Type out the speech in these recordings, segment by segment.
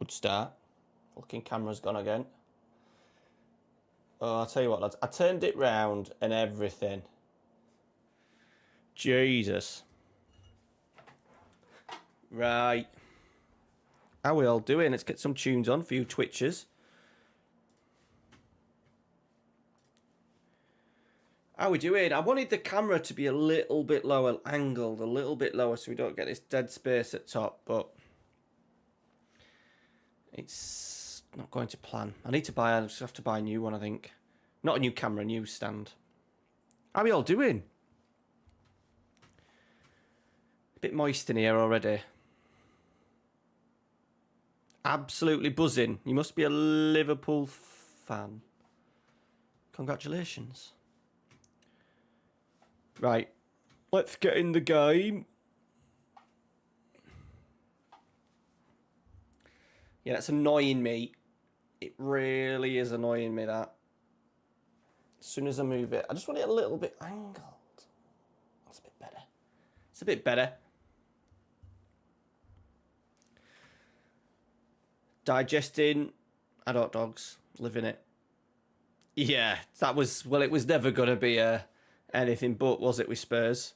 Good start. Fucking camera's gone again. Oh, I'll tell you what, lads. I turned it round and everything. Jesus. Right. How we all doing? Let's get some tunes on for you Twitchers. How we doing? I wanted the camera to be a little bit lower angled, a little bit lower so we don't get this dead space at top, but it's not going to plan. I just have to buy a new one, I think. Not a new camera, a new stand. How we all doing? A bit moist in here already. Absolutely buzzing. You must be a Liverpool fan. Congratulations. Right. Let's get in the game. Yeah, that's annoying me. It really is annoying me, that. As soon as I move it, I just want it a little bit angled. That's a bit better. It's a bit better. Digesting adult dogs, living it. Yeah, that was, well, it was never going to be anything but, was it, with Spurs?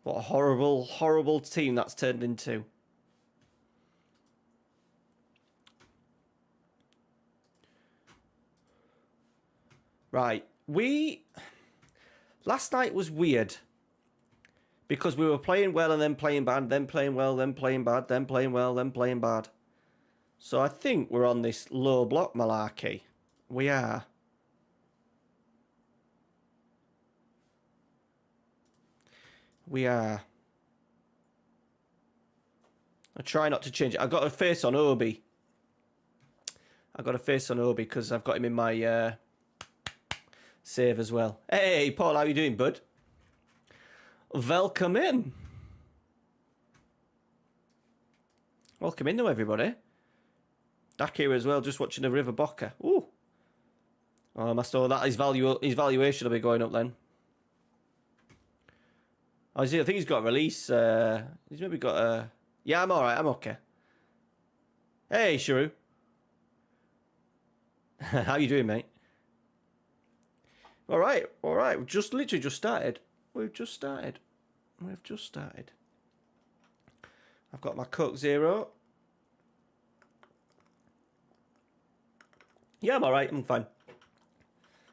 What a horrible, horrible team that's turned into. Right, last night was weird because we were playing well and then playing bad, then playing well, then playing bad, then playing well, then playing bad. So I think we're on this low block malarkey. We are. We are. I try not to change it. I've got a face on Obi. I've got a face on Obi because I've got him in my save as well. Hey, Paul, how you doing, bud? Welcome in. Welcome in, though, everybody. Dak here as well, just watching a River Bocker. Ooh. Oh, Master, that his valuation will be going up then. Oh, I think he's got a release. He's maybe got a... Yeah, I'm alright, I'm okay. Hey, Sharu. How you doing, mate? Alright, alright. We've just literally just started. We've just started. I've got my Coke Zero. Yeah, I'm alright, I'm fine.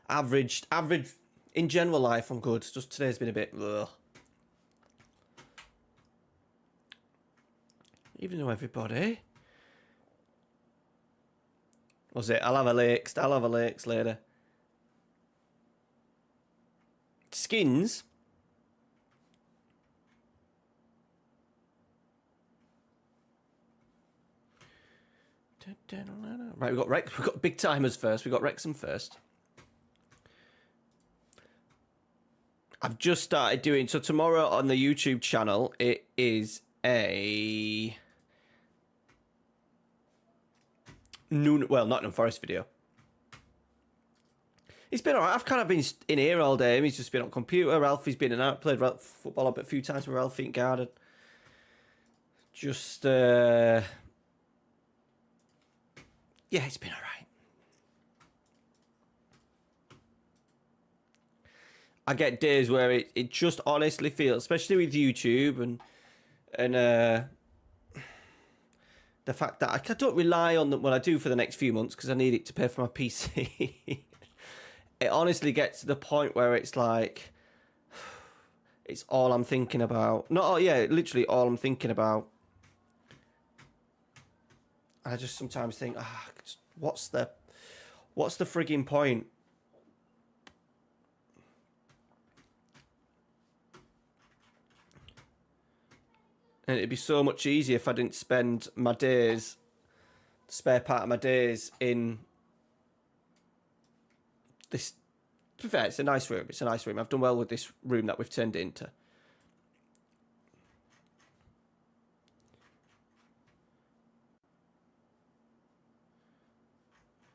Average in general life, I'm good. Just today's been a bit ugh. Even though everybody. Was it? I'll have a lakes later. Skins. Right, we've got big timers first. We've got Wrexham first. I've just started doing, so tomorrow on the YouTube channel, it is a Nottingham Forest video. It's been alright. I've kind of been in here all day. He's just been on computer. Ralphie's been in and out. Played football a few times with Ralphie in garden. Just Yeah, it's been alright. I get days where it just honestly feels, especially with YouTube and the fact that I don't rely on them, well, I do for the next few months because I need it to pay for my PC. It honestly gets to the point where it's like, it's all I'm thinking about. Literally all I'm thinking about. I just sometimes think, what's the frigging point? And it'd be so much easier if I didn't spend my days, spare part of my days in this. To be fair, it's a nice room. It's a nice room. I've done well with this room that we've turned it into.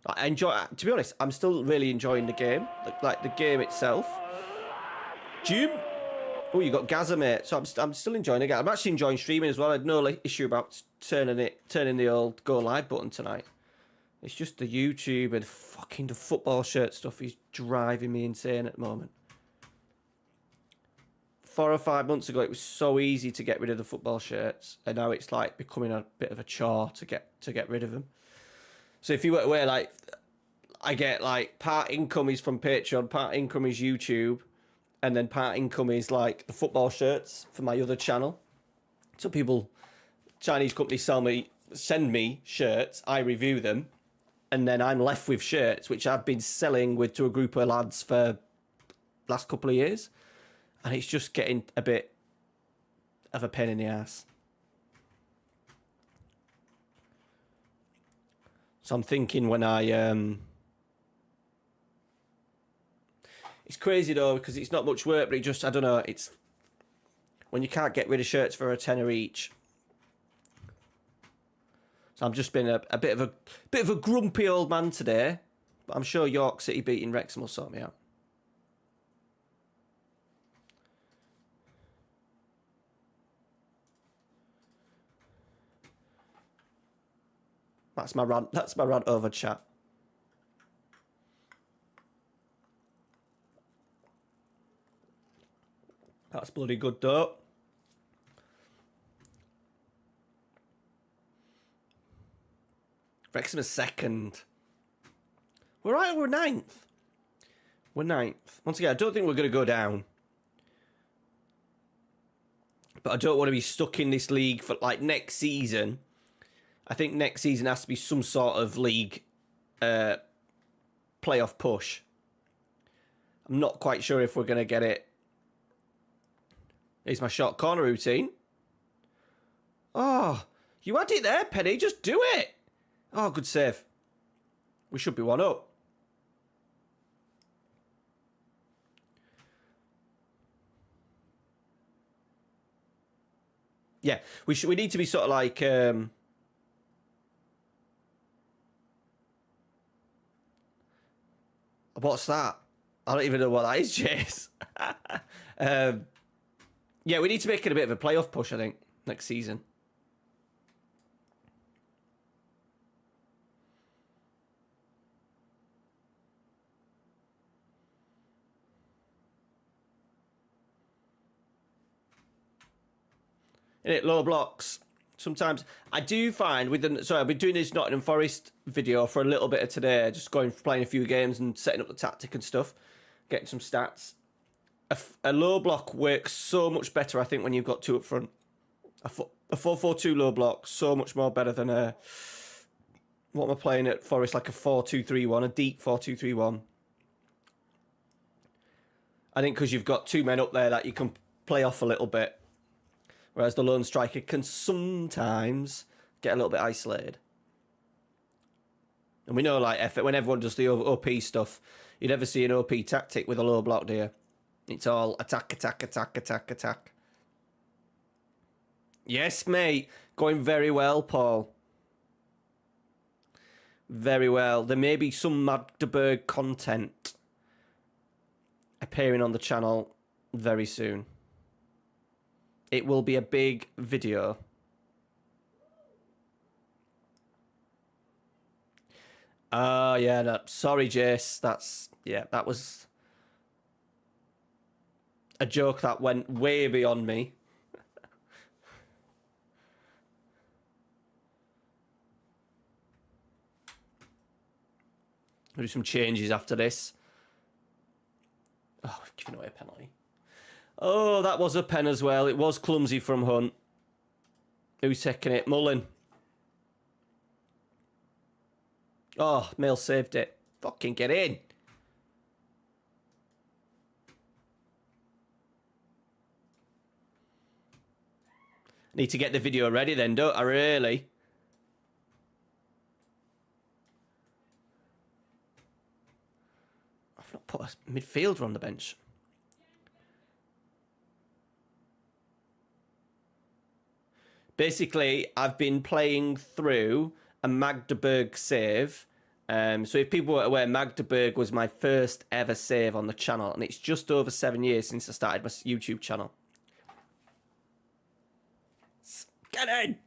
I enjoy. To be honest, I'm still really enjoying the game, like the game itself. Jim. Oh, you got Gaza, mate. So I'm still enjoying it. I'm actually enjoying streaming as well. I had no issue about turning the old go live button tonight. It's just the YouTube and fucking the football shirt stuff is driving me insane at the moment. 4 or 5 months ago, it was so easy to get rid of the football shirts, and now it's like becoming a bit of a chore to get rid of them. So if you were aware, like, I get like part income is from Patreon, part income is YouTube, and then part income is like the football shirts for my other channel. So people, Chinese companies send me shirts, I review them, and then I'm left with shirts, which I've been selling to a group of lads for last couple of years. And it's just getting a bit of a pain in the ass. So I'm thinking when it's crazy though, because it's not much work, but I don't know, it's when you can't get rid of shirts for £10 each. So I've just been a bit of a grumpy old man today, but I'm sure York City beating Wrexham will sort me out. That's my rant over chat. That's bloody good though. Wrexham is second. We're right, we're ninth. We're ninth. Once again, I don't think we're going to go down. But I don't want to be stuck in this league for like next season. I think next season has to be some sort of league playoff push. I'm not quite sure if we're going to get it. Here's my short corner routine. Oh, you had it there, Penny. Just do it. Oh, good save. We should be 1 up. Yeah, we need to be sort of like what's that? I don't even know what that is, Chase. Yeah, we need to make it a bit of a playoff push, I think, next season. In it, low blocks. Sometimes I do find I've been doing this Nottingham Forest video for a little bit of today, just playing a few games and setting up the tactic and stuff, getting some stats. A low block works so much better, I think, when you've got two up front. A 4-4-2 low block, so much more better than what am I playing at Forest, like a 4-2-3-1, a deep 4-2-3-1. I think because you've got two men up there that you can play off a little bit. Whereas the lone striker can sometimes get a little bit isolated. And we know, like, when everyone does the OP stuff, you never see an OP tactic with a low block, do you? It's all attack, attack, attack, attack, attack. Yes, mate. Going very well, Paul. Very well. There may be some Magdeburg content appearing on the channel very soon. It will be a big video. Oh, yeah, no. Sorry, Jace. That was a joke that went way beyond me. We'll do some changes after this. Oh, we've given away a penalty. Oh, that was a pen as well. It was clumsy from Hunt. Who's taking it? Mullen. Oh, Mill saved it. Fucking get in. Need to get the video ready then, don't I, really? I've not put a midfielder on the bench. Basically, I've been playing through a Magdeburg save. So if people were aware, Magdeburg was my first ever save on the channel, and it's just over 7 years since I started my YouTube channel. Get in!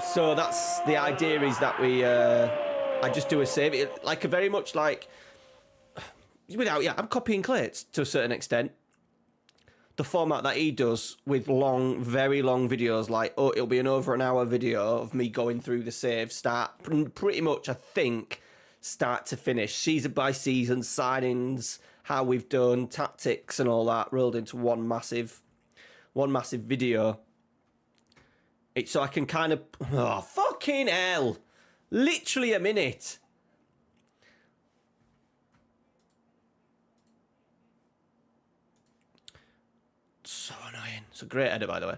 So that's the idea, is that I just do a save, like a very much like, I'm copying Clates to a certain extent. The format that he does with long, very long videos, like, oh, it'll be an over an hour video of me going through the save, pretty much, I think, start to finish, season by season, signings, how we've done, tactics and all that, rolled into one massive video. It's so I can kind of, oh, fucking hell, literally a minute. So annoying. It's a great edit, by the way.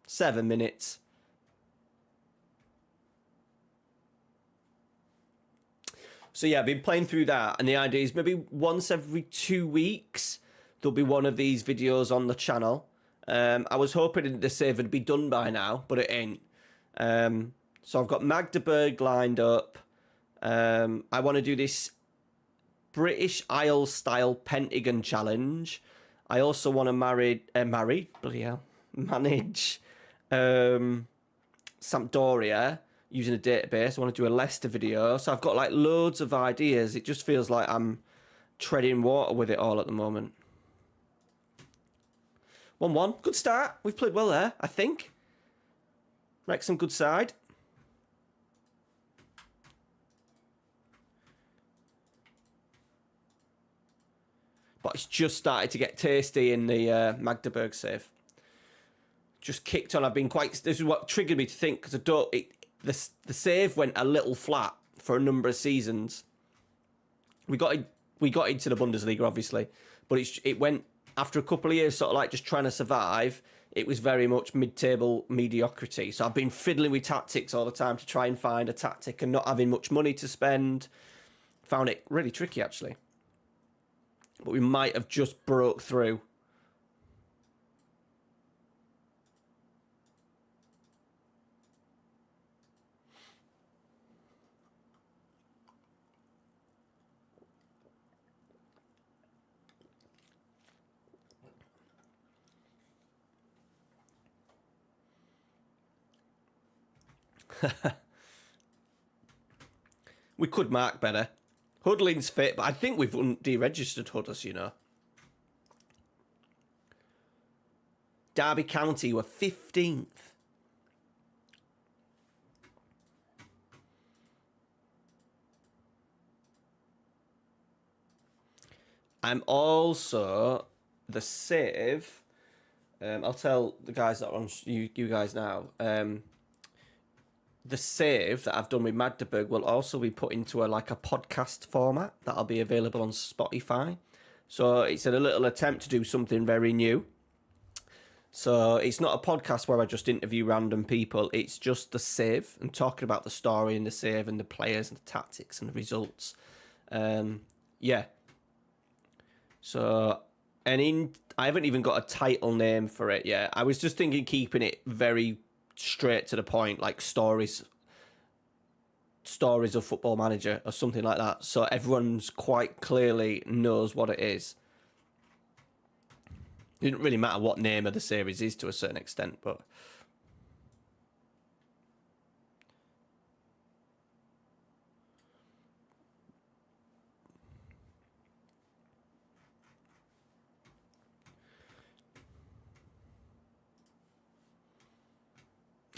7 minutes. So yeah, I've been playing through that, and the idea is maybe once every 2 weeks there'll be one of these videos on the channel. I was hoping the save would be done by now, but it ain't. So I've got Magdeburg lined up. I want to do this British Isles style Pentagon challenge. I also want to manage Sampdoria using a database. I want to do a Leicester video. So I've got like loads of ideas. It just feels like I'm treading water with it all at the moment. 1-1. Good start. We've played well there, I think. Wrexham, good side. But it's just started to get tasty in the Magdeburg save. Just kicked on. I've been quite... This is what triggered me to think, because the save went a little flat for a number of seasons. We got into the Bundesliga, obviously, but it went after a couple of years, sort of like just trying to survive. It was very much mid-table mediocrity. So I've been fiddling with tactics all the time to try and find a tactic, and not having much money to spend. Found it really tricky, actually. But we might have just broke through. We could mark better. Hudling's fit, but I think we've deregistered Hudders, you know. Derby County were 15th. I'm also the save. I'll tell the guys that are on you guys now. The save that I've done with Magdeburg will also be put into a podcast format that'll be available on Spotify. So it's a little attempt to do something very new. So it's not a podcast where I just interview random people. It's just the save and talking about the story and the save and the players and the tactics and the results. Yeah. So, I haven't even got a title name for it yet. I was just thinking keeping it very straight to the point, like stories of Football Manager or something like that, so everyone's quite clearly knows what it is. It didn't really matter what name of the series is to a certain extent, but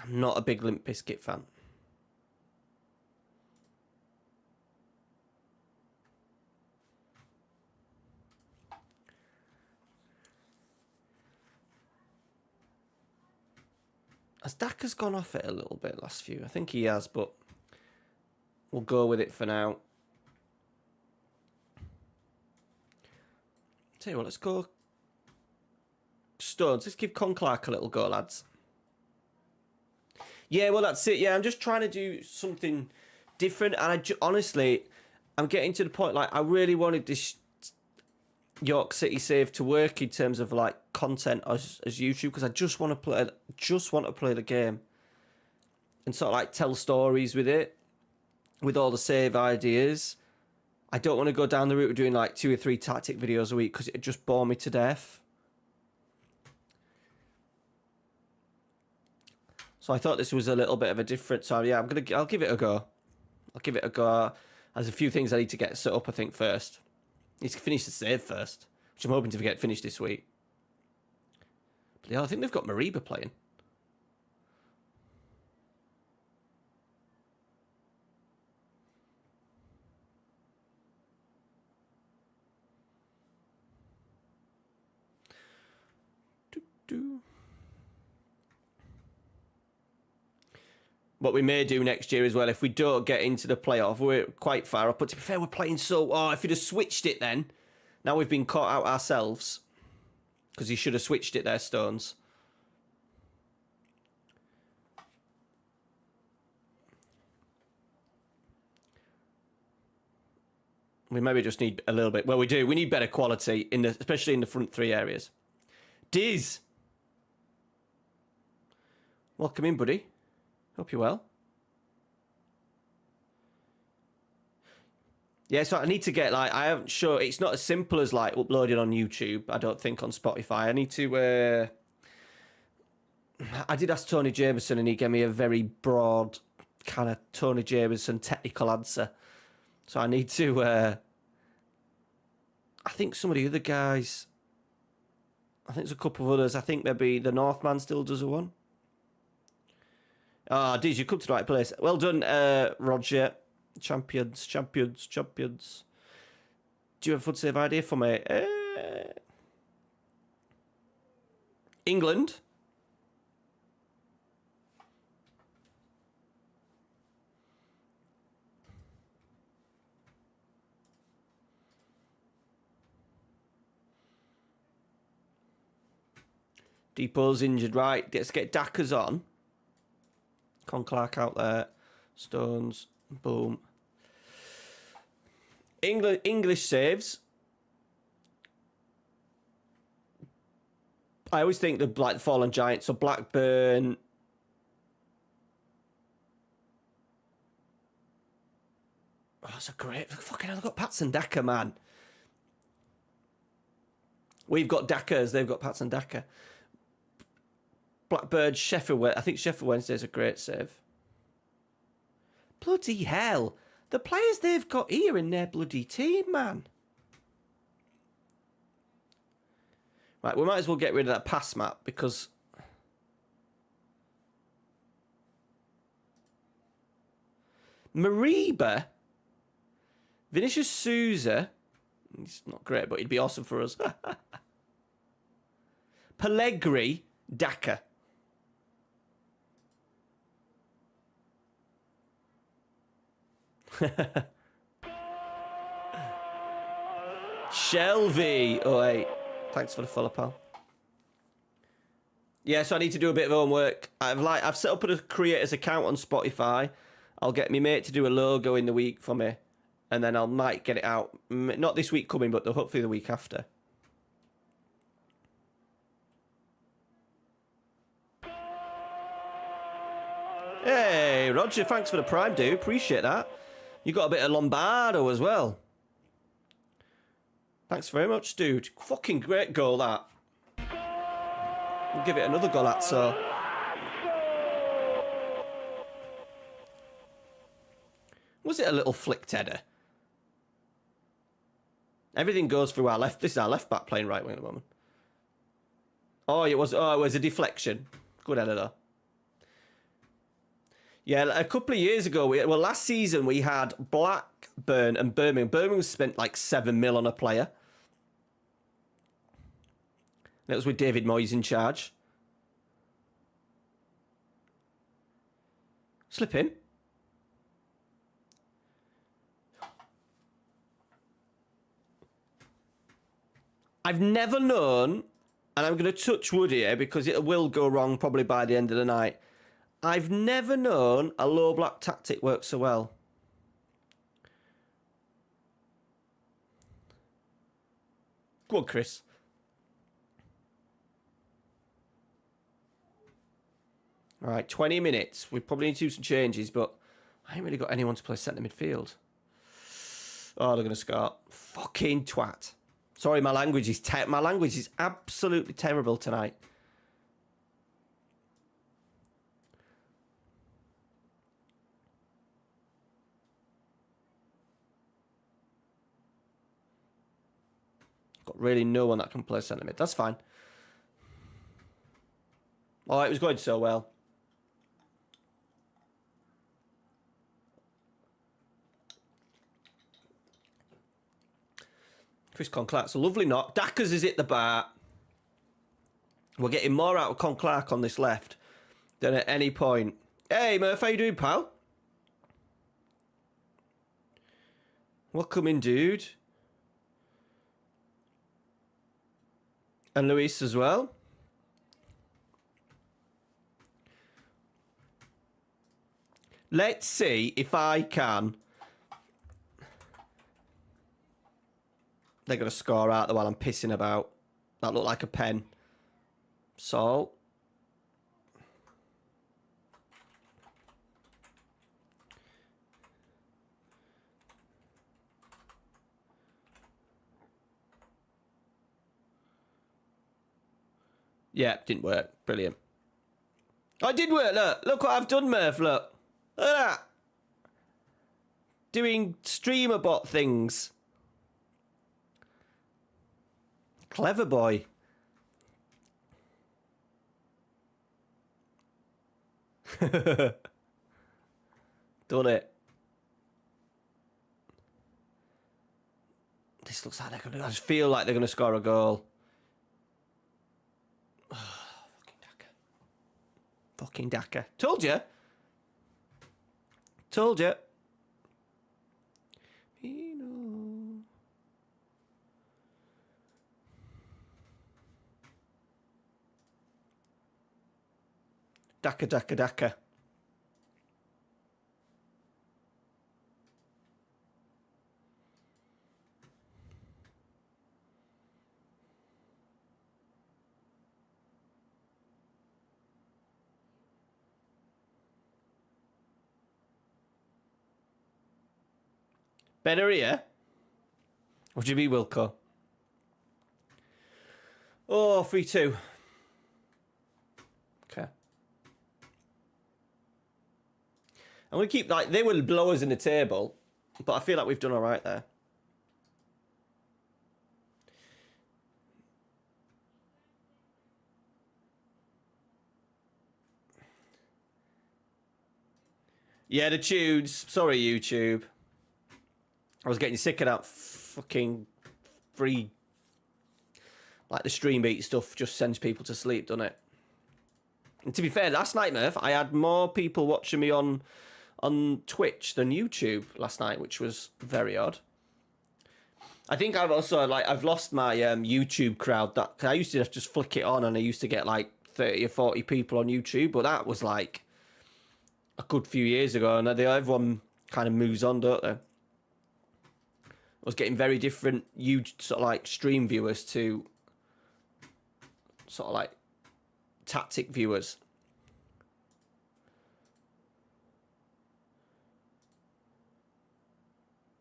I'm not a big Limp Bizkit fan. Has Daka's gone off it a little bit last few? I think he has, but we'll go with it for now. Tell you what, let's go Stones. Let's give Con Clark a little go, lads. Yeah, well, that's it. Yeah, I'm just trying to do something different. And honestly, I'm getting to the point, like, I really wanted this York City save to work in terms of, like, content as YouTube, because I just want to play the game and sort of, like, tell stories with it, with all the save ideas. I don't want to go down the route of doing, like, 2 or 3 tactic videos a week, because it'd just bore me to death. So I thought this was a little bit of a different. So yeah, I'll give it a go. I'll give it a go. There's a few things I need to get set up, I think, first. I need to finish the save first, which I'm hoping to get finished this week. But yeah, I think they've got Mariba playing. What we may do next year as well, if we don't get into the playoff, we're quite far up. But to be fair, we're playing so... Oh, if he'd have switched it then, now we've been caught out ourselves. Because he should have switched it there, Stones. We maybe just need a little bit... Well, we do. We need better quality, especially in the front 3 areas. Diz! Welcome in, buddy. Hope you're well. Yeah, so I need to get, like, I haven't sure, it's not as simple as, like, uploading on YouTube, I don't think, on Spotify. I need to, I did ask Tony Jameson, and he gave me a very broad kind of Tony Jameson technical answer. So I need to, I think some of the other guys, I think there's a couple of others, I think maybe the Northman still does a one. Ah, Diz, you come to the right place. Well done, Roger. Champions. Do you have a foot save idea for me? England. Depot's injured, right? Let's get Dackers on. Con Clark out there. Stones. Boom. English saves. I always think the Fallen Giants, so Blackburn. Oh, that's a great fucking hell. I've got Pats and Daka, man. We've got Dackers, they've got Pats and Daka. Blackburn, Sheffield. I think Sheffield Wednesday's a great save. Bloody hell. The players they've got here in their bloody team, man. Right, we might as well get rid of that pass map because... Mariba. Vinicius Souza. He's not great, but he'd be awesome for us. Pellegrini. Daka. Shelby. Oh, wait. Thanks for the follow, pal. Yeah, so I need to do a bit of homework. I've set up a creators account on Spotify. I'll get my mate to do a logo in the week for me, and then I might get it out. Not this week coming, but hopefully the week after. Hey, Roger, thanks for the prime, dude. Appreciate that. You got a bit of Lombardo as well. Thanks very much, dude. Fucking great goal, that. We'll give it another goal, so. Was it a little flicked header? Everything goes through our left. This is our left back playing right wing at the moment. Oh, it was a deflection. Good header, though. Yeah, a couple of years ago, last season we had Blackburn and Birmingham. Birmingham spent like 7 mil on a player. That was with David Moyes in charge. Slip in. I've never known, and I'm going to touch wood here because it will go wrong probably by the end of the night. I've never known a low block tactic work so well. Go on, Chris. All right, 20 minutes. We probably need to do some changes, but I ain't really got anyone to play centre midfield. Oh, they're going to score. Fucking twat. Sorry, my language is absolutely terrible tonight. Got really no one that can play centre mid. That's fine. Oh, it was going so well. Chris Conclark's a lovely knock. Dackers is at the bar. We're getting more out of Conclark on this left than at any point. Hey, Murph, how you doing, pal? Welcome in, dude. And Luis as well. Let's see if I can. They're going to score out there while I'm pissing about. That looked like a pen. So. Yeah, didn't work. Brilliant. Oh, it did work, look. Look what I've done, Murph, look. Look at that. Doing streamer bot things. Clever boy. Done it. This looks like they're going to... I just feel like they're going to score a goal. Oh, fucking Daka. Fucking Daka. Told you. Told you. Daka, Daka, Daka. Better here. Would you be Wilco? Oh, 3-2. Okay. I'm going to keep, like, they will blow us in the table, but I feel like we've done all right there. Yeah, the tunes. Sorry, YouTube. I was getting sick of that fucking free... Like, the stream beat stuff just sends people to sleep, doesn't it? And to be fair, last night, Murph, I had more people watching me on Twitch than YouTube last night, which was very odd. I think I've also, like, I've lost my YouTube crowd. That I used to just flick it on and I used to get, like, 30 or 40 people on YouTube, but that was, like, a good few years ago, and everyone kind of moves on, don't they? I was getting very different, huge, sort of, like, stream viewers to sort of, like, tactic viewers.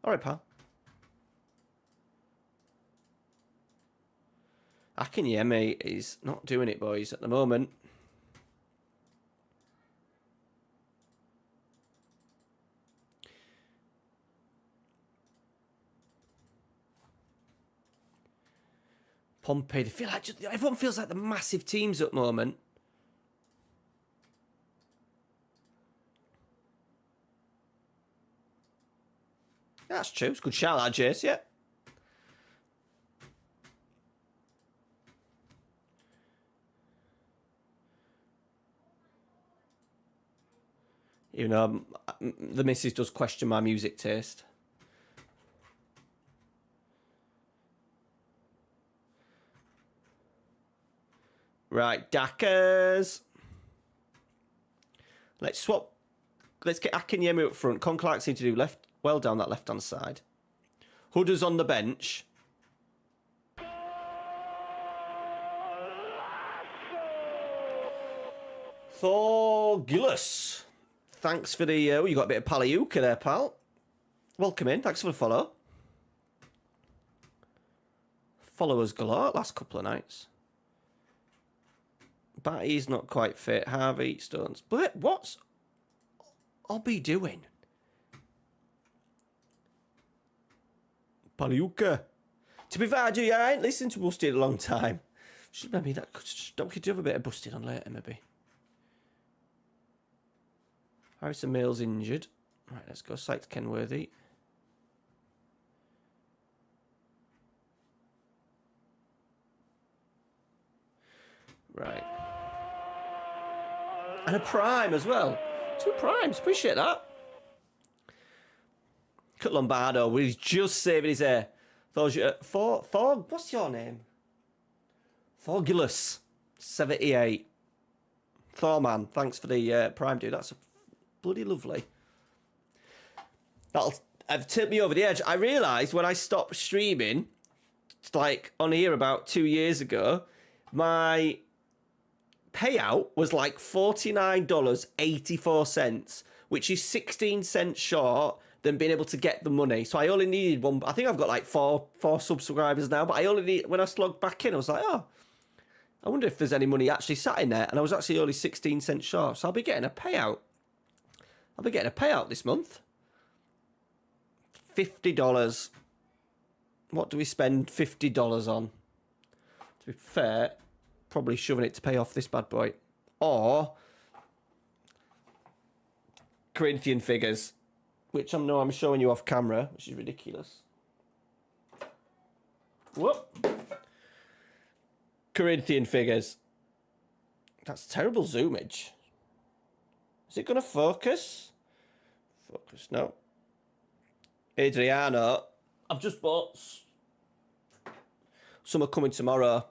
All right, pal. Akinyemi is not doing it, boys, at the moment. Pompey, they feel like everyone feels like the massive teams at the moment. That's true. It's a good shout out, Jace, yeah. Even though the missus does question my music taste. Right, Dackers. Let's swap. Let's get Akinyemi up front. Con Clark seemed to do well down that left-hand side. Hudder's on the bench. Thorgilus. Thanks for the... you got a bit of Palaiuka there, pal. Welcome in. Thanks for the follow. Followers galore last couple of nights. Batty's not quite fit. Harvey, Stones. But what's Obby doing? Palaiuka. To be fair, I ain't listened to Busted in a long time. Should maybe that could do have a bit of Busted on later, maybe. Harrison Mills injured. Right, let's go. Sykes Kenworthy. Right. And a prime as well. 2 primes. Appreciate that. Cut Lombardo. He's just saving his hair. Thor, what's your name? Thorgilus. 78. Thorman. Thanks for the prime, dude. That's bloody lovely. That'll have tipped me over the edge. I realised when I stopped streaming, like on here about 2 years ago, my payout was like $49.84, which is 16 cents short than being able to get the money. So I only needed one. I think I've got like four subscribers now, but I only need, when I logged back in, I was like, oh, I wonder if there's any money actually sat in there. And I was actually only 16 cents short. So I'll be getting a payout. I'll be getting a payout this month. $50. What do we spend $50 on? To be fair, probably shoving it to pay off this bad boy. Or Corinthian figures, which I'm showing you off camera, which is ridiculous. Whoop. Corinthian figures. That's terrible zoomage. Is it going to focus? Focus, no. Adriano. I've just bought... Some are coming tomorrow.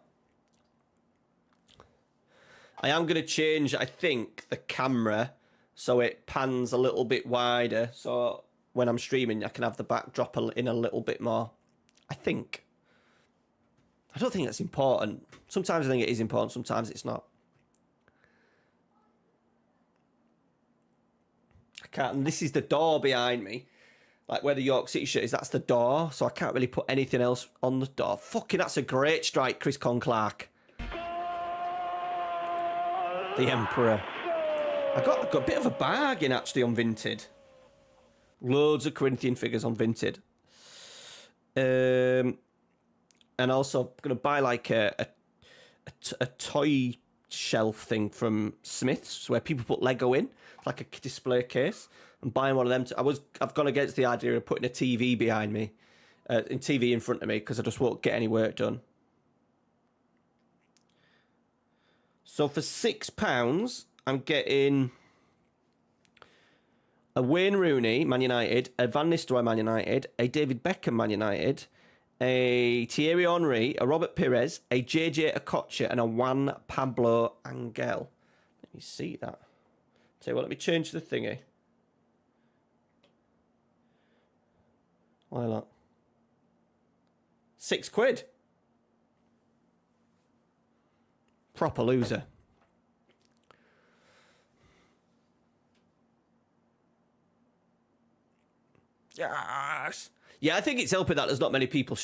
I am going to change, I think, the camera so it pans a little bit wider. So when I'm streaming, I can have the backdrop in a little bit more. I think. I don't think that's important. Sometimes I think it is important, sometimes it's not. I can't, and this is the door behind me. Like where the York City shirt is, that's the door. So I can't really put anything else on the door. Fucking, that's a great strike, Chris Con-Clark. The Emperor. I got a bit of a bargain actually on Vinted. Loads of Corinthian figures on Vinted. And also I'm going to buy like a toy shelf thing from Smith's where people put Lego in. It's like a display case. I'm buying one of them. I've gone against the idea of putting a TV behind me. TV in front of me because I just won't get any work done. So for £6, I'm getting a Wayne Rooney, Man United, a Van Nistelrooy, Man United, a David Beckham, Man United, a Thierry Henry, a Robert Pires, a JJ Okocha, and a Juan Pablo Angel. Let me see that. Tell you what, let me change the thingy. Why not? £6. Proper loser. Yes. Yeah, I think it's helping that there's not many people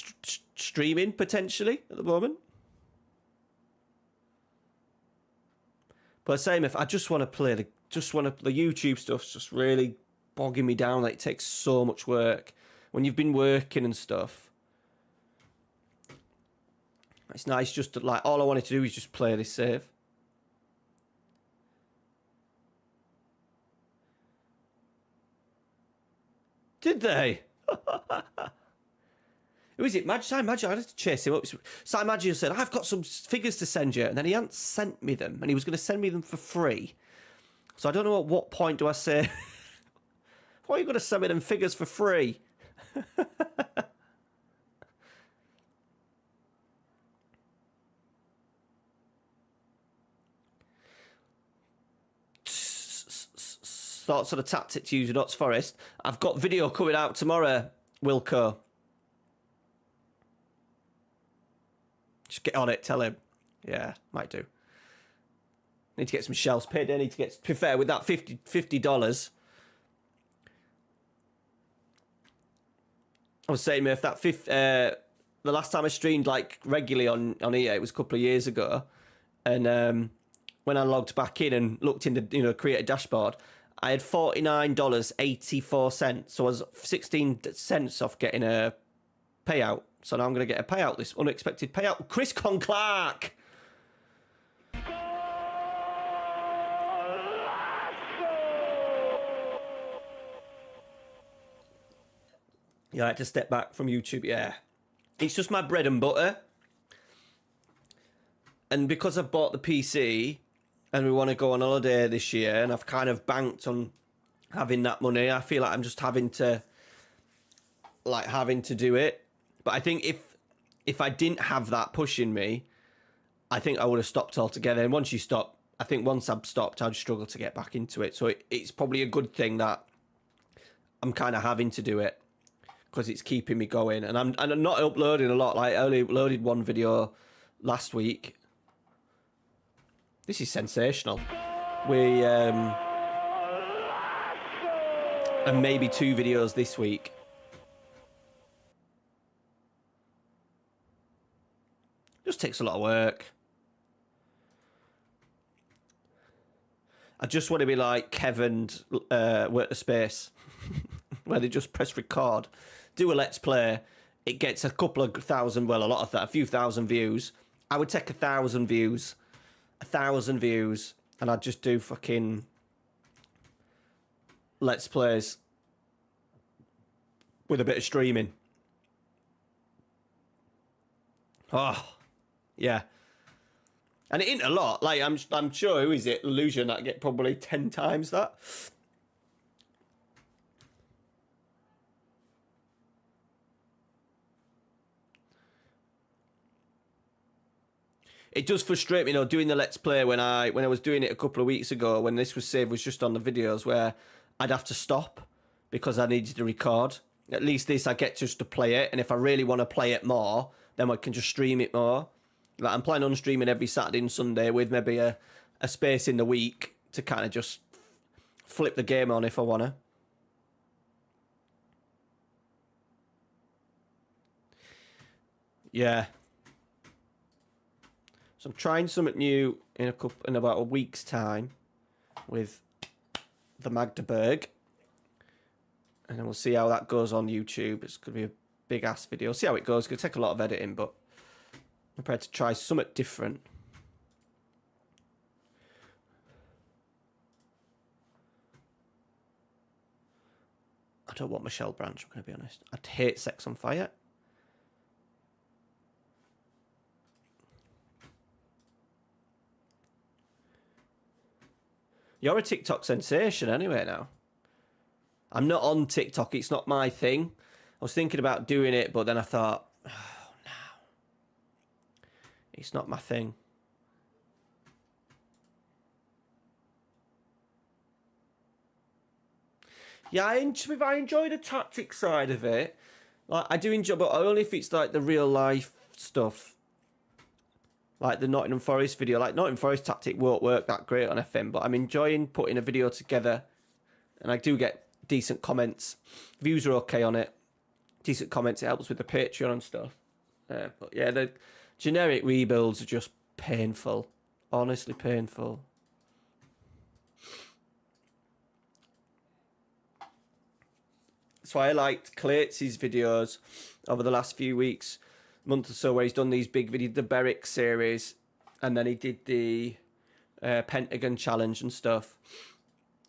streaming potentially at the moment. But same, if I just want to play the YouTube stuff's just really bogging me down. Like it takes so much work when you've been working and stuff. It's nice just to, like, all I wanted to do is just play this save. Did they? Who is it? Si Maggio. I had to chase him up. Si Maggio said, I've got some figures to send you. And then he hadn't sent me them. And he was going to send me them for free. So I don't know at what point do I say, why are you going to send me them figures for free? Thoughts on a tactic to use in Ots Forest. I've got video coming out tomorrow, Wilco. Just get on it, tell him. Yeah, might do. Need to get some shells paid. I need to get, to be fair, with that $50. I was saying, if that the last time I streamed like regularly on EA, it was a couple of years ago. And when I logged back in and looked in the create a dashboard, I had $49.84. So I was 16 cents off getting a payout. So now I'm going to get a payout, this unexpected payout. Chris Clark. Yeah, I had to step back from YouTube, yeah. It's just my bread and butter. And because I've bought the PC and we want to go on holiday this year and I've kind of banked on having that money, I feel like I'm just having to do it. But I think if I didn't have that pushing me, I think I would have stopped altogether. And once you stop, I think once I've stopped, I'd struggle to get back into it. So it's probably a good thing that I'm kind of having to do it because it's keeping me going. And I'm not uploading a lot. Like I only uploaded one video last week. This is sensational. And maybe 2 videos this week. Just takes a lot of work. I just want to be like Kevin Work the Space, where they just press record, do a let's play. It gets a couple of thousand, well, a lot of that, a few thousand views. I would take 1,000 views, and I'd just do fucking let's plays with a bit of streaming. Oh. Yeah, and it ain't a lot. Like I'm sure, who is it? Illusion that get probably 10 times that. It does frustrate me, doing the Let's Play when I was doing it a couple of weeks ago when this was saved was just on the videos where I'd have to stop because I needed to record. At least this I get just to play it, and if I really want to play it more, then I can just stream it more. Like I'm planning on streaming every Saturday and Sunday with maybe a space in the week to kind of just flip the game on if I want to. Yeah. So I'm trying something new in about a week's time with the Magdeburg. And then we'll see how that goes on YouTube. It's going to be a big ass video. See how it goes. It's going to take a lot of editing, but I'm prepared to try something different. I don't want Michelle Branch, I'm going to be honest. I'd hate Sex on Fire. You're a TikTok sensation anyway now. I'm not on TikTok. It's not my thing. I was thinking about doing it, but then I thought, oh, no. It's not my thing. Yeah, I enjoy the tactic side of it. Like I do enjoy, but only if it's like the real life stuff. Like the Nottingham Forest video. Like Nottingham Forest tactic won't work that great on FM, but I'm enjoying putting a video together. And I do get decent comments. Views are okay on it. Decent comments. It helps with the Patreon and stuff. But yeah, the generic rebuilds are just painful. Honestly painful. That's why I liked Clates' videos over the last few weeks, month or so, where he's done these big videos, the Berwick series, and then he did the Pentagon challenge and stuff.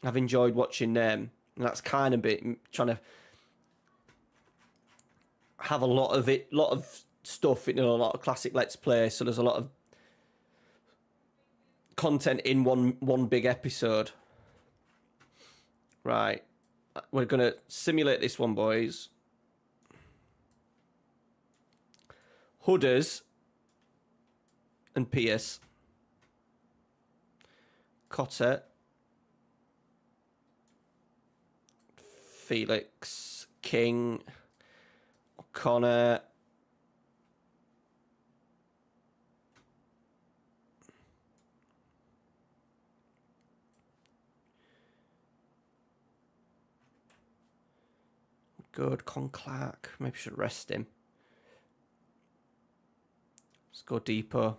I've enjoyed watching them, and that's kind of bit trying to have a lot of stuff, a lot of classic Let's Play. So there's a lot of content in one big episode. Right, we're gonna simulate this one, boys. Hudders and Pierce. Cotter. Felix. King. O'Connor. Good. Con Clark. Maybe should rest him. Let's go deeper.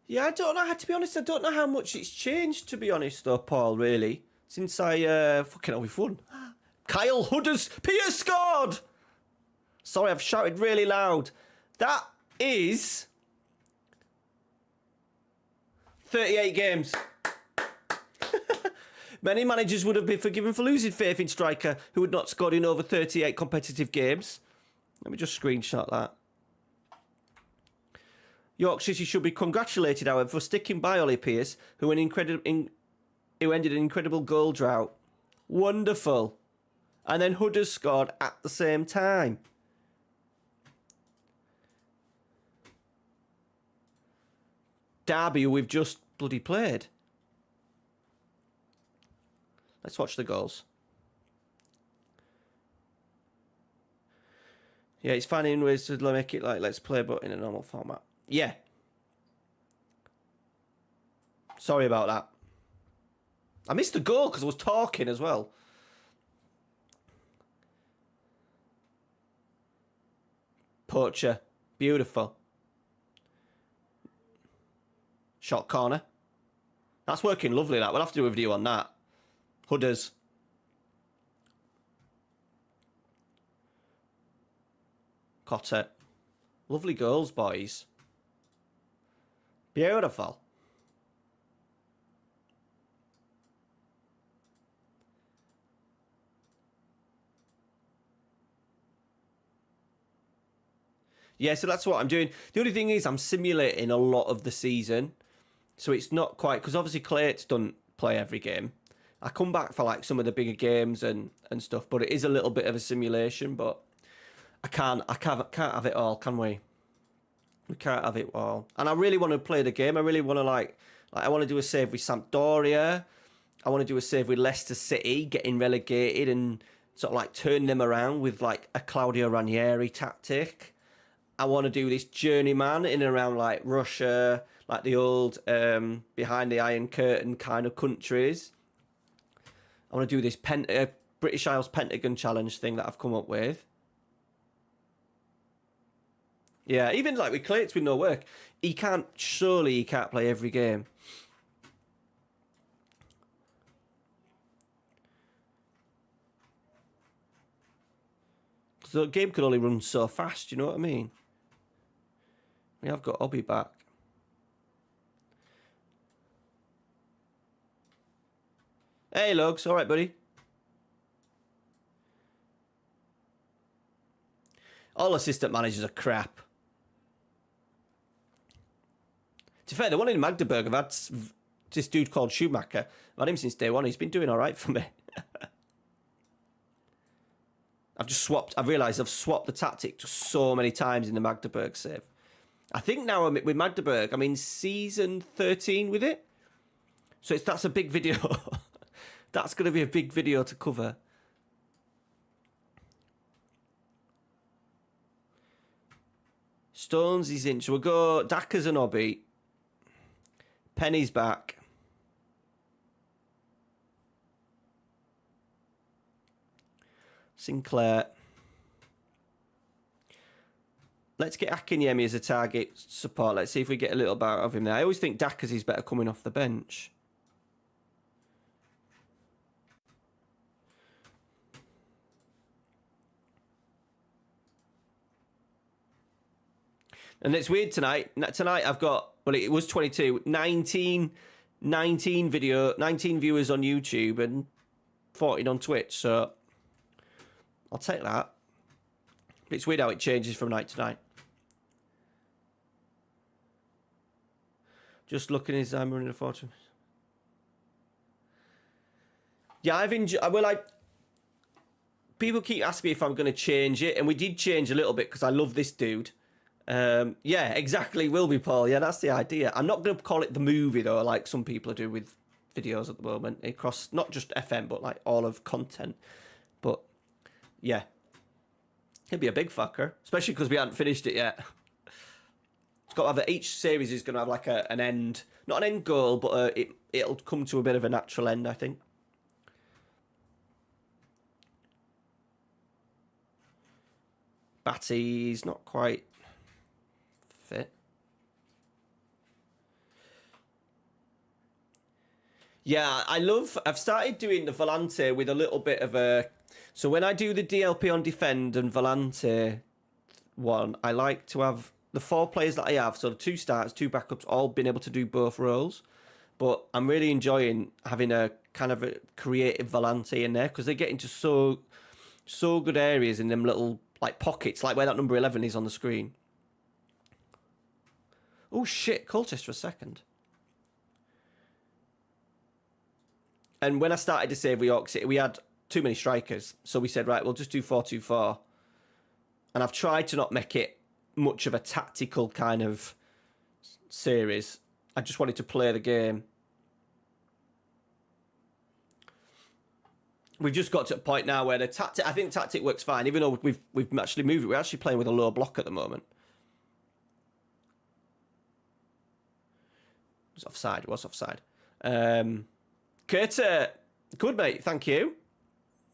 Yeah, I don't know. To be honest, I don't know how much it's changed, to be honest, though, Paul, really. Since I, fucking hell, we've won. Kyle Hudders, Pierce scored! Sorry, I've shouted really loud. That is 38 games. Many managers would have been forgiven for losing faith in striker who had not scored in over 38 competitive games. Let me just screenshot that. York City should be congratulated, however, for sticking by Ollie Pierce, who ended an incredible goal drought. Wonderful. And then Hudders scored at the same time. Derby, who we've just bloody played. Let's watch the goals. Yeah, it's finding ways to make it like Let's Play, but in a normal format. Yeah. Sorry about that. I missed the goal because I was talking as well. Poacher. Beautiful. Shot corner. That's working lovely, that. We'll have to do a video on that. Hudders. Cotter. Lovely goals, boys. Beautiful. Yeah, so that's what I'm doing. The only thing is I'm simulating a lot of the season. So it's not quite... Because obviously Clayt's don't play every game. I come back for like some of the bigger games and stuff. But it is a little bit of a simulation. But I can't have it all, can we? We can't have it all. And I really want to play the game. I really want to like I want to do a save with Sampdoria. I want to do a save with Leicester City, getting relegated and sort of like turn them around with like a Claudio Ranieri tactic. I want to do this journeyman in and around like Russia, like the old behind the Iron Curtain kind of countries. I want to do this British Isles Pentagon challenge thing that I've come up with. Yeah, even like with Clates with no work, surely he can't play every game. So the game can only run so fast, you know what I mean? We have got Obi back. Hey, Lugs. All right, buddy. All assistant managers are crap. To be fair, the one in Magdeburg, I've had this dude called Schumacher. I've had him since day one. He's been doing all right for me. I've realised I've swapped the tactic just so many times in the Magdeburg save. I think now with Magdeburg, I'm in season 13 with it. So that's a big video. That's going to be a big video to cover. Stones is in. So we'll go Daka's and Obi. Penny's back. Sinclair. Let's get Akinyemi as a target support. Let's see if we get a little bit out of him there. I always think Daka's is better coming off the bench. And it's weird tonight. Tonight I've got, well, it was 22, 19 viewers on YouTube and 14 on Twitch. So I'll take that. But it's weird how it changes from night to night. Just looking as I'm running a fortune. Yeah, I've enjoyed. People keep asking me if I'm going to change it, and we did change a little bit because I love this dude. Yeah, exactly. Will be Paul. Yeah, that's the idea. I'm not going to call it the movie though, like some people do with videos at the moment across not just FM but like all of content. But yeah, he'll be a big fucker, especially because we haven't finished it yet. It's got to have each series is going to have like an end, not an end goal, but it'll come to a bit of a natural end, I think. Batty's not quite fit. Yeah, I've started doing the Volante with a little bit of a... So when I do the DLP on Defend and Volante one, I like to have the 4 players that I have, so the 2 starters, 2 backups, all been able to do both roles. But I'm really enjoying having a kind of a creative Volante in there because they get into so good areas in them little like pockets, like where that number 11 is on the screen. Oh shit, cultist for a second. And when I started to save with York City, we had too many strikers. So we said, right, we'll just do 4-2-4. And I've tried to not make it much of a tactical kind of series. I just wanted to play the game. We've just got to a point now where the tactic, I think tactic works fine, even though we've actually moved it. We're actually playing with a low block at the moment. It was offside. Curter, good mate, thank you.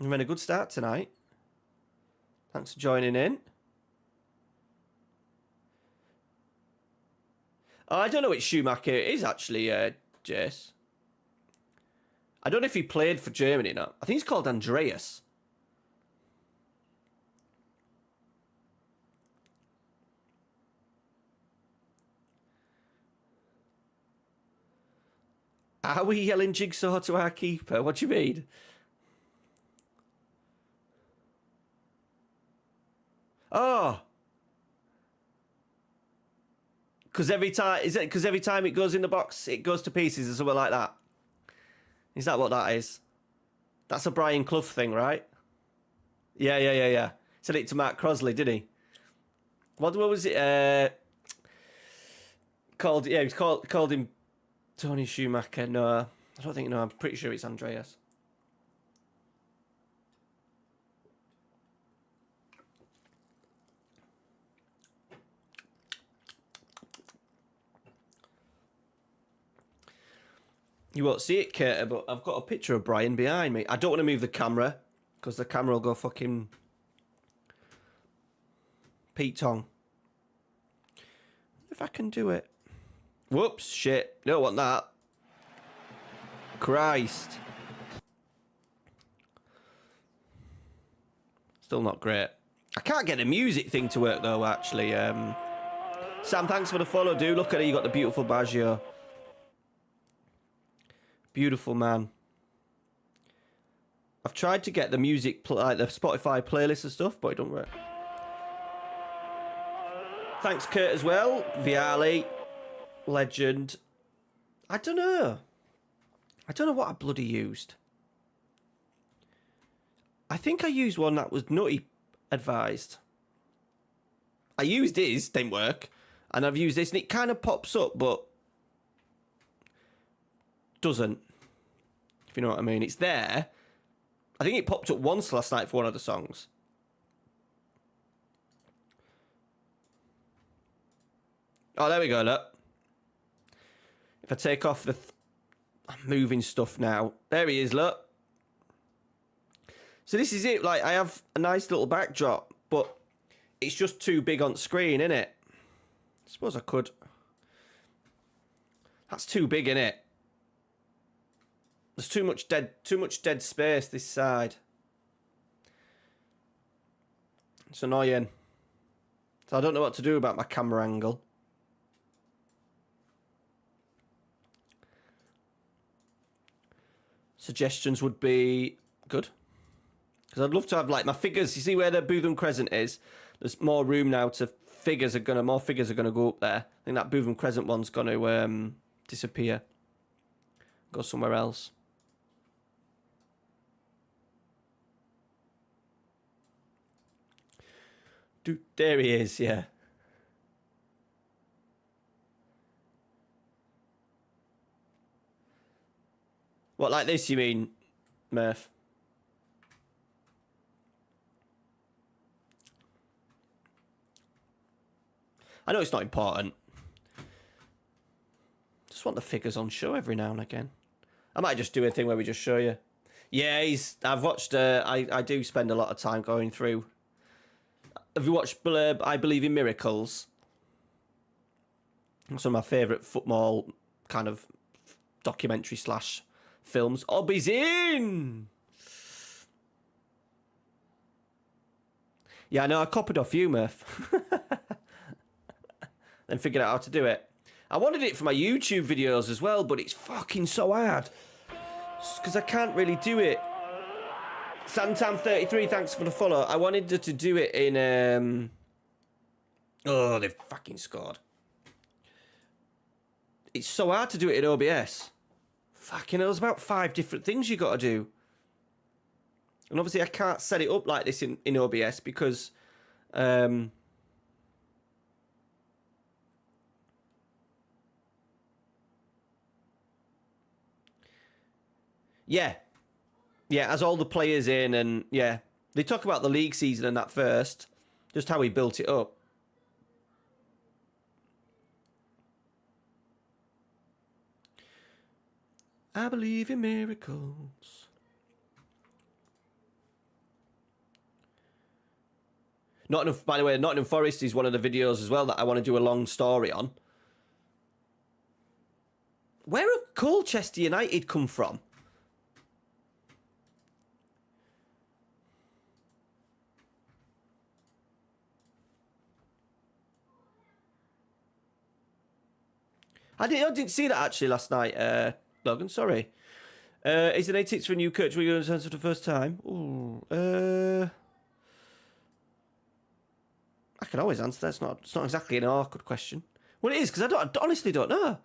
You've had a good start tonight. Thanks for joining in. Oh, I don't know which Schumacher it is actually, Jace. I don't know if he played for Germany or not. I think he's called Andreas. Are we yelling Jigsaw to our keeper? What do you mean? Oh. Because every time it goes in the box, it goes to pieces or something like that? Is that what that is? That's a Brian Clough thing, right? Yeah. Said it to Mark Crosley, did he? What was it? Called? Yeah, he was called him Tony Schumacher. No, I don't think. No, I'm pretty sure it's Andreas. You won't see it, Curter, but I've got a picture of Brian behind me. I don't want to move the camera, because the camera will go fucking... Pete Tong. If I can do it. Whoops, shit. Don't want that. Christ. Still not great. I can't get the music thing to work, though, actually. Sam, thanks for the follow, dude. Look at it, you got the beautiful Baggio. Beautiful man. I've tried to get the music, like the Spotify playlist and stuff, but it don't work. Thanks, Kurt, as well. Viali. Legend. I don't know. I don't know what I bloody used. I think I used one that was Nutty advised. I used his, didn't work. And I've used this, and it kind of pops up, but... doesn't, if you know what I mean. It's there. I think it popped up once last night for one of the songs. Oh, there we go, look. If I take off the... I'm moving stuff now. There he is, look. So this is it. Like, I have a nice little backdrop, but it's just too big on screen, isn't it? I suppose I could... That's too big, isn't it? There's too much dead space this side. It's annoying. So I don't know what to do about my camera angle. Suggestions would be good. Because I'd love to have, like, my figures. You see where the Bootham Crescent is? There's more room now to... More figures are going to go up there. I think that Bootham Crescent one's going to disappear. Go somewhere else. Dude, there he is, yeah. What, like this, you mean, Murph? I know it's not important. Just want the figures on show every now and again. I might just do a thing where we just show you. Yeah, I've watched... I do spend a lot of time going through... Have you watched I Believe in Miracles? It's one of my favourite football kind of documentary / films. Obby's in! Yeah, I know, I copied off you, Murph. Then figured out how to do it. I wanted it for my YouTube videos as well, but it's fucking so hard. Because I can't really do it. Santam33, thanks for the follow. I wanted to do it in... Oh, they've fucking scored. It's so hard to do it in OBS. Fucking hell, there's about 5 different things you got to do. And obviously I can't set it up like this in OBS because... Yeah. Yeah, as all the players in and, yeah. They talk about the league season and that first. Just how he built it up. I believe in miracles. By the way, Nottingham Forest is one of the videos as well that I want to do a long story on. Where have Colchester United come from? I didn't see that actually last night, Logan. Sorry. Is there any tips for a new coach? We're going to for the first time. Ooh, I can always answer that. It's not exactly an awkward question. Well, it is because I honestly don't know.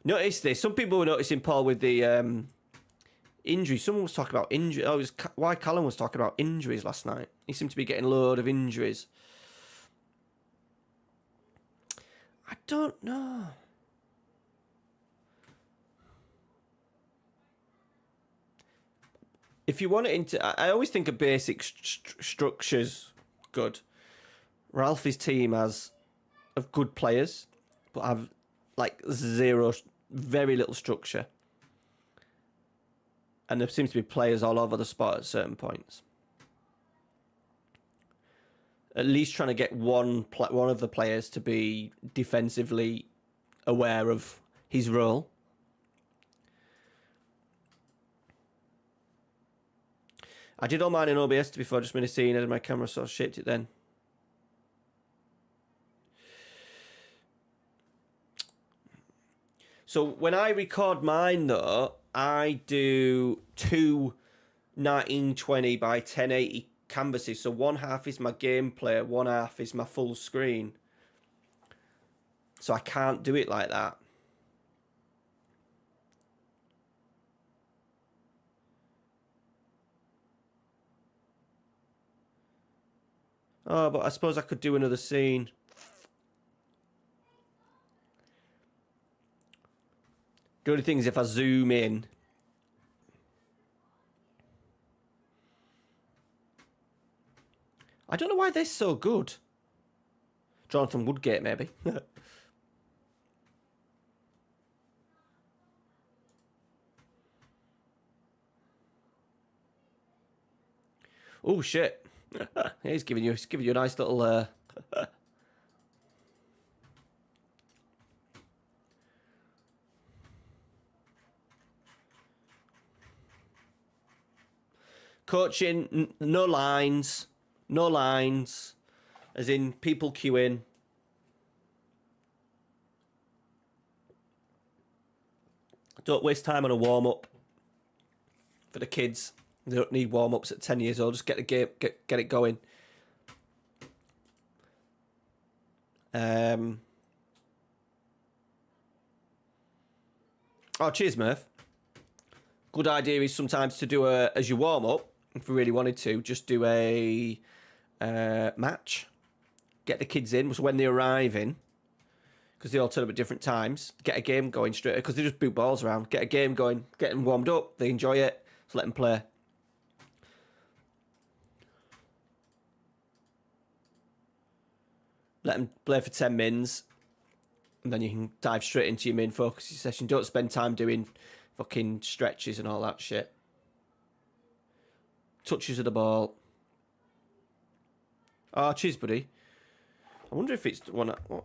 Notice this. Some people were noticing Paul with the injury. Someone was talking about injury. Oh, it was why Callum was talking about injuries last night. He seemed to be getting a load of injuries. I don't know. If you want it into... I always think of basic structures good. Ralphie's team has of good players, but have like very little structure. And there seems to be players all over the spot at certain points. At least trying to get one of the players to be defensively aware of his role. I did all mine in OBS before I just made a scene and my camera sort of shaped it then. So when I record mine though, I do 2 1920 by 1080 canvases. So one half is my gameplay, one half is my full screen. So I can't do it like that. Oh, but I suppose I could do another scene. The only thing is if I zoom in. I don't know why they're so good. Jonathan Woodgate, maybe. Oh shit! Yeah, he's giving you a nice little. Coaching, no lines. No lines. As in people queuing. Don't waste time on a warm-up. For the kids. They don't need warm-ups at 10 years old. Just get the game, get it going. Oh, cheers, Murph. Good idea is sometimes to do as your warm-up, if we really wanted to, just do a match. Get the kids in, so when they arrive in, because they all turn up at different times, get a game going straight, because they just boot balls around. Get a game going, get them warmed up, they enjoy it, so let them play. Let them play for 10 mins, and then you can dive straight into your main focus session. Don't spend time doing fucking stretches and all that shit. Touches of the ball. Oh, cheers, buddy. I wonder if it's one. What?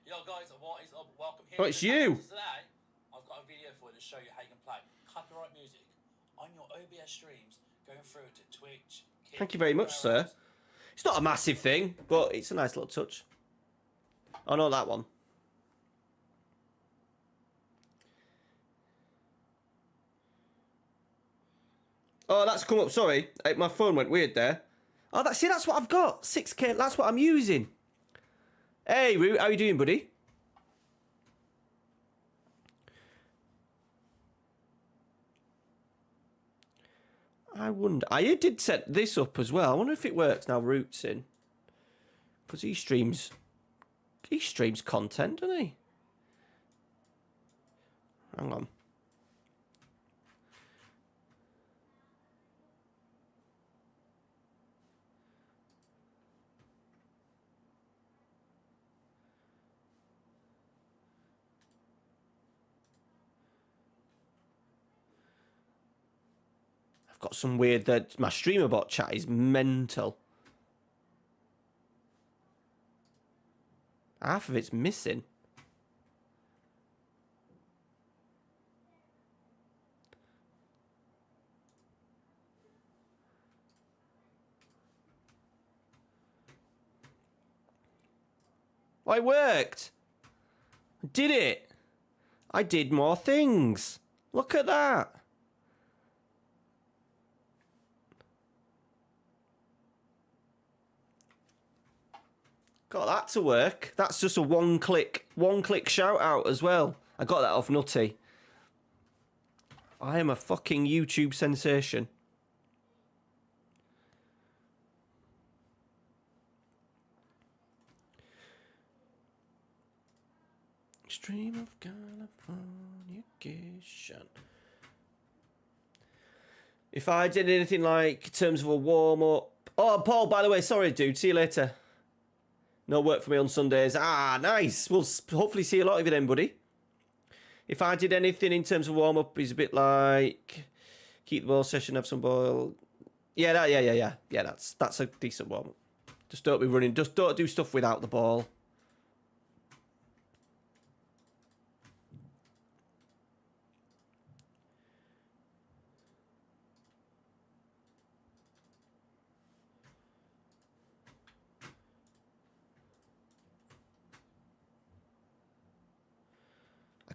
Yo, guys, what is up? Welcome here. Oh, it's you. Today, I've got a video for you to show you how you can play copyright music on your OBS streams, going through to Twitch. Thank you very much, sir. It's not a massive thing, but it's a nice little touch. Oh, no, that one. Oh, that's come up. Sorry, my phone went weird there. Oh, that's what I've got. 6K. That's what I'm using. Hey, Root, how you doing, buddy? I wonder. I did set this up as well. I wonder if it works now. Root's in, because he streams content, doesn't he? Hang on. Got some weird that my streamer bot chat is mental. Half of it's missing. Oh, it worked. Did it? I did more things. Look at that. Got that to work. That's just a one-click shout out as well. I got that off Nutty. I am a fucking YouTube sensation. Stream of Californication. If I did anything like in terms of a warm-up... Oh, Paul, by the way, sorry, dude. See you later. No work for me on Sundays. Ah, nice. We'll hopefully see a lot of you then, buddy. If I did anything in terms of warm-up, it's a bit like... Keep the ball session, have some ball... Yeah, yeah, that's a decent warm-up. Just don't be running. Just don't do stuff without the ball.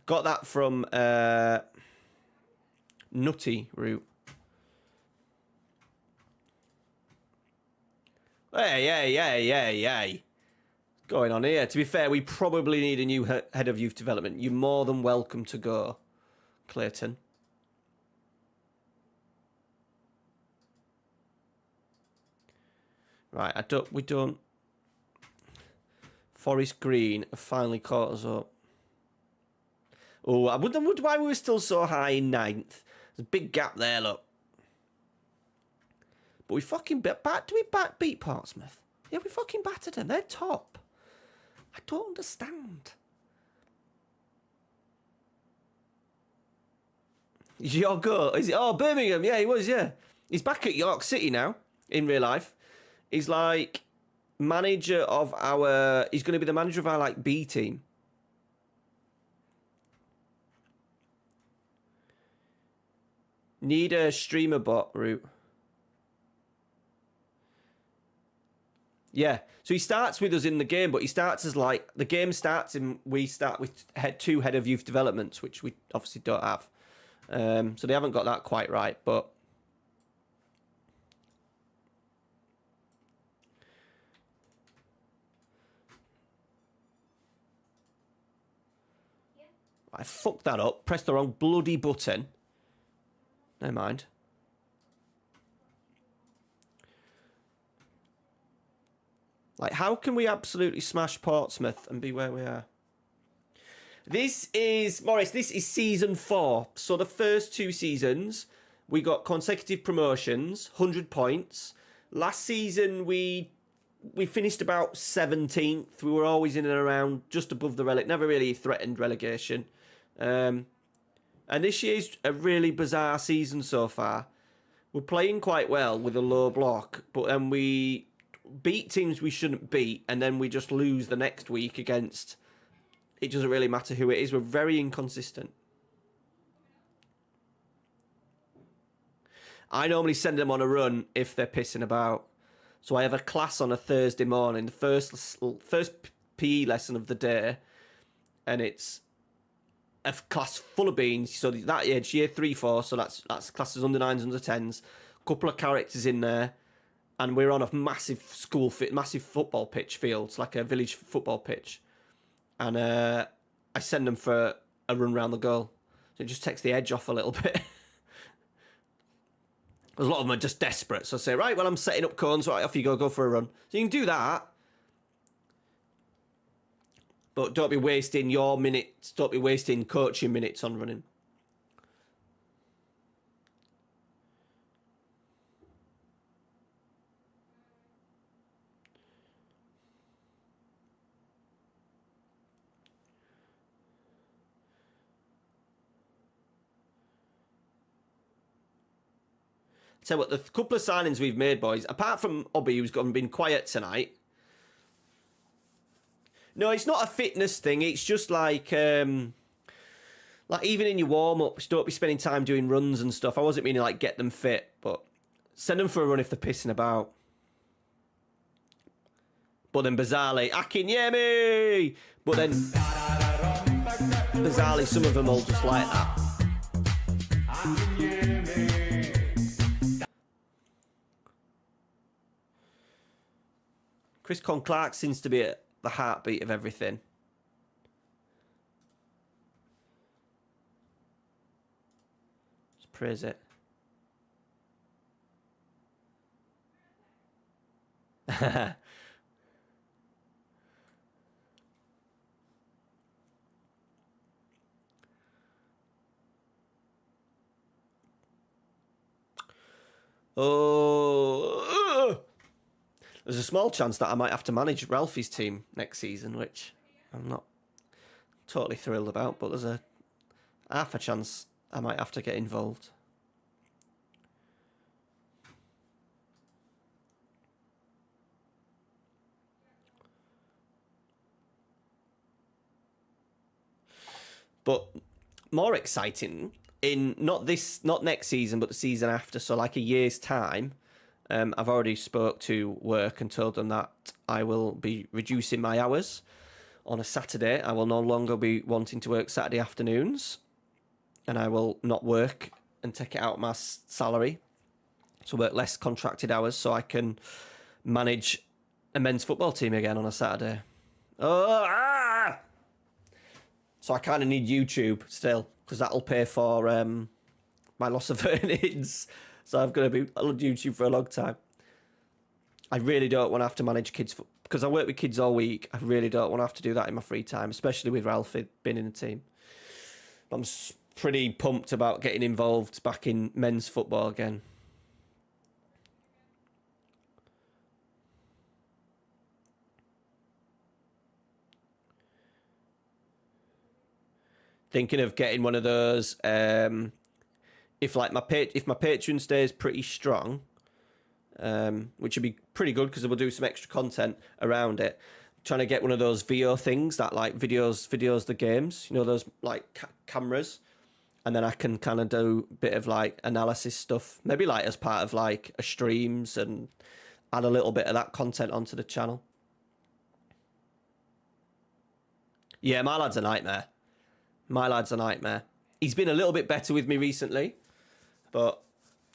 Got that from Nutty Root. Hey. Going on here. To be fair, we probably need a new head of youth development. You're more than welcome to go, Clayton. Right, we don't. Forest Green have finally caught us up. Oh, I wonder why we were still so high in 9th. There's a big gap there, look. But we fucking do we beat Portsmouth? Yeah, we fucking battered them. They're top. I don't understand. Your go? Is it? Oh, Birmingham. Yeah, he was. Yeah, he's back at York City now in real life. He's like manager of our... He's going to be the manager of our, like, B team. Need a streamer bot route. Yeah. So he starts with us in the game, but he starts as, like... The game starts and we start with two head of youth developments, which we obviously don't have. So they haven't got that quite right, but... I fucked that up. Pressed the wrong bloody button. Never mind. Like, how can we absolutely smash Portsmouth and be where we are? This is, Morris, this is season 4. So the first 2 seasons, we got consecutive promotions, 100 points. Last season, we finished about 17th. We were always in and around just above the never really threatened relegation. And this year's a really bizarre season so far. We're playing quite well with a low block, but then we beat teams we shouldn't beat, and then we just lose the next week against... It doesn't really matter who it is. We're very inconsistent. I normally send them on a run if they're pissing about. So I have a class on a Thursday morning, the first PE lesson of the day, and it's a class full of beans. So that age, year 3, 4, so that's classes under 9s, under 10s. A couple of characters in there, and we're on a massive massive football pitch field. It's like a village football pitch, and I send them for a run round the goal. So it just takes the edge off a little bit. Because a lot of them are just desperate. So I say, right, well, I'm setting up cones. Right, off you go for a run. So you can do that. But don't be wasting your minutes. Don't be wasting coaching minutes on running. Tell you what, the couple of signings we've made, boys, apart from Obi, who's been quiet tonight. No, it's not a fitness thing. It's just like even in your warm-ups, don't be spending time doing runs and stuff. I wasn't meaning like get them fit, but send them for a run if they're pissing about. But then bizarrely, Akinyemi! But then bizarrely, some of them all just like that. Chris Clark seems to be at the heartbeat of everything. Just praise it. Oh, there's a small chance that I might have to manage Ralphie's team next season, which I'm not totally thrilled about, but there's a half a chance I might have to get involved. But more exciting in not next season, but the season after, so like a year's time. I've already spoke to work and told them that I will be reducing my hours on a Saturday. I will no longer be wanting to work Saturday afternoons, and I will not work and take it out of my salary. So work less contracted hours so I can manage a men's football team again on a Saturday. So I kind of need YouTube still, because that'll pay for my loss of earnings. So I'm going to be on YouTube for a long time. I really don't want to have to manage kids, because I work with kids all week. I really don't want to have to do that in my free time, especially with Ralphie being in the team. I'm pretty pumped about getting involved back in men's football again. Thinking of getting one of those... if my Patreon stays pretty strong, which would be pretty good because we'll do some extra content around it. Trying to get one of those VO things that like videos the games, you know, those like cameras, and then I can kind of do a bit of like analysis stuff, maybe like as part of like a streams, and add a little bit of that content onto the channel. Yeah, my lad's a nightmare. My lad's a nightmare. He's been a little bit better with me recently, but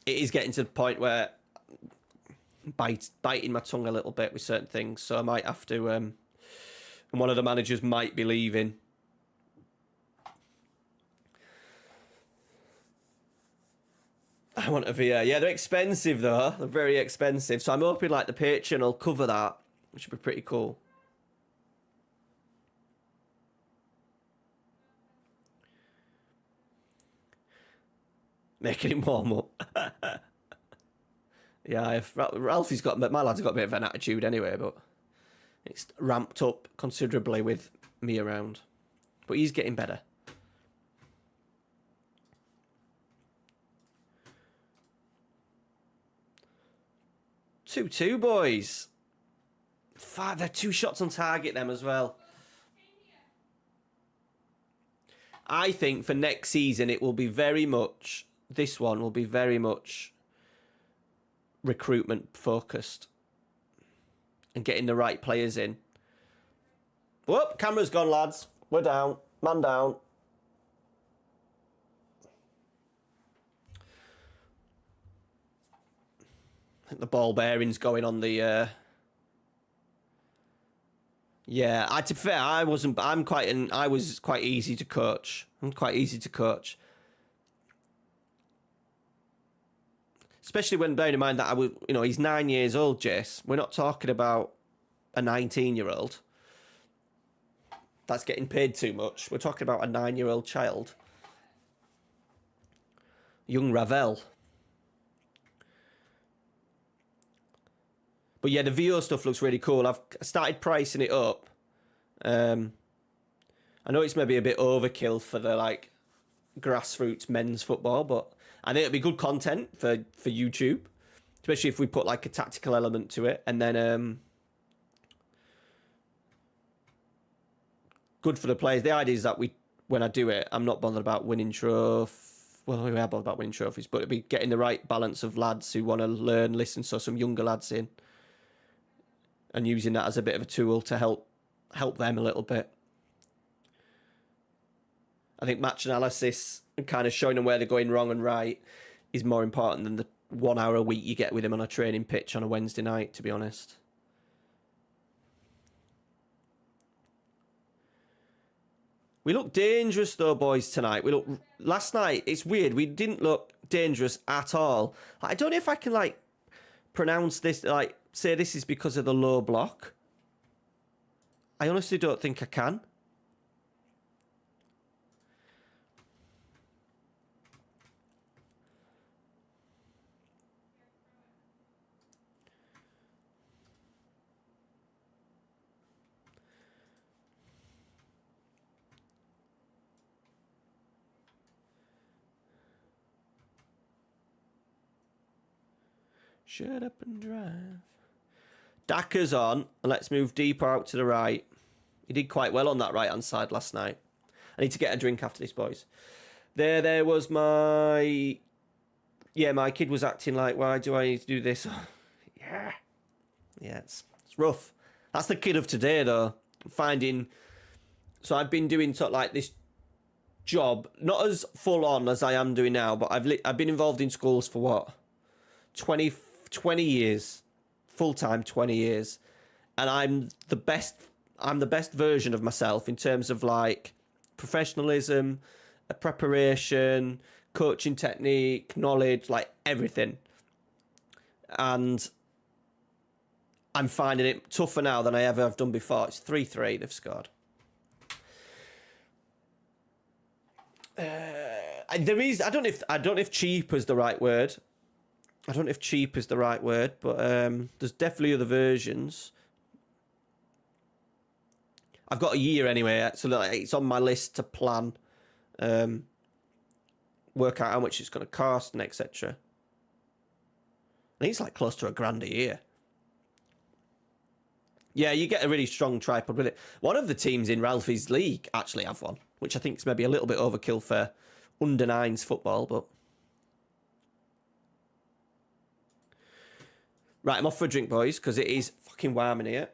it is getting to the point where biting my tongue a little bit with certain things, so I might have to and one of the managers might be leaving. I want a VR. Yeah, they're expensive though. They're very expensive, so I'm hoping like the Patreon will cover that, which would be pretty cool. Making him warm up. Yeah, Ralphie's got, my lad's got a bit of an attitude anyway, but it's ramped up considerably with me around. But he's getting better. 2-2, boys. They're 2 shots on target, them as well. I think for next season, it will be very much, this one will be very much recruitment focused and getting the right players in. Whoop, camera's gone, lads. We're down. Man down. I think the ball bearing's going on the yeah, to be fair, I was quite easy to coach. I'm quite easy to coach. Especially when bearing in mind that he's 9 years old, Jess. We're not talking about a 19-year-old that's getting paid too much. We're talking about a 9-year-old child. Young Ravel. But yeah, the VO stuff looks really cool. I've started pricing it up. I know it's maybe a bit overkill for the like grassroots men's football, but I think it'll be good content for YouTube, especially if we put like a tactical element to it, and then good for the players. The idea is that when I do it, I'm not bothered about winning trophies. Well, we are bothered about winning trophies, but it'll be getting the right balance of lads who want to learn, listen, so some younger lads in, and using that as a bit of a tool to help them a little bit. I think match analysis and kind of showing them where they're going wrong and right is more important than the 1 hour a week you get with them on a training pitch on a Wednesday night, to be honest. We look dangerous though, boys, tonight. Last night, it's weird, we didn't look dangerous at all. I don't know if I can like pronounce this, like say this is because of the low block. I honestly don't think I can. Shut up and drive. Daka's on, and let's move deeper out to the right. He did quite well on that right-hand side last night. I need to get a drink after this, boys. There was my... Yeah, my kid was acting like, why do I need to do this? Yeah. Yeah, it's rough. That's the kid of today, though. Finding... So I've been doing sort of like this job, not as full on as I am doing now, but I've been involved in schools for what? 20 years. Full-time 20 years. And I'm the best version of myself in terms of like professionalism, preparation, coaching technique, knowledge, like everything. And I'm finding it tougher now than I ever have done before. It's 3-3 they've scored. I don't know if cheap is the right word. I don't know if cheap is the right word, but there's definitely other versions. I've got a year anyway, so it's on my list to plan, work out how much it's going to cost and etc. I think it's like close to £1,000 a year. Yeah, you get a really strong tripod with it. One of the teams in Ralphie's league actually have one, which I think is maybe a little bit overkill for under 9s football, but... Right, I'm off for a drink, boys, because it is fucking warm in here.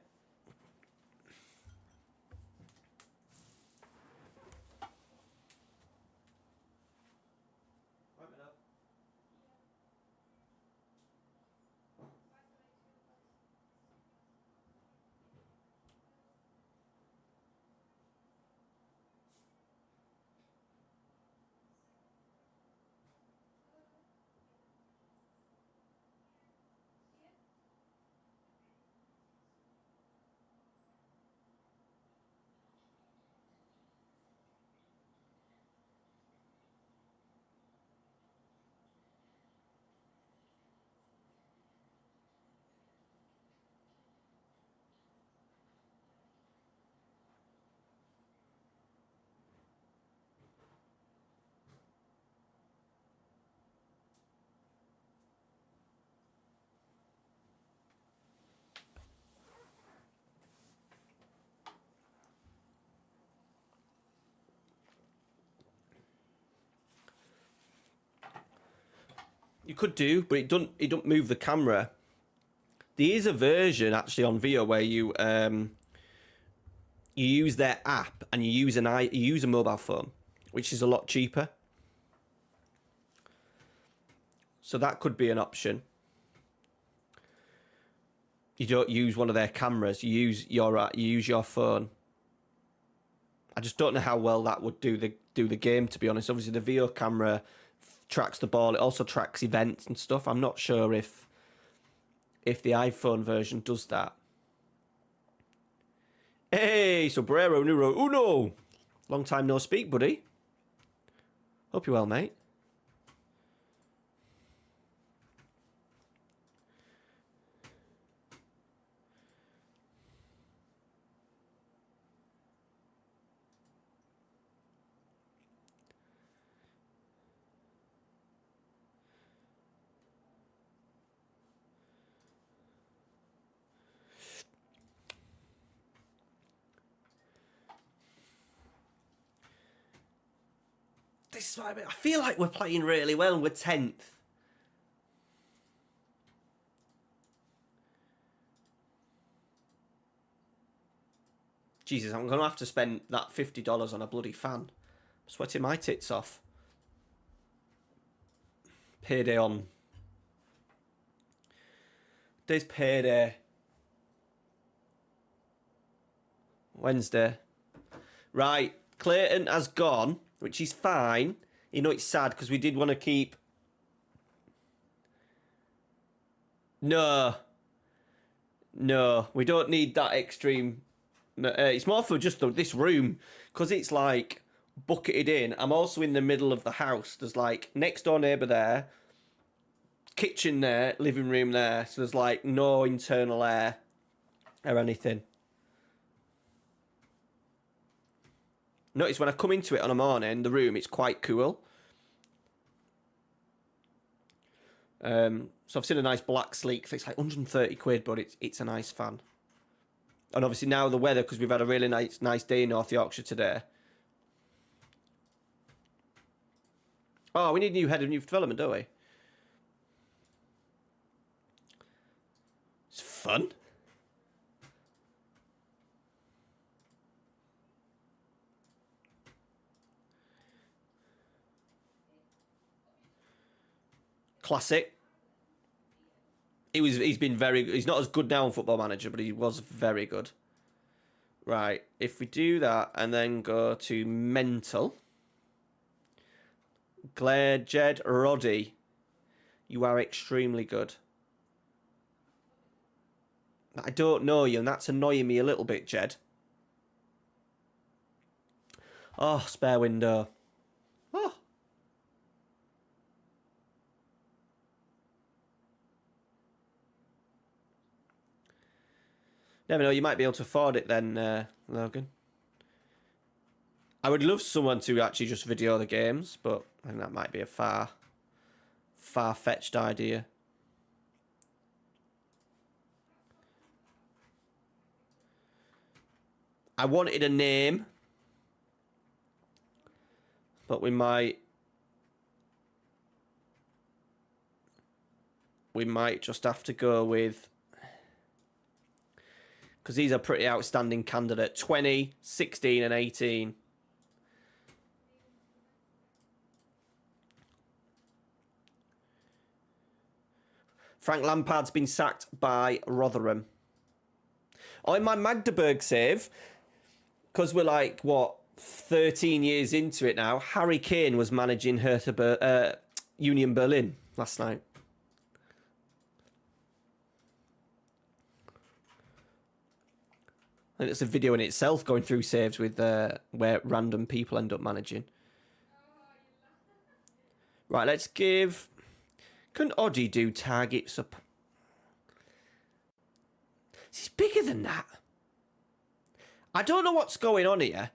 You could do, but it don't move the camera. There is a version actually on Vio where you use their app and you use a mobile phone, which is a lot cheaper. So that could be an option. You don't use one of their cameras. You use your phone. I just don't know how well that would do the game, to be honest. Obviously, the Vio camera tracks the ball. It also tracks events and stuff. I'm not sure if the iPhone version does that. Hey, Sobrero Nero Uno. Long time no speak, buddy. Hope you're well, mate. This is what I feel like we're playing really well. We're 10th. Jesus, I'm going to have to spend that $50 on a bloody fan. I'm sweating my tits off. Payday on. Day's payday. Wednesday. Right, Clayton has gone, which is fine. You know, it's sad because we did want to keep... No, we don't need that extreme... it's more for just this room, because it's like bucketed in. I'm also in the middle of the house. There's like next door neighbour there, kitchen there, living room there. So there's like no internal air or anything. Notice when I come into it on a morning, the room, it's quite cool. So I've seen a nice black sleek. It's like 130 quid, but it's a nice fan. And obviously now the weather, because we've had a really nice day in North Yorkshire today. Oh, we need a new head of new development, don't we? It's fun. Classic. He's been very good. He's not as good now on Football Manager, but he was very good. Right, if we do that and then go to mental. Jed Roddy, you are extremely good. I don't know you, and that's annoying me a little bit, Jed. Oh, spare window. Oh. Never know, you might be able to afford it then, Logan. I would love someone to actually just video the games, but I think that might be a far-fetched idea. I wanted a name, but we might just have to go with, because these are pretty outstanding candidate. 20, 16 and 18. Frank Lampard's been sacked by Rotherham. Oh, in my Magdeburg save, because we're like, what, 13 years into it now, Harry Kane was managing Union Berlin last night. I think it's a video in itself going through saves with where random people end up managing. Right, let's give... Couldn't Oddie do targets up? He's bigger than that. I don't know what's going on here.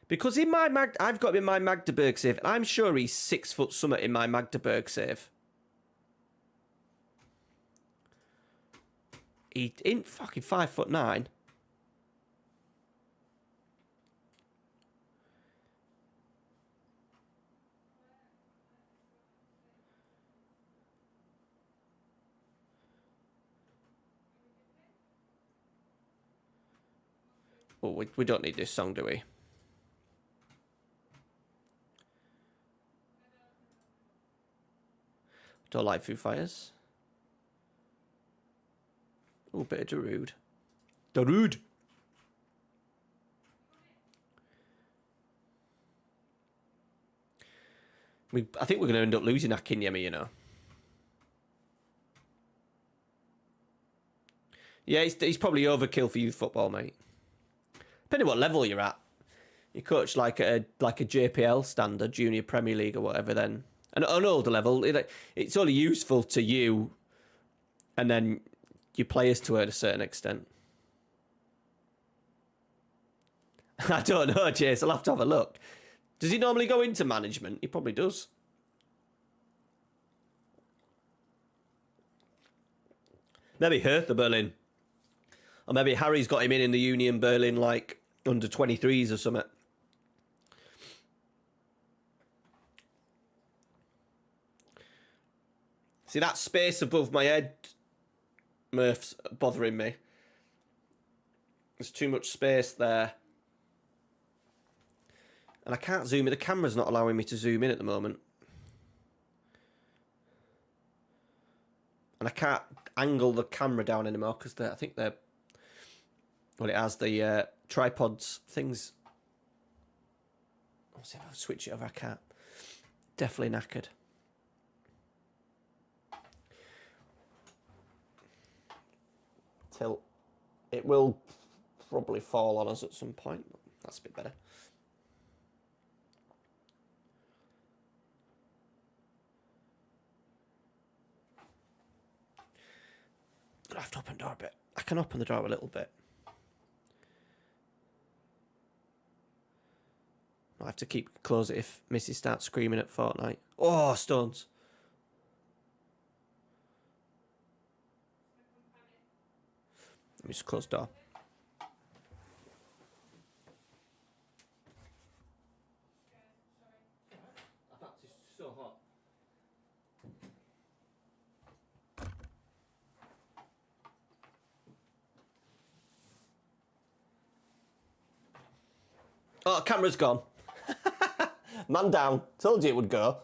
Because in my I've got him in my Magdeburg save, and I'm sure he's 6 foot something in my Magdeburg save. He ain't fucking 5'9". Oh, we don't need this song, do we? Don't like Foo Fighters. Oh, bit of Darude. Darude! I think we're going to end up losing Akinyemi, you know. Yeah, he's probably overkill for youth football, mate. Depending what level you're at. You coach like a JPL standard, Junior Premier League or whatever, then... And at an older level, it's only useful to you and then your players to a certain extent. I don't know, Chase. I'll have to have a look. Does he normally go into management? He probably does. Maybe Hertha Berlin. Or maybe Harry's got him in the Union Berlin, like, under 23s or something. See, that space above my head, Murph's bothering me. There's too much space there. And I can't zoom in. The camera's not allowing me to zoom in at the moment. And I can't angle the camera down anymore because I think they're... Well, it has the tripods things. I'll see if I switch it over. I can't. Definitely knackered. Tilt. It will probably fall on us at some point. But that's a bit better. I have to open the door a bit. I can open the door a little bit. I have to close it if Missy starts screaming at Fortnite. Oh, stones. Let me just close the door. It's so hot. Oh, camera's gone. Man down. Told you it would go.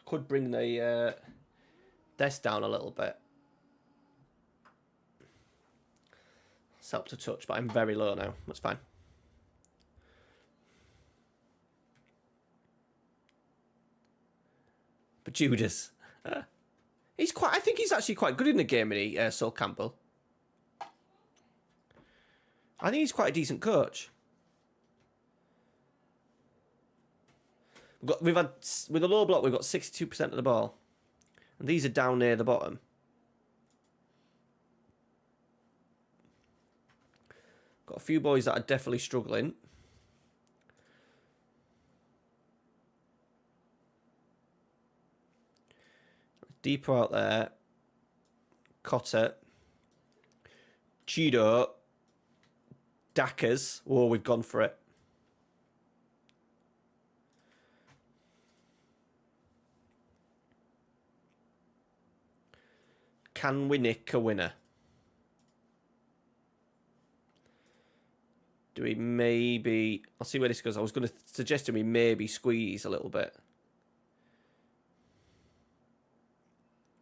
Could bring the desk down a little bit. It's helped to touch, but I'm very low now. That's fine. But Judas. He's quite. I think he's actually quite good in the game, Sol Campbell. I think he's quite a decent coach. We've had with a low block. We've got 62% of the ball, and these are down near the bottom. Got a few boys that are definitely struggling. Deeper out there. Cotter. Cheeto. Dackers. Oh, we've gone for it. Can we nick a winner? Do we maybe... I'll see where this goes. I was going to suggest to me maybe squeeze a little bit.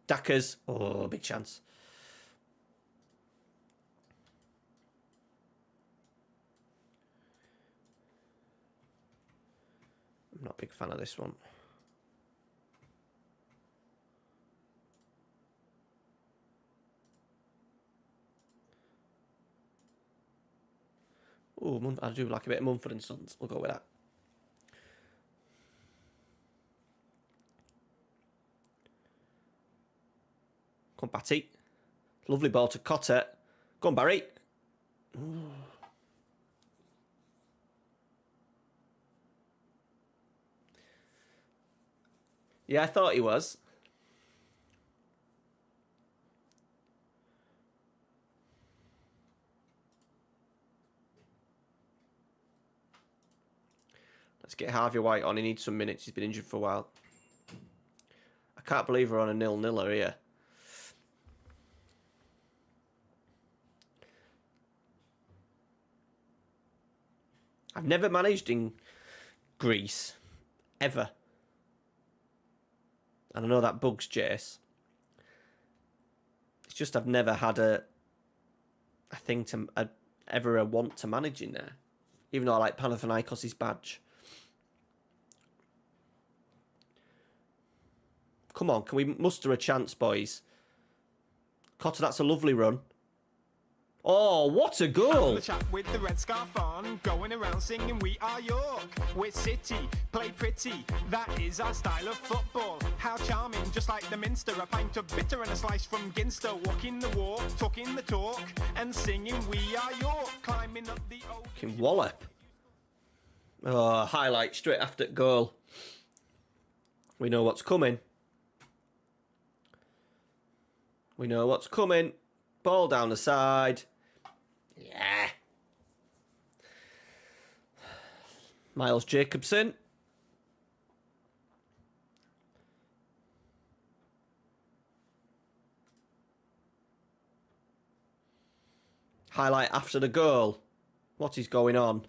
Dackers. Oh, big chance. I'm not a big fan of this one. Oh, I do like a bit of Mumford and Sons. We'll go with that. Come on, Batty. Lovely ball to Cotter. Go on, Barry. Ooh. Yeah, I thought he was. Let's get Harvey White on. He needs some minutes. He's been injured for a while. I can't believe we're on a 0-0 here. I've never managed in Greece. Ever. And I know that bugs Jace. It's just I've never had a thing to... ever a want to manage in there. Even though I like Panathinaikos' badge. Come on, can we muster a chance, boys? Cotter, that's a lovely run. Oh, what a goal! The chap with the red scarf on, going around singing "We Are York." We're City, play pretty. That is our style of football. How charming, just like the Minster. A pint of bitter and a slice from Ginster. Walking the walk, talking the talk, and singing "We Are York." Climbing up the oak. Fucking wallop. Oh, highlight straight after goal. We know what's coming. We know what's coming. Ball down the side. Yeah. Miles Jacobson. Highlight after the goal. What is going on?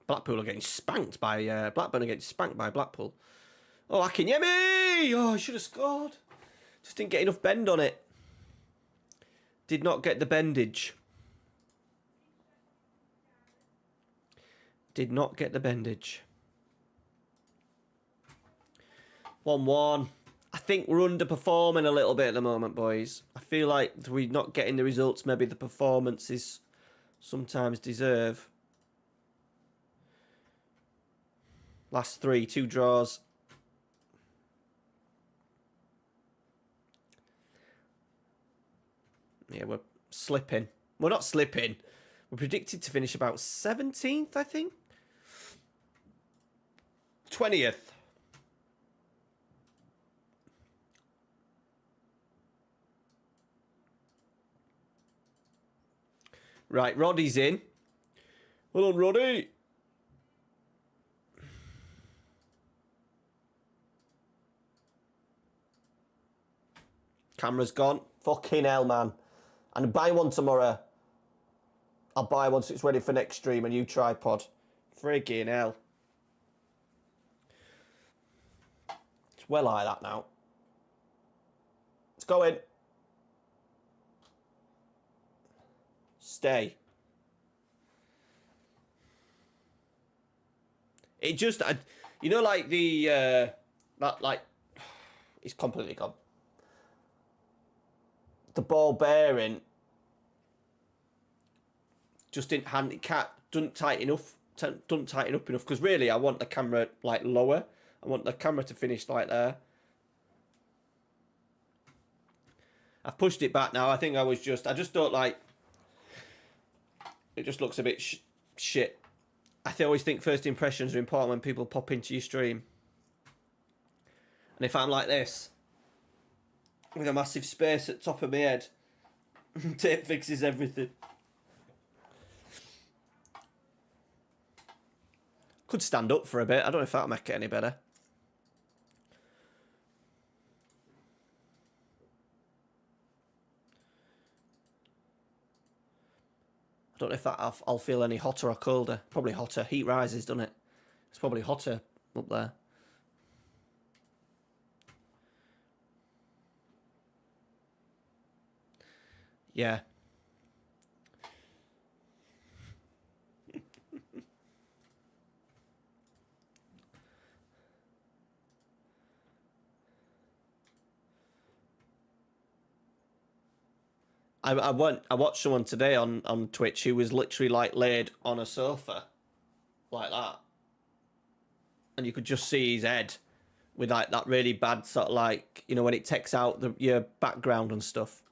Blackpool are getting spanked by... Blackburn are getting spanked by Blackpool. Oh, Akinyemi! Oh, I should have scored. Just didn't get enough bend on it. Did not get the bendage. Did not get the bendage. 1-1. I think we're underperforming a little bit at the moment, boys. I feel like we're not getting the results maybe the performances sometimes deserve. Last 3, 2 draws. Yeah, we're slipping. We're not slipping. We're predicted to finish about 17th, I think. 20th. Right, Roddy's in. Well done, Roddy. Camera's gone. Fucking hell, man. And buy one tomorrow. I'll buy one so it's ready for next stream, a new tripod. Friggin' hell. It's well like that now. It's going. Stay. It just, you know, like the, like, it's completely gone. The ball bearing just didn't handicap, doesn't tighten up enough because really I want the camera like lower. I want the camera to finish like there. I've pushed it back now. I think I just don't like, it just looks a bit shit. always think first impressions are important when people pop into your stream. And if I'm like this, with a massive space at the top of my head, tape fixes everything. Could stand up for a bit. I don't know if that'll make it any better. I don't know if that I'll feel any hotter or colder. Probably hotter. Heat rises, doesn't it? It's probably hotter up there. Yeah. I watched someone today on Twitch who was literally like laid on a sofa like that, and you could just see his head with like that really bad sort of like, you know, when it takes out your background and stuff.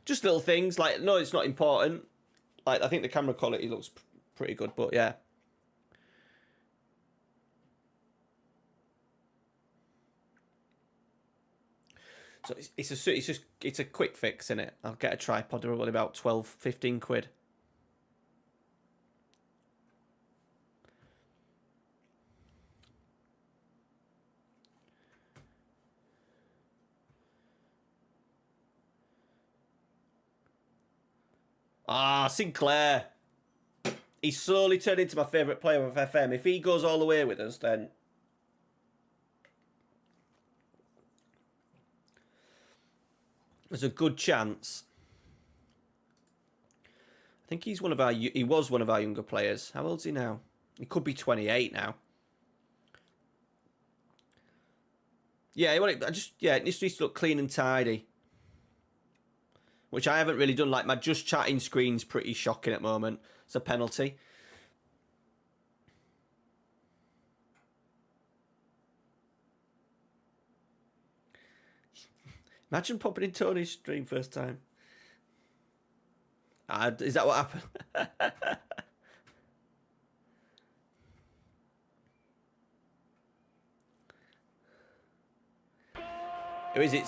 Just little things, like, no, it's not important. Like, I think the camera quality looks pretty good, but yeah. So it's a quick fix, innit? I'll get a tripod. They're only about 12, 15 quid. Ah, Sinclair. He's slowly turned into my favourite player of FM. If he goes all the way with us, then... there's a good chance. I think he was one of our younger players. How old's he now? He could be 28 now. Yeah, it just needs to look clean and tidy. Which I haven't really done. Like, my just chatting screen's pretty shocking at the moment. It's a penalty. Imagine popping in Tony's stream first time. Is that what happened? Who is it?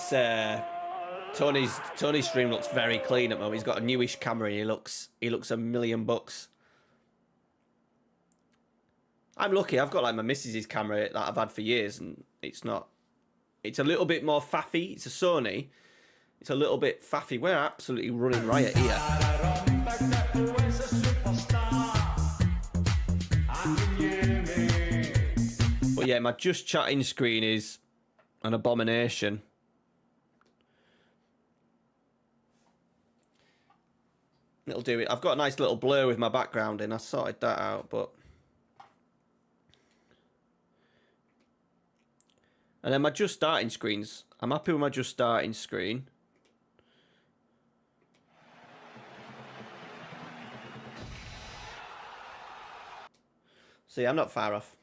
Tony's stream looks very clean at the moment. He's got a newish camera and he looks $1,000,000. I'm lucky. I've got like my missus's camera that I've had for years, and it's not. It's a little bit more faffy. It's a Sony. It's a little bit faffy. We're absolutely running riot here. But yeah, my just chatting screen is an abomination. It'll do it. I've got a nice little blur with my background in. I sorted that out, but... and then my just starting screens. I'm happy with my just starting screen. See, I'm not far off.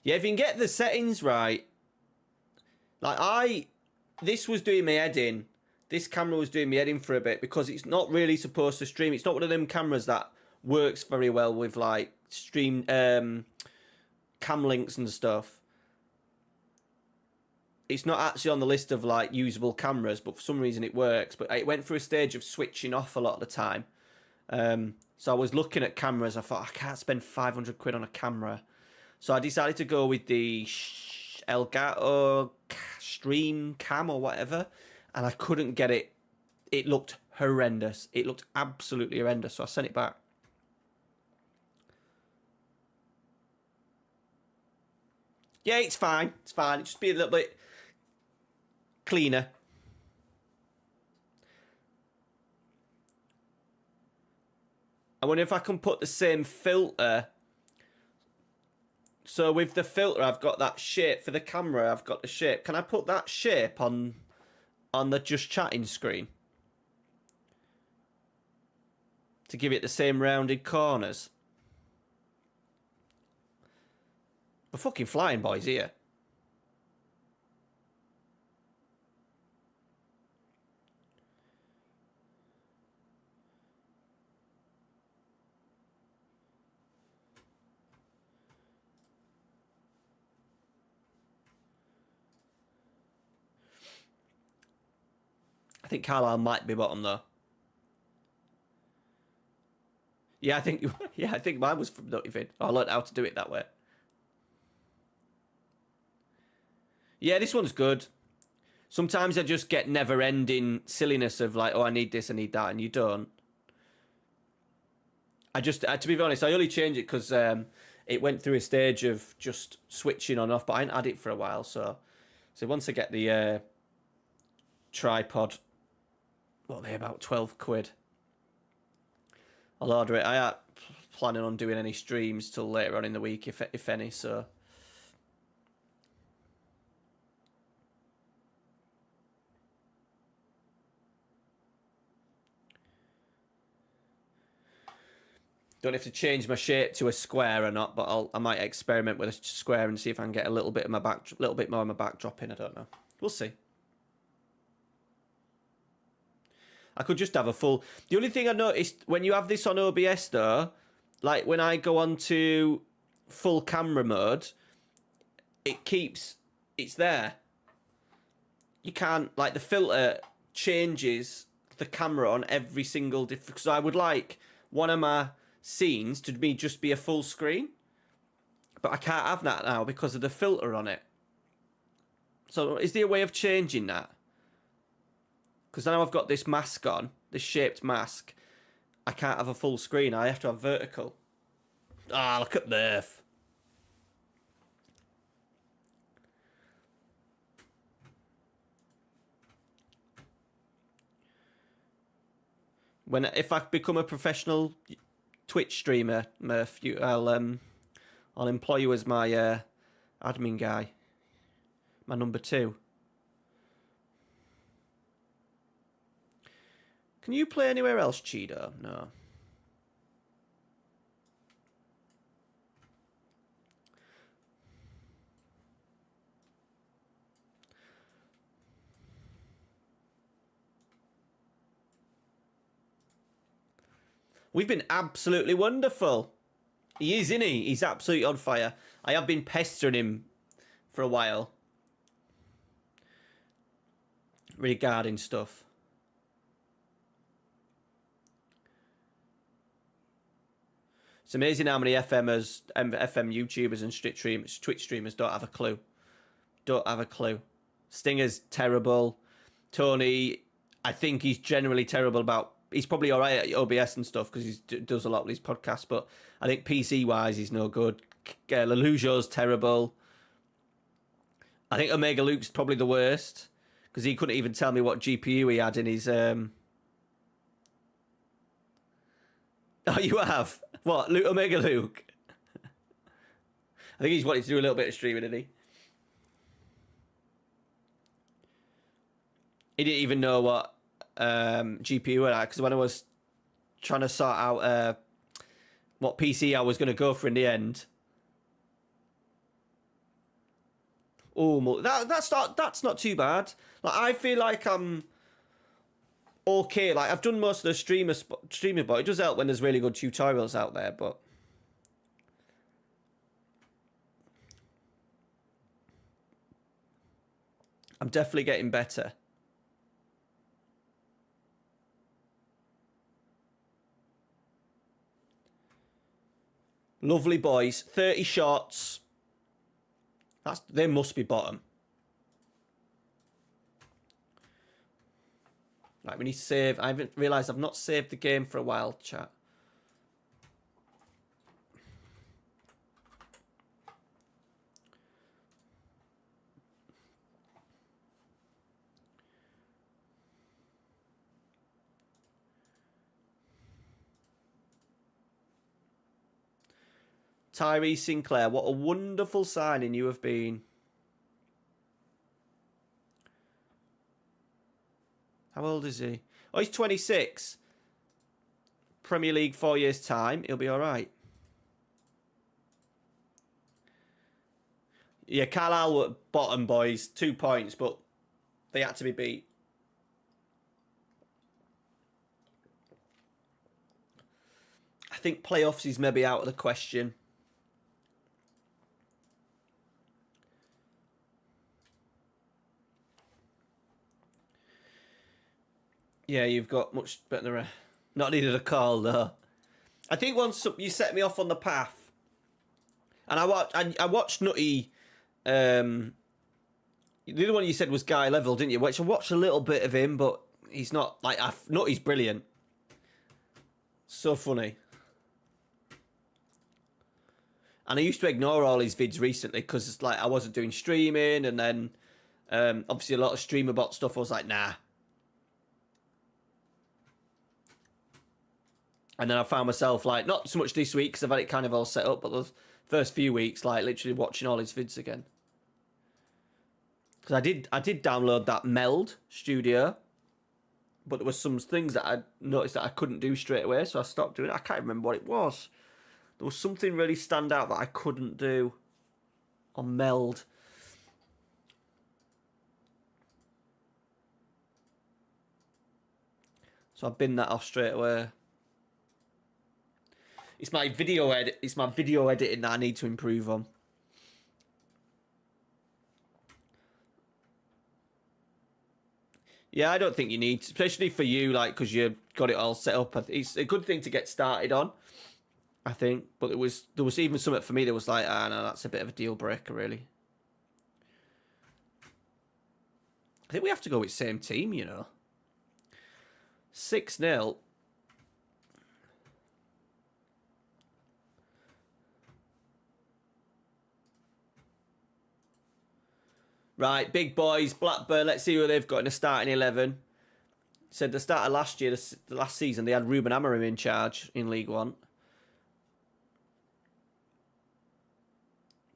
Yeah, if you can get the settings right. Like, this was doing my head in. This camera was doing my head in for a bit because it's not really supposed to stream. It's not one of them cameras that works very well with, like, stream... cam links and stuff. It's not actually on the list of like usable cameras, but for some reason it works. But it went through a stage of switching off a lot of the time. So I was looking at cameras. I thought, I can't spend 500 quid on a camera. So I decided to go with the Elgato Stream Cam or whatever. And I couldn't get it. It looked horrendous. It looked absolutely horrendous. So I sent it back. Yeah, it's fine. It's fine. It just be a little bit cleaner. I wonder if I can put the same filter So with the filter, I've got that shape for the camera. I've got the shape. Can I put that shape on the just chatting screen to give it the same rounded corners? We're fucking flying, boys, here. I think Carlisle might be bottom though. Yeah, I think mine was from Nuttyvid. I learned how to do it that way. Yeah, this one's good. Sometimes I just get never-ending silliness of like, oh, I need this, I need that, and you don't. I just, to be honest, I only changed it because it went through a stage of just switching on and off, but I hadn't had it for a while, so once I get the tripod, what are they, about 12 quid? I'll order it. I ain't planning on doing any streams till later on in the week, if any, so... Don't have to change my shape to a square or not, but I might experiment with a square and see if I can get a little bit more of my backdrop in. I don't know. We'll see. I could just have a full... The only thing I noticed, when you have this on OBS though, like when I go on to full camera mode, it's there. You can't, like the filter changes the camera on every single different... So I would like one of my scenes to me just be a full screen, but I can't have that now because of the filter on it. So is there a way of changing that? Because now I've got this mask on, this shaped mask. I can't have a full screen. I have to have vertical. Ah, look at this. If I become a professional Twitch streamer, Murph, I'll employ you as my admin guy, my number 2. Can you play anywhere else, Cheeto? No. We've been absolutely wonderful. He is, isn't he? He's absolutely on fire. I have been pestering him for a while regarding stuff. It's amazing how many FM YouTubers and Twitch streamers don't have a clue. Don't have a clue. Stinger's terrible. Tony, I think he's generally terrible about... He's probably all right at OBS and stuff because he does a lot with his podcasts, but I think PC-wise he's no good. Lelujo's terrible. I think Omega Luke's probably the worst because he couldn't even tell me what GPU he had in his... Oh, you have? What? Omega Luke? I think he's wanted to do a little bit of streaming, didn't he? He didn't even know what GPU I had, because when I was trying to sort out what PC I was going to go for in the end. Oh, that's not too bad. Like, I feel like I'm okay. Like, I've done most of the streaming, but it does help when there's really good tutorials out there. But I'm definitely getting better. Lovely boys. 30 shots. They must be bottom. Right, we need to save. I haven't realised I've not saved the game for a while, chat. Tyree Sinclair, what a wonderful signing you have been. How old is he? Oh, he's 26. Premier League 4 years' time. He'll be all right. Yeah, Carlisle were bottom, boys. 2 points, but they had to be beat. I think playoffs is maybe out of the question. Yeah, you've got much better. Not needed a call though. I think once you set me off on the path, and I watched Nutty. The other one you said was Guy Level, didn't you? Which I watched a little bit of him, but he's not like Nutty's brilliant. So funny. And I used to ignore all his vids recently because like I wasn't doing streaming, and then obviously a lot of streamer bot stuff. I was like, nah. And then I found myself like not so much this week because I've had it kind of all set up, but the first few weeks, like literally watching all his vids again. Because I did download that Meld Studio, but there was some things that I noticed that I couldn't do straight away, so I stopped doing it. I can't remember what it was. There was something really stand out that I couldn't do on Meld. So I binned that off straight away. It's my video edit. It's my video editing that I need to improve on. Yeah, I don't think you need, especially for you, like because you got it all set up. It's a good thing to get started on, I think. But there was even something for me that was like, no, that's a bit of a deal breaker, really. I think we have to go with same team, you know. 6-0. Right, big boys, Blackburn, let's see who they've got in the starting 11. Said the start of last year, the last season, they had Ruben Amorim in charge in League One.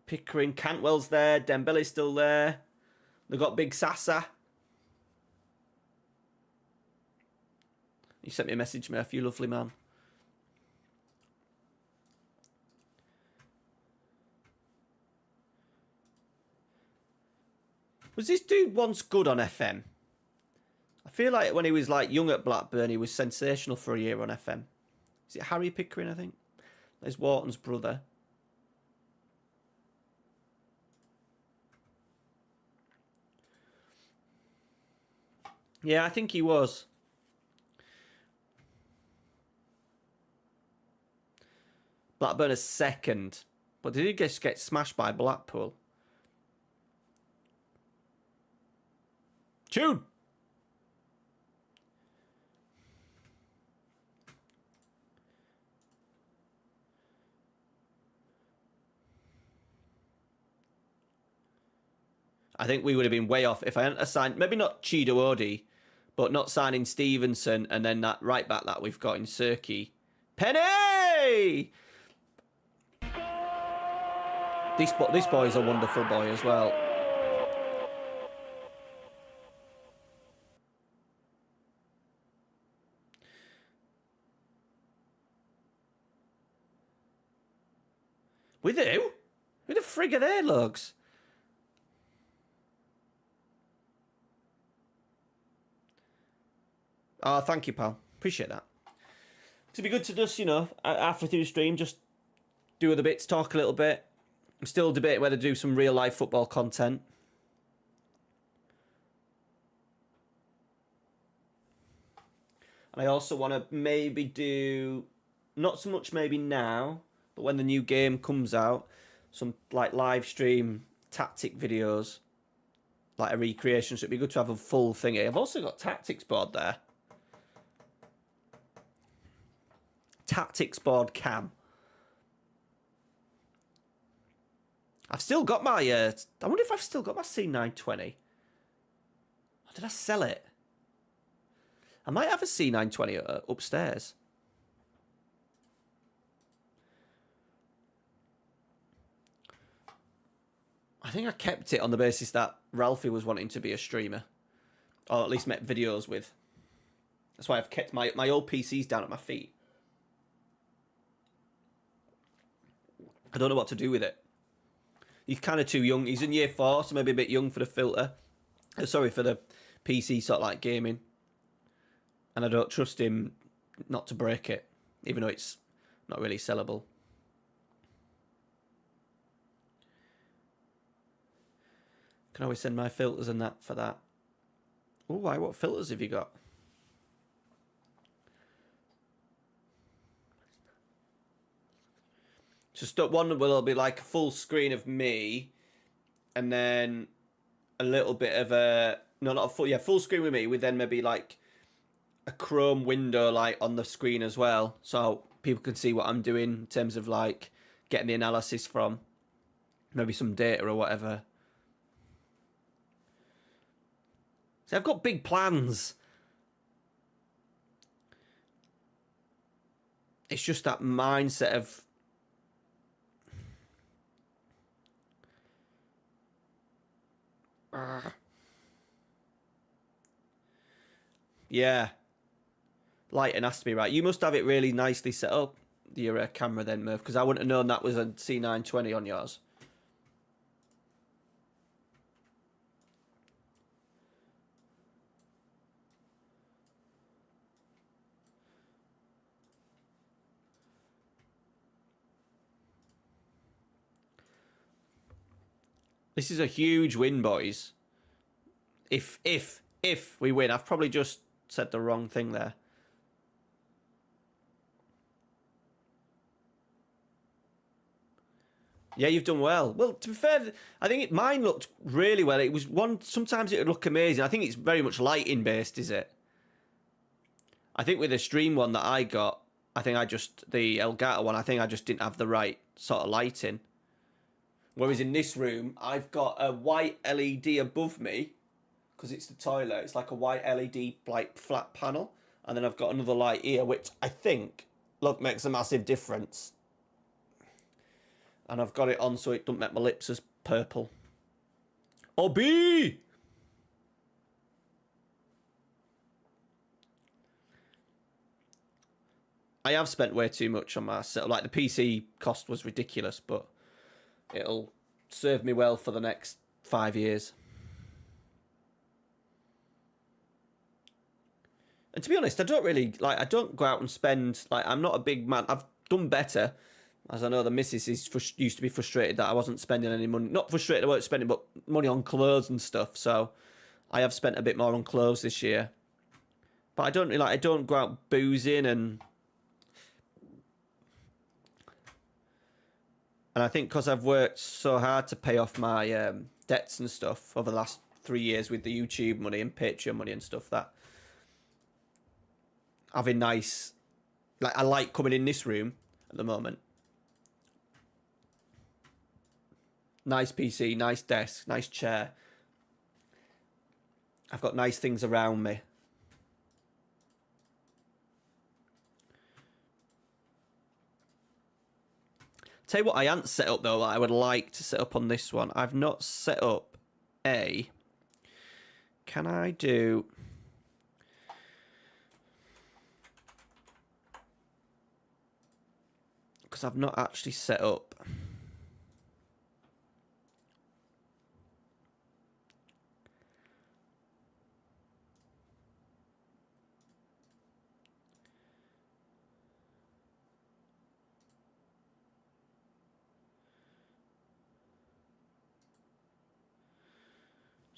Pickering, Cantwell's there, Dembele's still there. They've got Big Sasa. You sent me a message, Murph, you lovely man. Was this dude once good on FM? I feel like when he was like young at Blackburn, he was sensational for a year on FM. Is it Harry Pickering, I think? There's Wharton's brother. Yeah, I think he was. Blackburn is second. But did he just get smashed by Blackpool? Tune! I think we would have been way off if I hadn't assigned, maybe not Chido Odi, but not signing Stevenson and then that right back that we've got in Serki. Penny! This boy is a wonderful boy as well. With who? Who the frig are they, lugs? Oh, thank you, pal. Appreciate that. It'd be good to just, you know, after through the stream, just do other bits, talk a little bit. I'm still debating whether to do some real life football content. And I also want to maybe do, not so much maybe now, but when the new game comes out, some like live stream tactic videos, like a recreation. So it'd be good to have a full thing. I've also got tactics board there. Tactics board cam. I've still got my, I wonder if I've still got my C920. Or did I sell it? I might have a C920 upstairs. I think I kept it on the basis that Ralphie was wanting to be a streamer. Or at least make videos with. That's why I've kept my old PCs down at my feet. I don't know what to do with it. He's kind of too young. He's in year 4, so maybe a bit young for the filter. Sorry, for the PC sort of like gaming. And I don't trust him not to break it, even though it's not really sellable. Can always send my filters and that for that. Oh, why? What filters have you got? Just one will be like a full screen of me, and then a little bit of a no, not a full, yeah, full screen with me, with then maybe like a Chrome window like on the screen as well, so people can see what I'm doing in terms of like getting the analysis from, maybe some data or whatever. So I've got big plans. It's just that mindset of yeah. Lighting has to be right. You must have it really nicely set up, your camera then, Murph, because I wouldn't have known that was a C920 on yours. This is a huge win, boys. If we win, I've probably just said the wrong thing there. Yeah, you've done well. Well, to be fair, I think mine looked really well. It was one. Sometimes it would look amazing. I think it's very much lighting based, is it? I think with the stream one that I got, I think the Elgato one, I think I just didn't have the right sort of lighting. Whereas in this room, I've got a white LED above me, because it's the toilet. It's like a white LED, like, flat panel. And then I've got another light here, which I think, look, makes a massive difference. And I've got it on so it doesn't make my lips as purple. Obby! I have spent way too much on my setup. Like, the PC cost was ridiculous, but it'll serve me well for the next 5 years. And to be honest, I don't go out and spend, like, I'm not a big man. I've done better, as I know the missus used to be frustrated that I wasn't spending any money. Not frustrated I wasn't spending, but money on clothes and stuff. So I have spent a bit more on clothes this year. But I don't go out boozing and I think because I've worked so hard to pay off my debts and stuff over the last 3 years with the YouTube money and Patreon money and stuff, that having nice, like, I like coming in this room at the moment. Nice PC, nice desk, nice chair. I've got nice things around me. Tell you what I haven't set up, though, that I would like to set up on this one. I've not set up a... Can I do... Because I've not actually set up...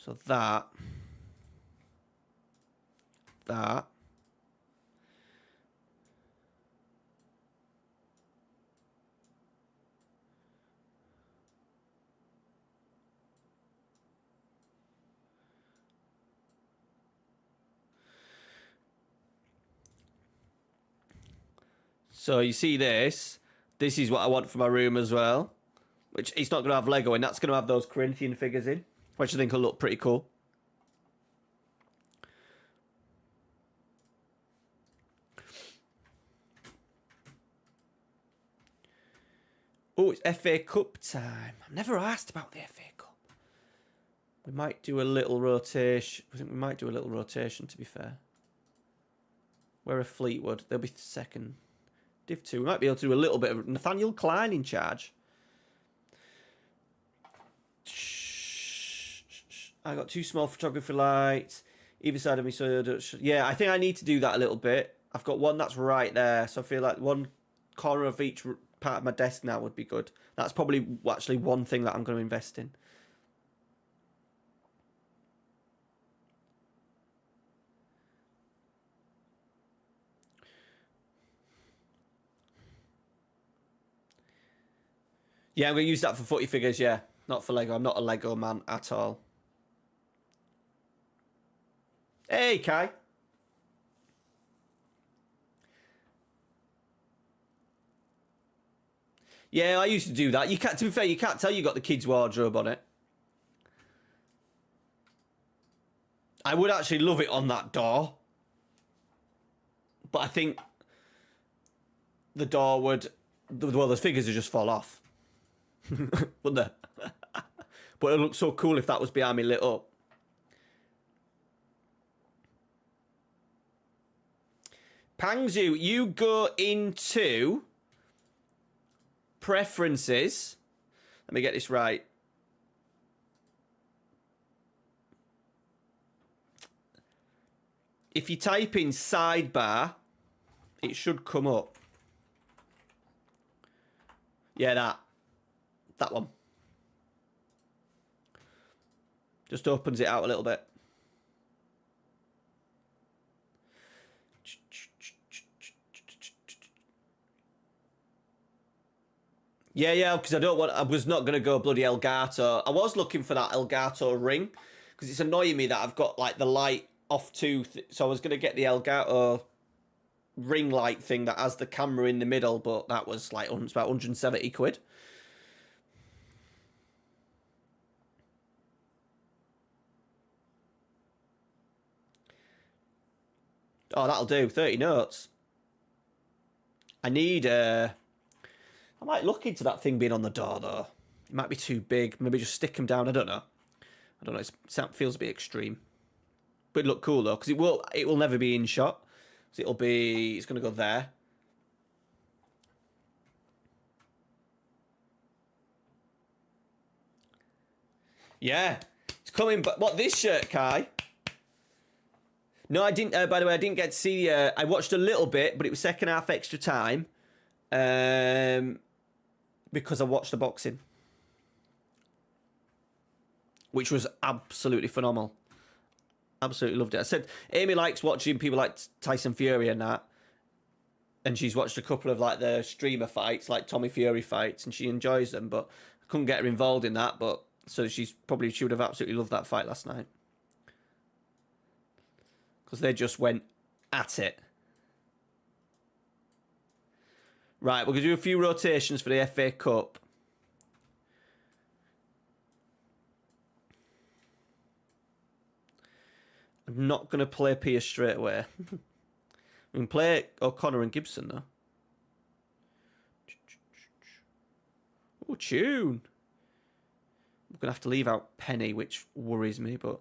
So that. So you see this. This is what I want for my room as well. Which it's not going to have Lego in. That's going to have those Corinthian figures in. Which I think will look pretty cool. Oh, it's FA Cup time. I've never asked about the FA Cup. We might do a little rotation. I think we might do a little rotation, to be fair. We're a Fleetwood. They'll be second. Div 2. We might be able to do a little bit of Nathaniel Klein in charge. I got 2 small photography lights. Either side of me. So yeah, I think I need to do that a little bit. I've got one that's right there. So I feel like one corner of each part of my desk now would be good. That's probably actually one thing that I'm going to invest in. Yeah, I'm going to use that for footy figures, yeah. Not for Lego. I'm not a Lego man at all. Hey, Kai. Yeah, I used to do that. You can't, to be fair, you can't tell you got the kids' wardrobe on it. I would actually love it on that door. But I think the door would... Well, the figures would just fall off. Wouldn't they? But it would look so cool if that was behind me lit up. Pangzu, you go into preferences. Let me get this right. If you type in sidebar, it should come up. Yeah, that one. Just opens it out a little bit. Yeah, because I was not going to go bloody Elgato. I was looking for that Elgato ring, because it's annoying me that I've got, like, the light off too. So I was going to get the Elgato ring light thing that has the camera in the middle, but that was, like, it's about 170 quid. Oh, that'll do. 30 notes. I need I might look into that thing being on the door, though. It might be too big. Maybe just stick them down. I don't know. It feels a bit extreme. But it'd look cool, though, because it will never be in shot. So it's going to go there. Yeah. It's coming, but what, this shirt, Kai? No, I didn't, by the way, I didn't get to see, I watched a little bit, but it was second half extra time. Because I watched the boxing, which was absolutely phenomenal. Absolutely loved it. I said Amy likes watching people like Tyson Fury and that, and she's watched a couple of like the streamer fights, like Tommy Fury fights, and she enjoys them. But I couldn't get her involved in that. But so she would have absolutely loved that fight last night, because they just went at it. Right, we're going to do a few rotations for the FA Cup. I'm not going to play Pierce straight away. We can play O'Connor and Gibson, though. Oh, tune. I'm going to have to leave out Penny, which worries me, but...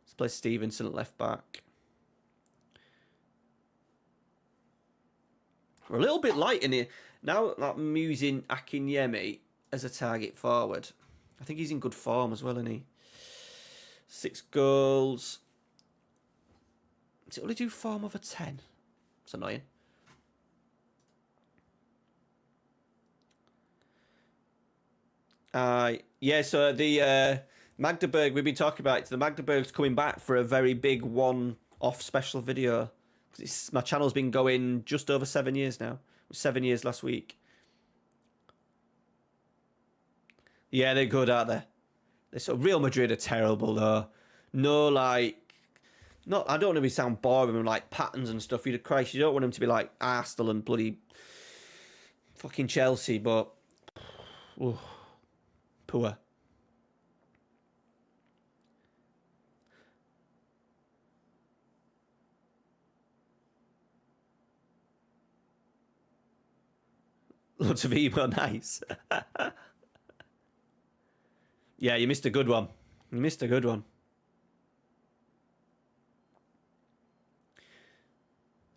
Let's play Stevenson at left back. We're a little bit light in here. Now that I'm using Akinyemi as a target forward, I think he's in good form as well, isn't he? 6 goals. Does it only do form over 10? It's annoying. Yeah, so the Magdeburg, we've been talking about it. The Magdeburg's coming back for a very big one-off special video. My channel's been going just over 7 years now. It was 7 years last week. Yeah, they're good, aren't they? Real Madrid are terrible, though. No, like... I don't want to sound boring with, like, patterns and stuff. Christ, you don't want them to be like Arsenal and bloody... fucking Chelsea, but... Ooh, poor. Lots of emo, nice. Yeah, you missed a good one. You missed a good one.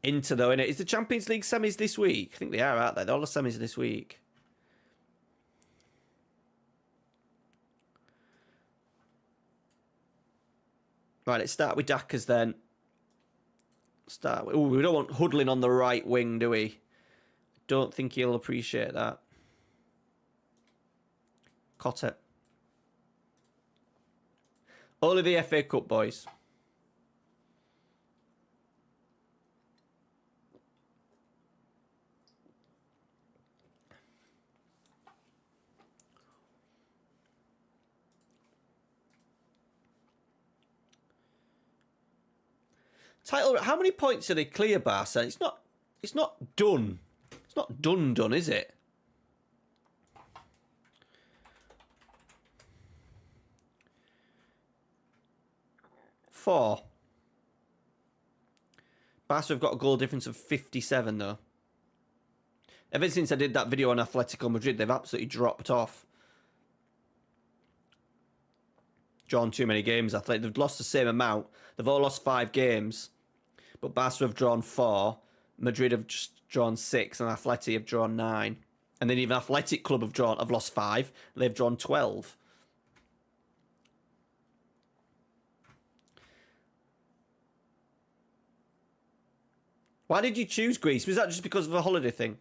Inter, though, innit? Is the Champions League semis this week? I think they are, aren't they? They're all the semis this week. Right, let's start with Dackers then. Oh, we don't want Hudlin on the right wing, do we? Don't think he'll appreciate that. Cotter. Only the FA Cup, boys. Title. How many points are they clear, Barca? It's not done. It's not done, is it? Four. Barca have got a goal difference of 57, though. Ever since I did that video on Atletico Madrid, they've absolutely dropped off. Drawn too many games. They've lost the same amount. They've all lost 5 games. But Barca have drawn 4. Madrid have just drawn 6. And Atleti have drawn 9. And then even Athletic Club have lost 5. They've drawn 12. Why did you choose Greece? Was that just because of a holiday thing?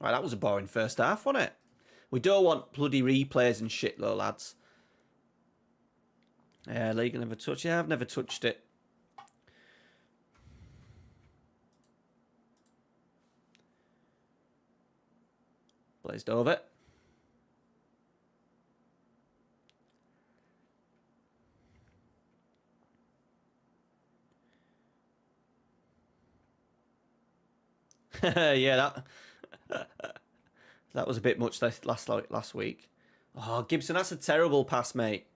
Right, that was a boring first half, wasn't it? We don't want bloody replays and shit, though, lads. Yeah, League never touched. Yeah, I've never touched it. Blazed over. Yeah, that was a bit much last week. Oh, Gibson, that's a terrible pass, mate.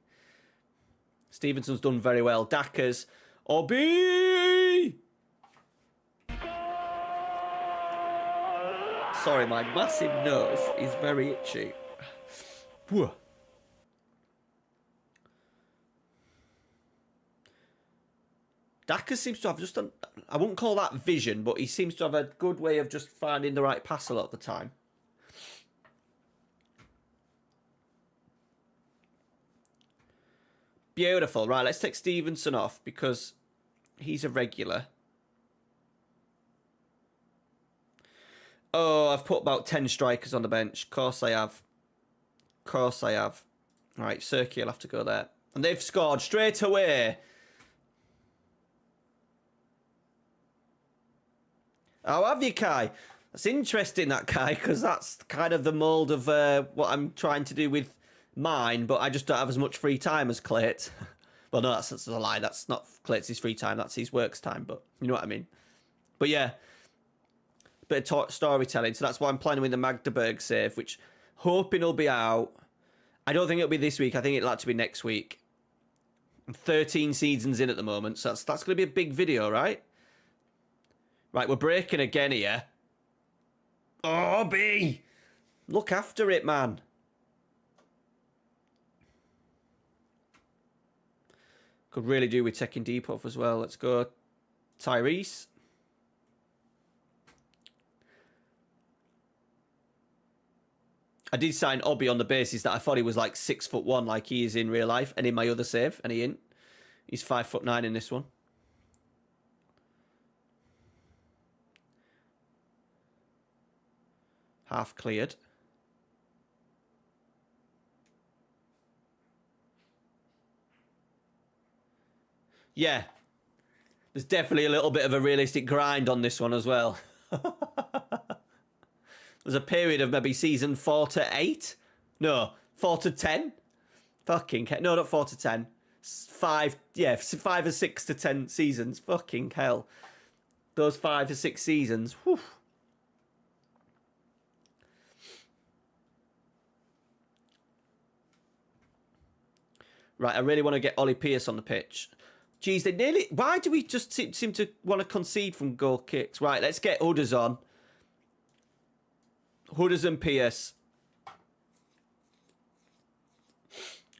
Stevenson's done very well. Dackers. Obi! Sorry, my massive nose is very itchy. Dackers seems to have just I wouldn't call that vision, but he seems to have a good way of just finding the right pass a lot of the time. Beautiful. Right, let's take Stevenson off because he's a regular. Oh, I've put about 10 strikers on the bench. Of course I have. Of course I have. Right, Serki will have to go there. And they've scored straight away. How have you, Kai? That's interesting, that, Kai, because that's kind of the mould of what I'm trying to do with mine, but I just don't have as much free time as Clayt. Well, no, that's a lie. That's not Clayt's free time. That's his works time, but you know what I mean. But yeah, bit of storytelling. So that's why I'm planning with the Magdeburg save, which hoping will be out. I don't think it'll be this week. I think it'll actually be next week. I'm 13 seasons in at the moment, so that's going to be a big video, right? Right, we're breaking again here. Oh, B! Look after it, man. Could really do with taking deep off as well. Let's go Tyrese. I did sign Obi on the basis that I thought he was like 6'1", like he is in real life, and in my other save, and he ain't. He's 5'9" in this one. Half cleared. Yeah. There's definitely a little bit of a realistic grind on this one as well. There's a period of maybe season 4 to 8. No, 4 to 10. Fucking hell. No, not 4 to 10. 5, yeah, 5 or 6 to 10 seasons. Fucking hell. those 5 or 6 seasons. Whew. Right, I really want to get Ollie Pearce on the pitch. Geez, they nearly... Why do we just seem to want to concede from goal kicks? Right, let's get Hudders on. Hudders and Pearce.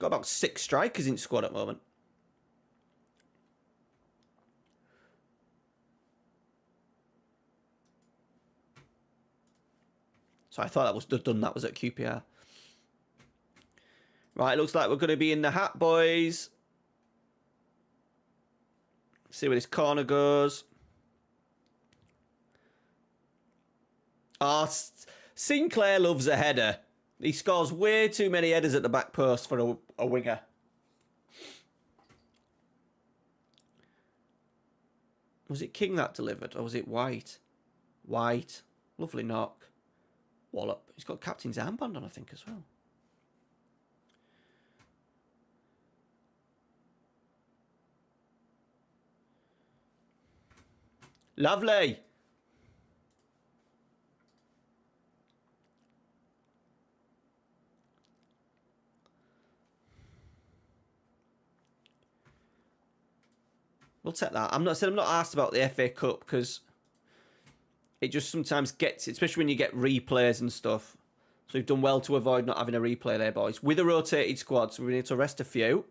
Got about 6 strikers in squad at the moment. So I thought that was done. That was at QPR. Right, looks like we're going to be in the hat, boys. See where this corner goes. Sinclair loves a header. He scores way too many headers at the back post for a winger. Was it King that delivered, or was it White? White. Lovely knock. Wallop. He's got captain's armband on, I think, as well. Lovely. We'll take that. I'm not asked about the FA Cup because it just sometimes gets, especially when you get replays and stuff. So we've done well to avoid not having a replay there, boys. With a rotated squad, so we need to rest a few.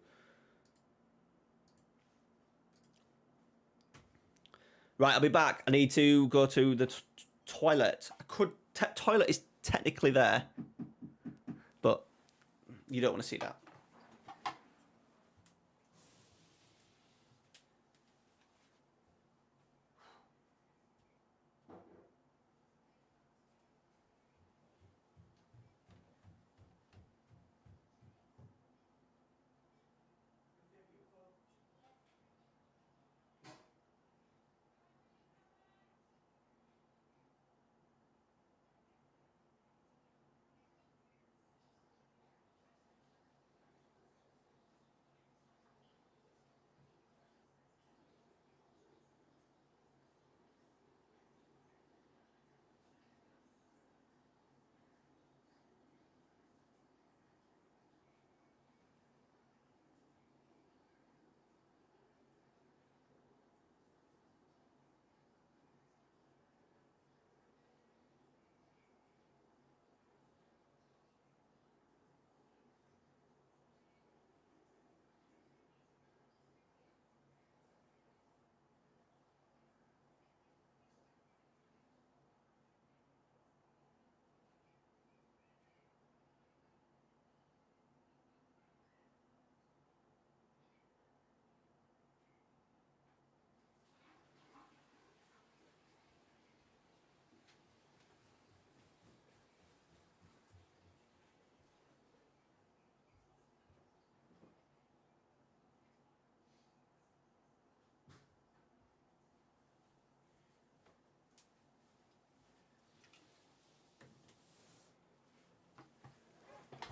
Right, I'll be back. I need to go to the toilet. Toilet is technically there, but you don't want to see that.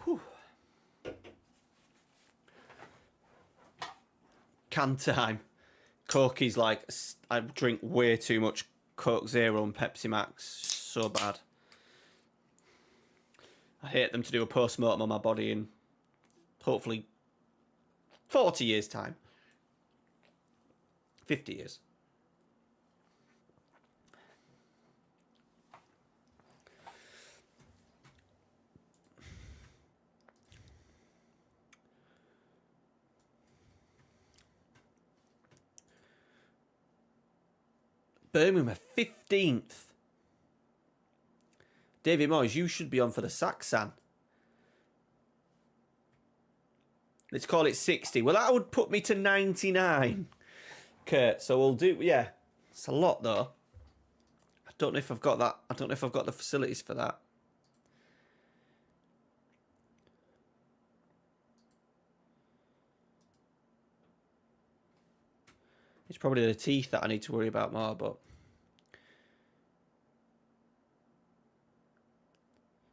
Whew. Can time. Coke is like, I drink way too much Coke Zero and Pepsi Max. So bad. I hate them to do a post-mortem on my body in hopefully 40 years' time. 50 years. Birmingham are 15th. David Moyes, you should be on for the Saxon. Let's call it 60. Well, that would put me to 99. Kurt, so we'll do... Yeah, it's a lot, though. I don't know if I've got that. I don't know if I've got the facilities for that. It's probably the teeth that I need to worry about more, but...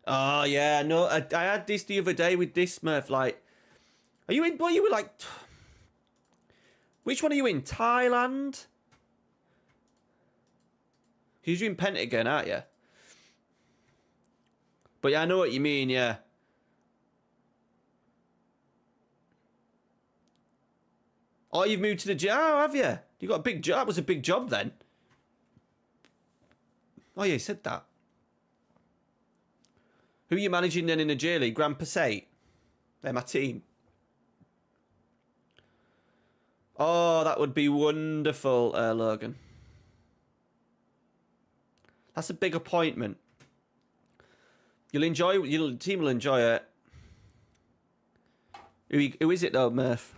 Oh, yeah, no, I had this the other day with this, Smurf, like... Are you in... Boy, you were like... Which one are you in? Thailand? You're doing Pentagon, aren't you? But yeah, I know what you mean, yeah. Oh, you've moved to the job, have you? You got a big job. That was a big job then. Oh yeah, you said that. Who are you managing then in the J League? Grand Passate? They're my team. Oh, that would be wonderful, Logan. That's a big appointment. You'll enjoy. Your team will enjoy it. Who is it though, Murph?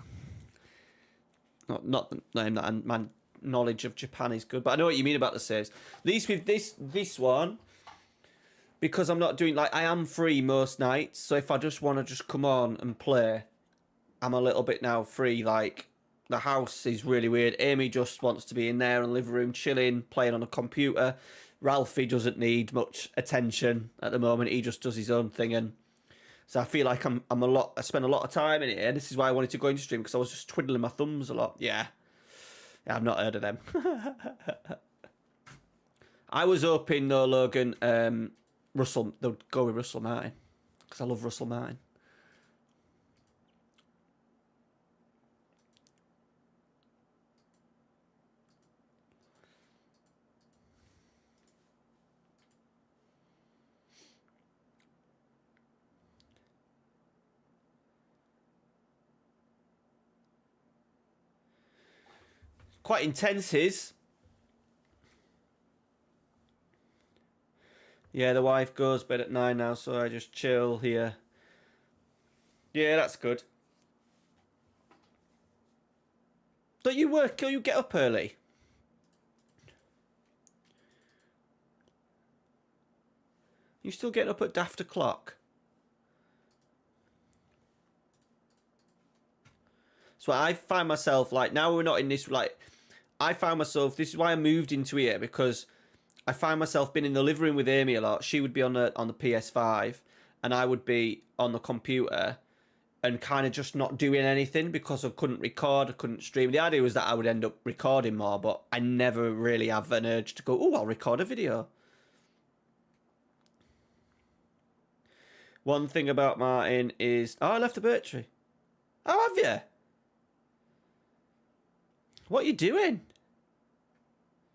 Not the name that, and my knowledge of Japan is good, but I know what you mean about the saves. At least with this one, because I'm not doing, like, I am free most nights, so if I just want to just come on and play, I'm a little bit now free. Like, the house is really weird. Amy just wants to be in there in the living room, chilling, playing on a computer. Ralphie doesn't need much attention at the moment. He just does his own thing, and so I feel like I spend a lot of time in it. This is why I wanted to go into stream, because I was just twiddling my thumbs a lot. Yeah, I've not heard of them. I was hoping though, Logan, Russell, they'll go with Russell Martin, because I love Russell Martin. Quite intense, his. Yeah, the wife goes bed at 9 now, so I just chill here. Yeah, that's good. Don't you work or you get up early? You still getting up at daft o'clock? So I find myself, like, now we're not in this, like, I found myself, this is why I moved into here, because I find myself being in the living room with Amy a lot. She would be on the PS5 and I would be on the computer and kind of just not doing anything because I couldn't record, I couldn't stream. The idea was that I would end up recording more, but I never really have an urge to go, oh, I'll record a video. One thing about Martin is, oh, I left the birch tree. Oh, have you? What are you doing?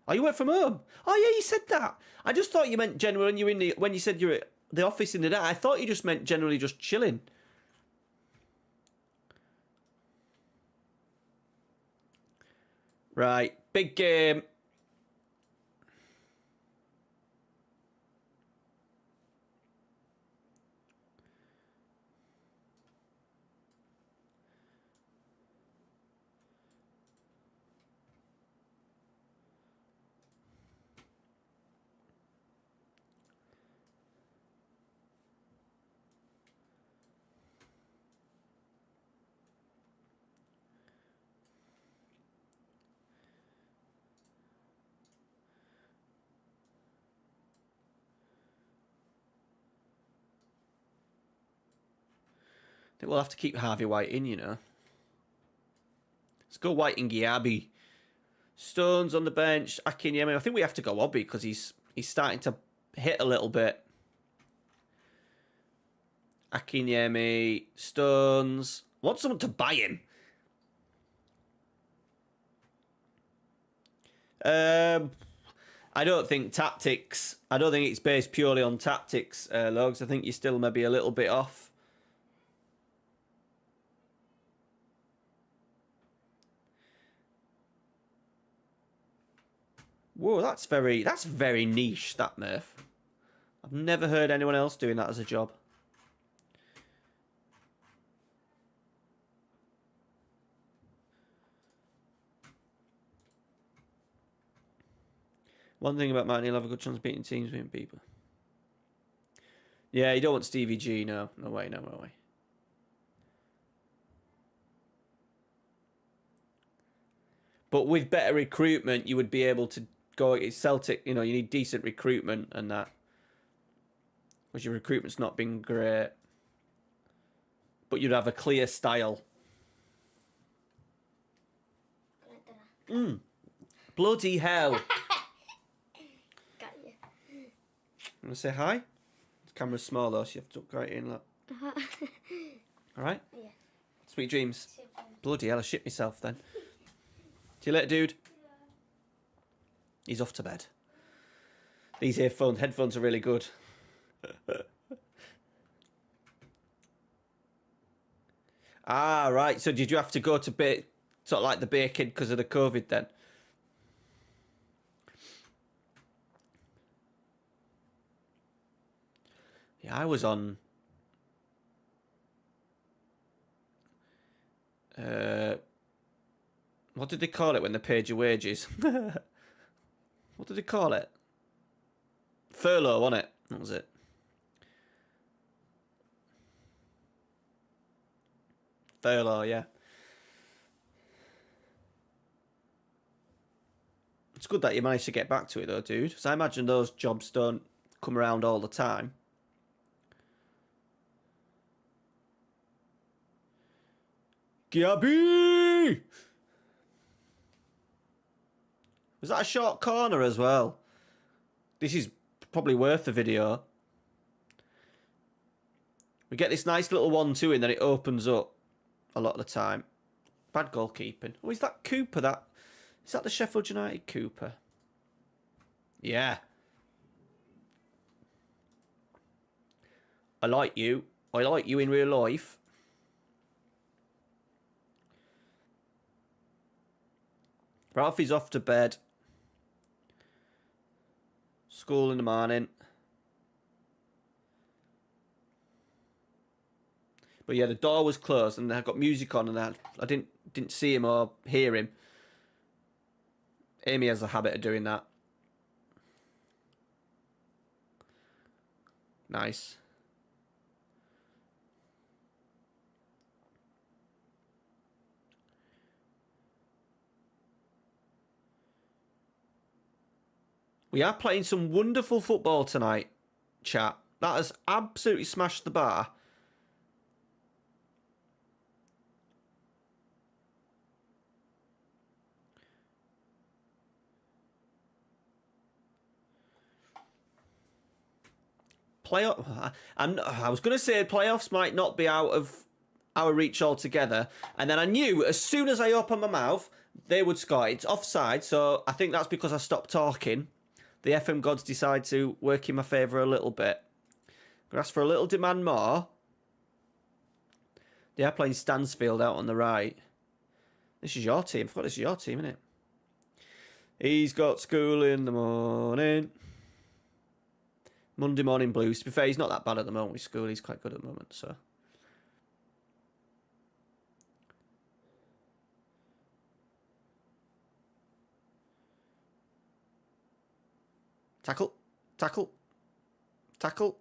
Oh, you work from home? Oh, yeah, you said that. I just thought you meant generally when you said you're at the office in the day. I thought you just meant generally just chilling. Right, big game. I think we'll have to keep Harvey White in, you know. Let's go White and Giabi. Stones on the bench. Akinyemi. I think we have to go Obi because he's starting to hit a little bit. Akinyemi. Stones. I want someone to buy him. I don't think tactics. I don't think it's based purely on tactics, Logs. I think you're still maybe a little bit off. Whoa, that's very niche, that Murph. I've never heard anyone else doing that as a job. One thing about Martin, he'll have a good chance of beating teams, beating people. Yeah, you don't want Stevie G, no. No way, no way. But with better recruitment, you would be able to go against Celtic. You know, you need decent recruitment and that. Because your recruitment's not been great. But you'd have a clear style. Bloody hell. Want to say hi? The camera's small though, so you have to look right in. Look. Alright? Yeah. Sweet dreams. Bloody hell, I shit myself then. See you later, dude. Yeah. He's off to bed. These headphones are really good. Ah, right. So did you have to go to sort of like the baking because of the COVID then? Yeah, I was on... what did they call it when they paid your wages? What did they call it? Furlough, wasn't it? That was it. Furlough, yeah. It's good that you managed to get back to it though, dude. Because I imagine those jobs don't come around all the time. Gabby! Was that a short corner as well? This is probably worth the video. We get this nice little 1-2 and then it opens up a lot of the time. Bad goalkeeping. Oh, is that Cooper? Is that the Sheffield United Cooper? Yeah. I like you. I like you in real life. Ralphie's off to bed. School in the morning. But yeah, the door was closed and I got music on and I didn't see him or hear him. Amy has a habit of doing that. Nice. We are playing some wonderful football tonight, chat. That has absolutely smashed the bar. I was going to say playoffs might not be out of our reach altogether. And then I knew as soon as I opened my mouth, they would score. It's offside, so I think that's because I stopped talking. The FM gods decide to work in my favour a little bit. I'm going to ask for a little demand more. They are playing Stansfield out on the right. This is your team. I forgot this is your team, isn't it? He's got school in the morning. Monday morning blues. To be fair, he's not that bad at the moment with school. He's quite good at the moment, so. Tackle. Tackle. Tackle.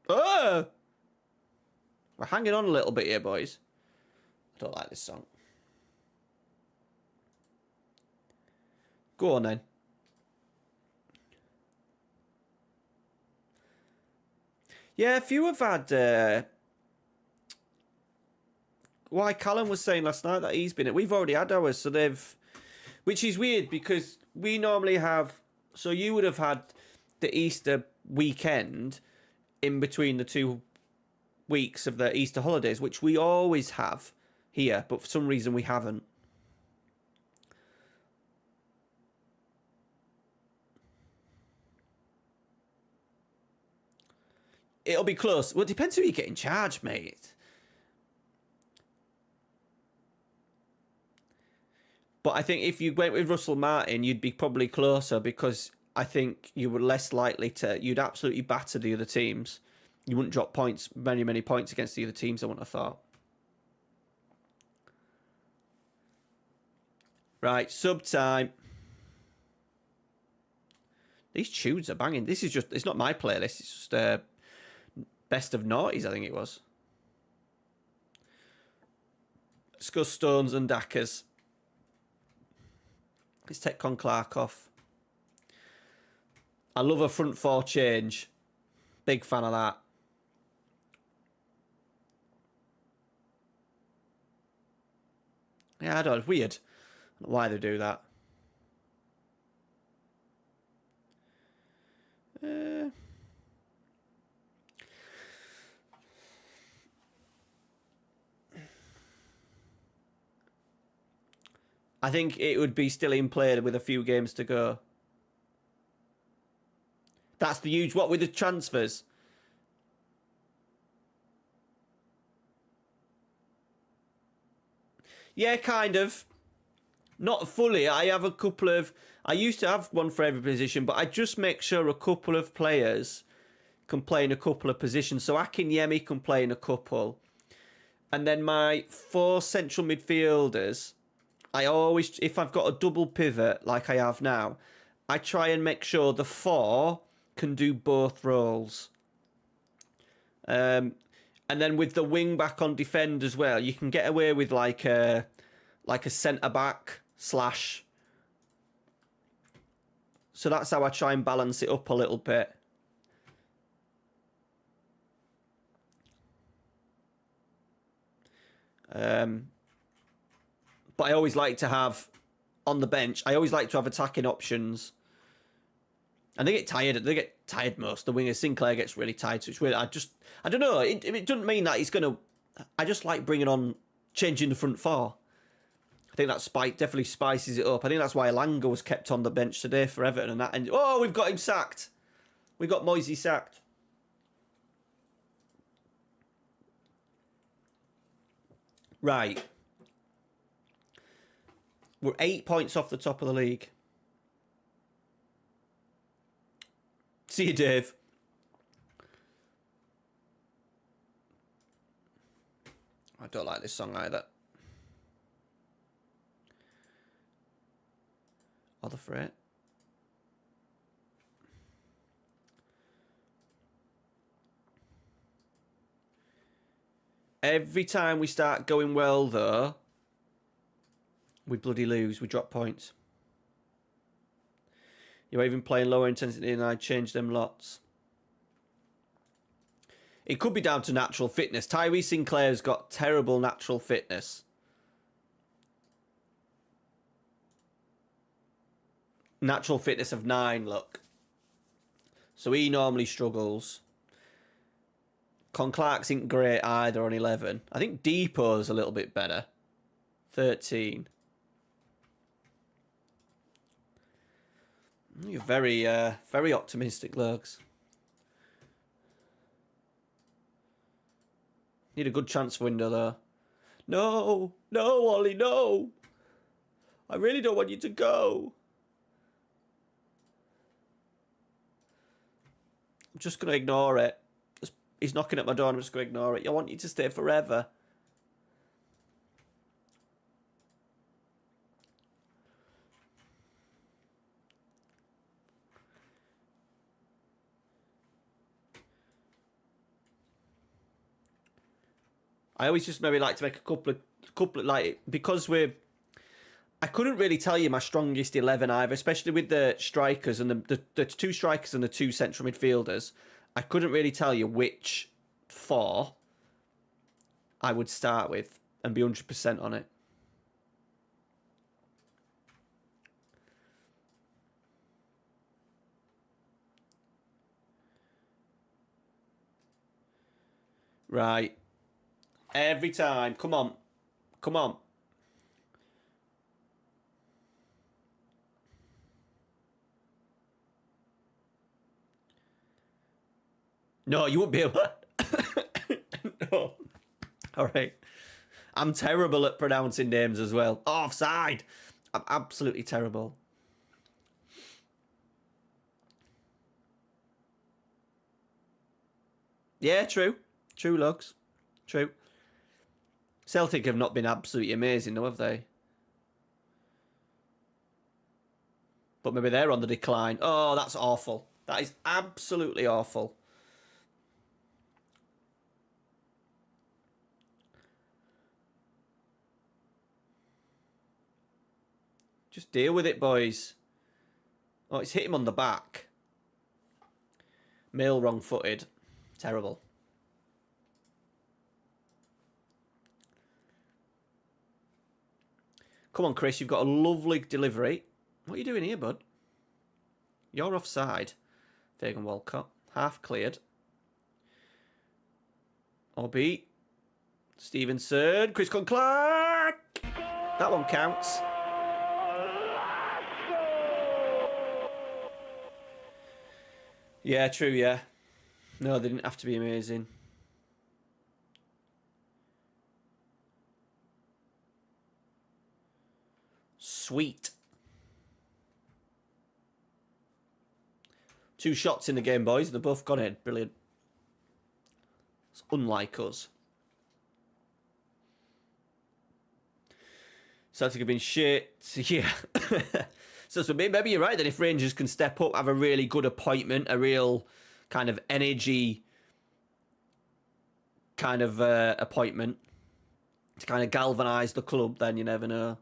Oh! We're hanging on a little bit here, boys. I don't like this song. Go on, then. Yeah, a few have had... Why Callum was saying last night that he's been it. We've already had ours, so they've... Which is weird, because we normally have... So you would have had the Easter weekend in between the 2 weeks of the Easter holidays, which we always have here, but for some reason we haven't. It'll be close. Well, it depends who you get in charge, mate. But I think if you went with Russell Martin, you'd be probably closer because I think you were less likely to... You'd absolutely batter the other teams. You wouldn't drop points, many points against the other teams, I wouldn't have thought. Right, sub time. These tunes are banging. This is just... It's not my playlist. It's just... Best of Noughties, I think it was. Let's go Stones and Dackers. Let's take Con Clark off. I love a front four change. Big fan of that. Yeah, I don't know. It's weird. I don't know why they do that. I think it would be still in play with a few games to go. That's the huge... What with the transfers? Yeah, kind of. Not fully. I have a couple of... I used to have one for every position, but I just make sure a couple of players can play in a couple of positions. So Akinyemi can play in a couple. And then my 4 central midfielders, I always... If I've got a double pivot like I have now, I try and make sure the 4 can do both roles. And then with the wing back on defend as well, you can get away with like a centre back slash. So that's how I try and balance it up a little bit. But I always like to have on the bench. I always like to have attacking options. And they get tired. They get tired most. The winger Sinclair gets really tired. So it's really, I don't know. It doesn't mean that he's gonna. I just like bringing on, changing the front 4. I think that definitely spices it up. I think that's why Elanga was kept on the bench today for Everton and that. And oh, we've got him sacked. We got Moisey sacked. Right. We're 8 points off the top of the league. See you, Dave. I don't like this song either. Or the fret. Every time we start going well, though, we bloody lose. We drop points. You're even playing lower intensity and I changed them lots. It could be down to natural fitness. Tyree Sinclair's got terrible natural fitness. Natural fitness of 9, look. So he normally struggles. Con Clark's isn't great either on 11. I think Depot's a little bit better. 13. You're very optimistic, Lurks. Need a good transfer window, though. No, Ollie, no. I really don't want you to go. I'm just going to ignore it. He's knocking at my door and I'm just going to ignore it. I want you to stay forever. I always just maybe like to make a couple of like, because I couldn't really tell you my strongest 11 either, especially with the strikers and the 2 strikers and the 2 central midfielders. I couldn't really tell you which 4 I would start with and be 100% on it. Right. Every time. Come on. Come on. No, you won't be able... No. All right. I'm terrible at pronouncing names as well. Offside. I'm absolutely terrible. Yeah, true. True, Lugs. True. Celtic have not been absolutely amazing, though, have they? But maybe they're on the decline. Oh, that's awful. That is absolutely awful. Just deal with it, boys. Oh, it's hit him on the back. Mill wrong-footed. Terrible. Come on, Chris. You've got a lovely delivery. What are you doing here, bud? You're offside. Fagan Walcott. Half cleared. Obi. Stevenson. Chris Clark. That one counts. Yeah, true, yeah. No, they didn't have to be amazing. Sweet. 2 shots in the game, boys. They've both gone in. Brilliant. It's unlike us. Celtic have been shit. Yeah. So maybe you're right then. If Rangers can step up, have a really good appointment, a real kind of energy kind of appointment to kind of galvanise the club, then you never know.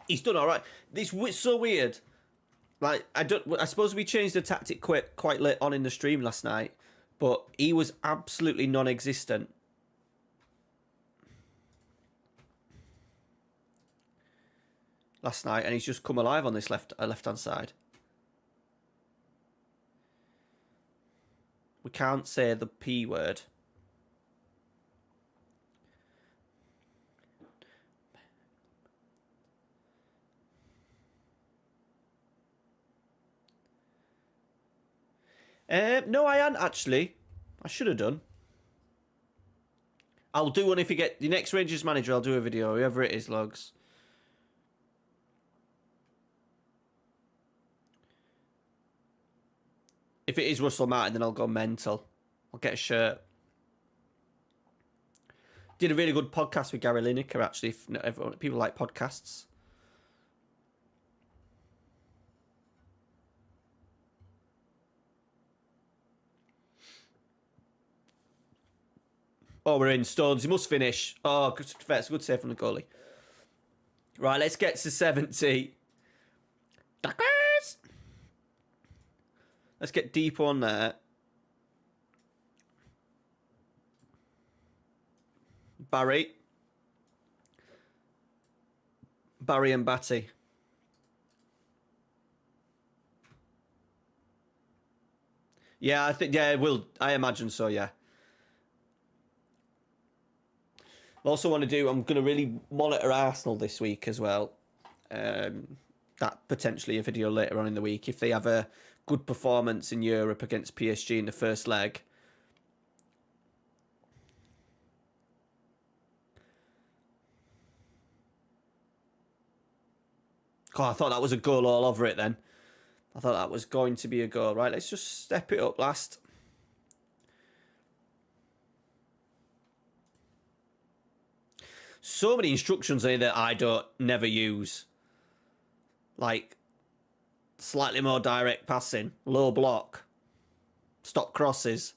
He's done all right. This is so weird. Like I suppose we changed the tactic quite late on in the stream last night, but he was absolutely non-existent. Last night, and he's just come alive on this left-hand side. We can't say the P word. No, I hadn't actually. I should have done. I'll do one if you get the next Rangers manager. I'll do a video, whoever it is, Logs. If it is Russell Martin, then I'll go mental. I'll get a shirt. Did a really good podcast with Gary Lineker, actually. If not everyone, people like podcasts. Oh, we're in. Stones. He must finish. Oh, it's a good save from the goalie. Right, let's get to 70. Duckers! Let's get deep on there. Barry and Batty. Yeah, I think, yeah, I imagine so, yeah. I also want to do, I'm going to really monitor Arsenal this week as well. That potentially a video later on in the week. If they have a good performance in Europe against PSG in the first leg. God, I thought that was a goal all over it then. I thought that was going to be a goal. Right, let's just step it up last. So many instructions here that I never use. Like, slightly more direct passing, low block, stop crosses.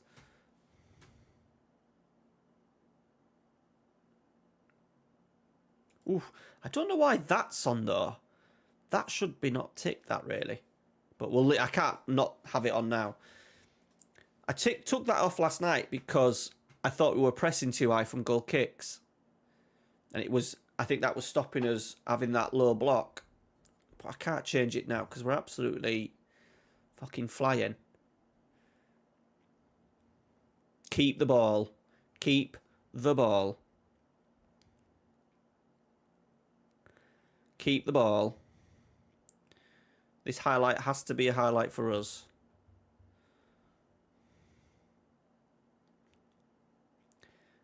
Oof, I don't know why that's on though. That should be not ticked, that really. But I can't not have it on now. I took that off last night because I thought we were pressing too high from goal kicks. And I think that was stopping us having that low block. But I can't change it now because we're absolutely fucking flying. Keep the ball. Keep the ball. Keep the ball. This highlight has to be a highlight for us.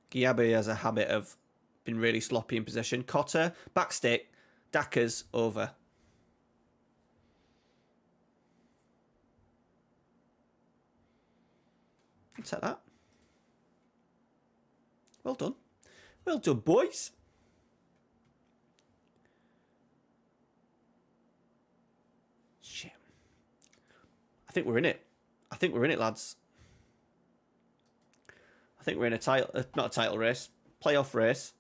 Giabe has a habit of been really sloppy in possession. Cotter, backstick, Daka's over. Take that. Well done. Well done, boys. Shit. I think we're in it. I think we're in it, lads. I think we're in a title, not a title race, playoff race.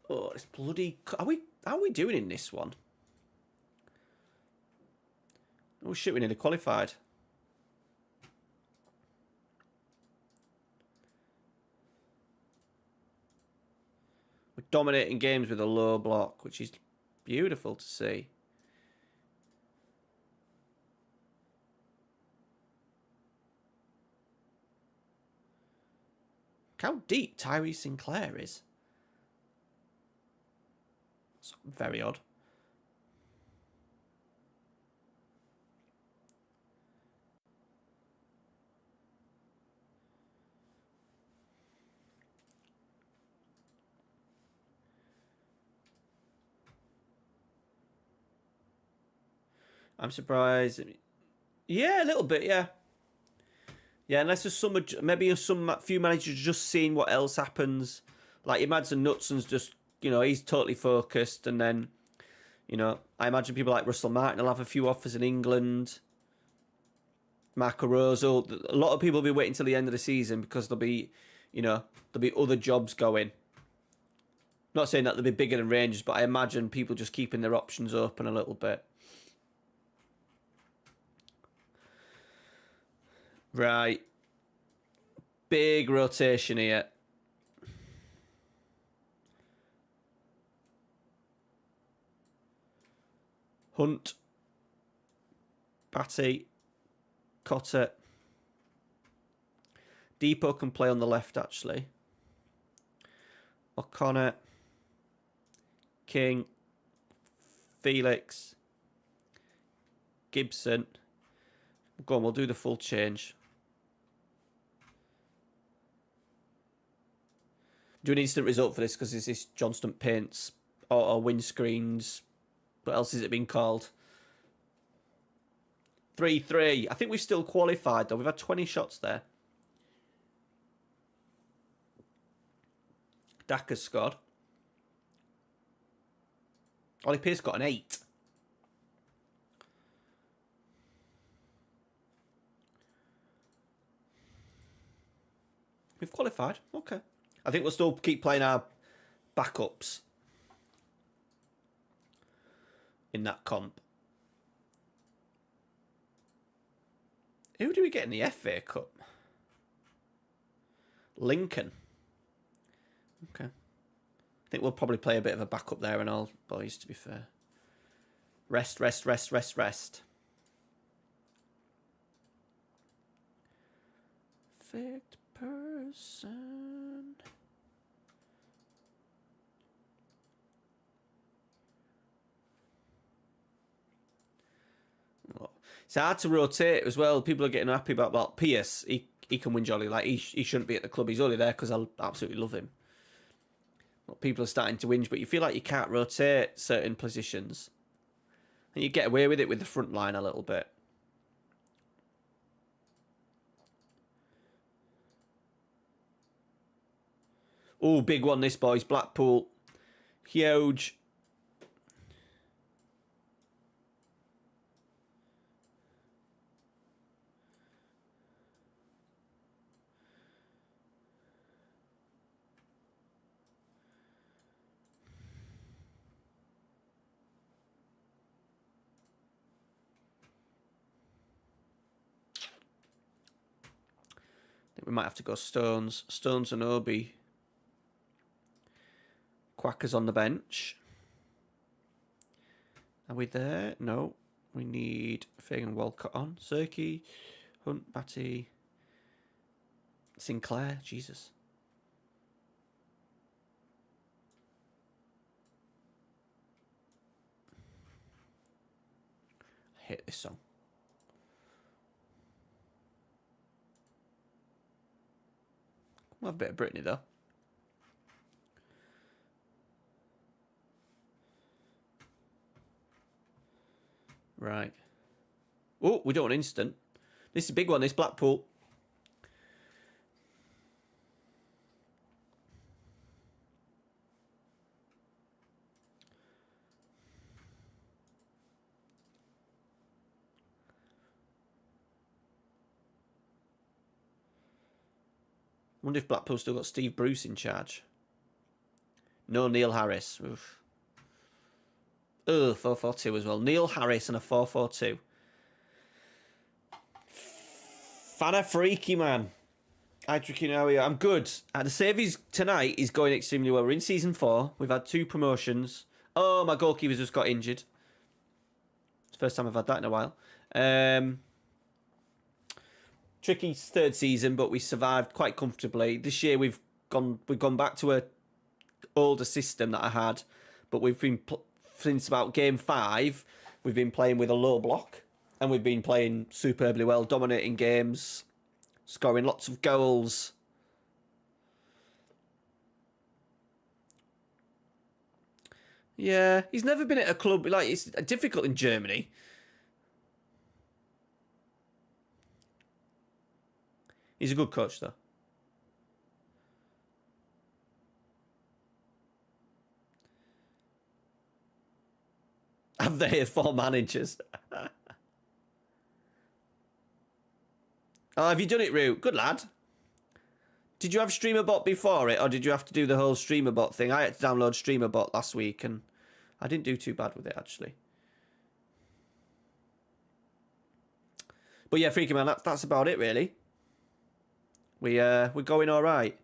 Oh, it's bloody... How are we doing in this one? Oh shit, we nearly qualified. We're dominating games with a low block, which is beautiful to see. Look how deep Tyree Sinclair is. It's very odd. I'm surprised. Yeah, a little bit, yeah. Yeah, unless there's some, maybe some few managers just seeing what else happens. Like, imagine Knutson's just, you know, he's totally focused. And then, you know, I imagine people like Russell Martin will have a few offers in England. Marco Rosso. A lot of people will be waiting till the end of the season because there'll be, you know, there'll be other jobs going. Not saying that they'll be bigger than Rangers, but I imagine people just keeping their options open a little bit. Right. Big rotation here. Hunt. Batty. Cotter. Depot can play on the left, actually. O'Connor. King. Felix. Gibson. Go on, we'll do the full change. Do an instant result for this because it's this Johnston paints or windscreens. What else is it being called? 3-3. I think we've still qualified though. We've had 20 shots there. Daka's scored. Ollie Pearce got an 8. We've qualified. Okay. I think we'll still keep playing our backups in that comp. Who do we get in the FA Cup? Lincoln. Okay. I think we'll probably play a bit of a backup there and all, boys, to be fair. Rest. Perfect person. It's hard to rotate as well. People are getting happy about Pierce. He can win jolly. Like he shouldn't be at the club. He's only there because I absolutely love him. But people are starting to whinge, but you feel like you can't rotate certain positions, and you get away with it with the front line a little bit. Oh, big one this, boys. Blackpool. Huge. I think we might have to go Stones. Stones and Obi. Quacker's on the bench. Are we there? No. We need Fagan Walcott on. Serkey, Hunt, Batty, Sinclair. Jesus. I hate this song. We'll have a bit of Britney though. Right. Oh, we don't want instant. This is a big one, this Blackpool. I wonder if Blackpool still got Steve Bruce in charge. No Neil Harris. Oof. Ugh, 4-4-2 as well. Neil Harris and a 4-4-2. Fana freaky, man. Hi, Tricky, how are you? I'm good. The Savies tonight is going extremely well. We're in season 4. We've had 2 promotions. Oh, my goalkeeper's just got injured. It's the first time I've had that in a while. Tricky's 3rd season, but we survived quite comfortably. This year we've gone back to a older system that I had, but we've been since about game 5, we've been playing with a low block, and we've been playing superbly well, dominating games, scoring lots of goals. Yeah, he's never been at a club, like, it's difficult in Germany. He's a good coach, though. Have they 4 managers? Oh, have you done it, Root? Good lad. Did you have StreamerBot before it, or did you have to do the whole StreamerBot thing? I had to download StreamerBot last week, and I didn't do too bad with it, actually. But yeah, Freaky Man, that's about it, really. We're going all right.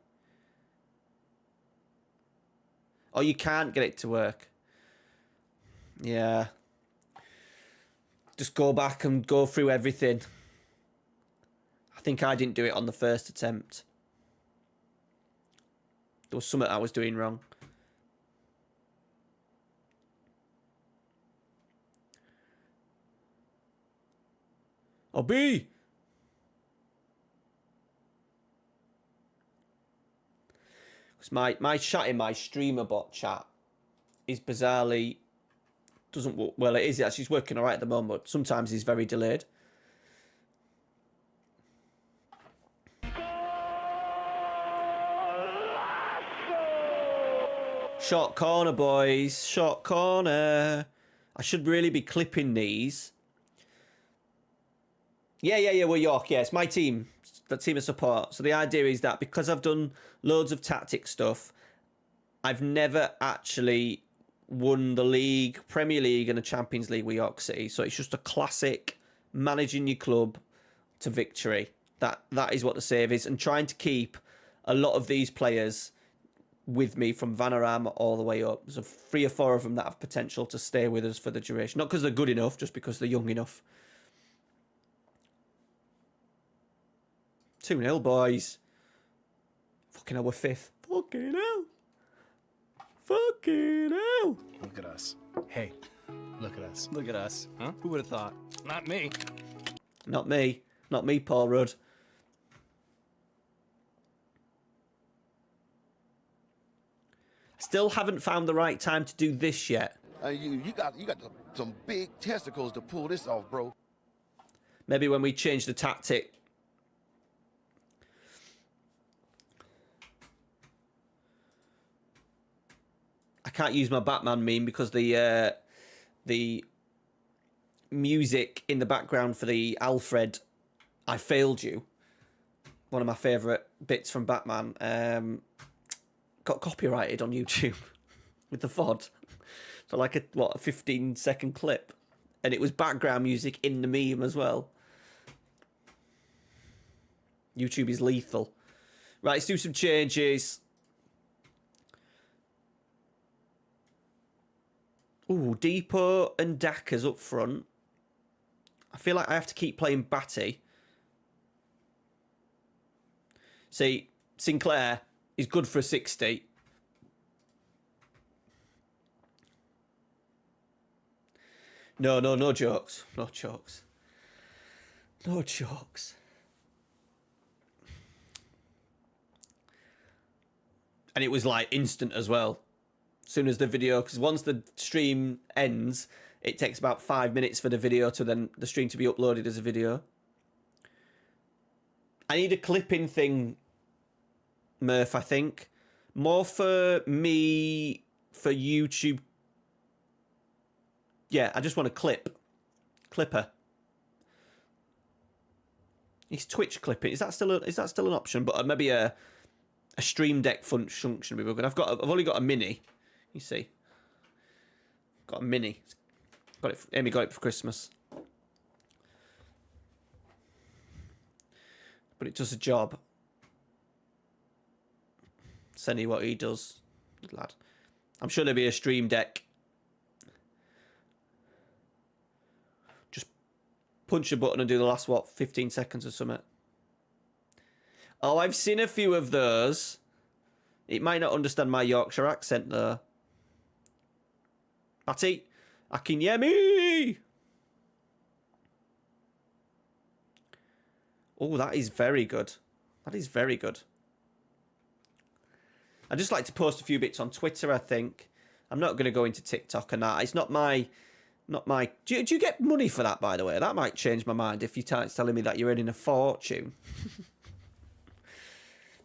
Oh, you can't get it to work. Yeah. Just go back and go through everything. I think I didn't do it on the first attempt. There was something I was doing wrong. Oh, B! Because my chat in my StreamerBot chat is bizarrely... doesn't work. Well, it is actually. It's working all right at the moment. Sometimes it's very delayed. Short corner, boys. Short corner. I should really be clipping these. Yeah, we're York. Yeah, it's my team. It's the team of support. So the idea is that because I've done loads of tactic stuff, I've never actually won the league, Premier League and the Champions League with York City. So it's just a classic managing your club to victory. That is what the save is. And trying to keep a lot of these players with me from Vanarama all the way up. There's 3 or 4 of them that have potential to stay with us for the duration. Not because they're good enough, just because they're young enough. 2-0, boys. Fucking hell, we're 5th. Fucking hell. Fucking hell. Look at us. Hey, look at us. Look at us. Huh? Who would have thought? Not me. Not me. Not me, Paul Rudd. Still haven't found the right time to do this yet. You got some big testicles to pull this off, bro. Maybe when we change the tactic. I can't use my Batman meme because the music in the background for the Alfred I Failed You, one of my favourite bits from Batman, got copyrighted on YouTube with the VOD for like a 15-second clip, and it was background music in the meme as well. YouTube is lethal. Right, let's do some changes. Ooh, Depot and Daka's up front. I feel like I have to keep playing Batty. See, Sinclair is good for a 60. No jokes. No jokes. No jokes. And it was like instant as well. As soon as the video, because once the stream ends, it takes about 5 minutes for the video to then the stream to be uploaded as a video. I need a clipping thing, Murph, I think. More for me, for YouTube. Yeah, I just want a clipper. It's Twitch clipping. Is that still an option? But maybe a a Stream Deck function would be good. I've only got a mini. You see, got a mini. Got it. Amy got it for Christmas. But it does a job. Send you what he does, lad. I'm sure there'll be a Stream Deck. Just punch a button and do the last, 15 seconds or something. Oh, I've seen a few of those. It might not understand my Yorkshire accent, though. Patty, Akinyemi! Oh, that is very good. That is very good. I just like to post a few bits on Twitter, I think. I'm not going to go into TikTok and that. It's not my... Do you get money for that, by the way? That might change my mind if you're telling me that you're earning a fortune.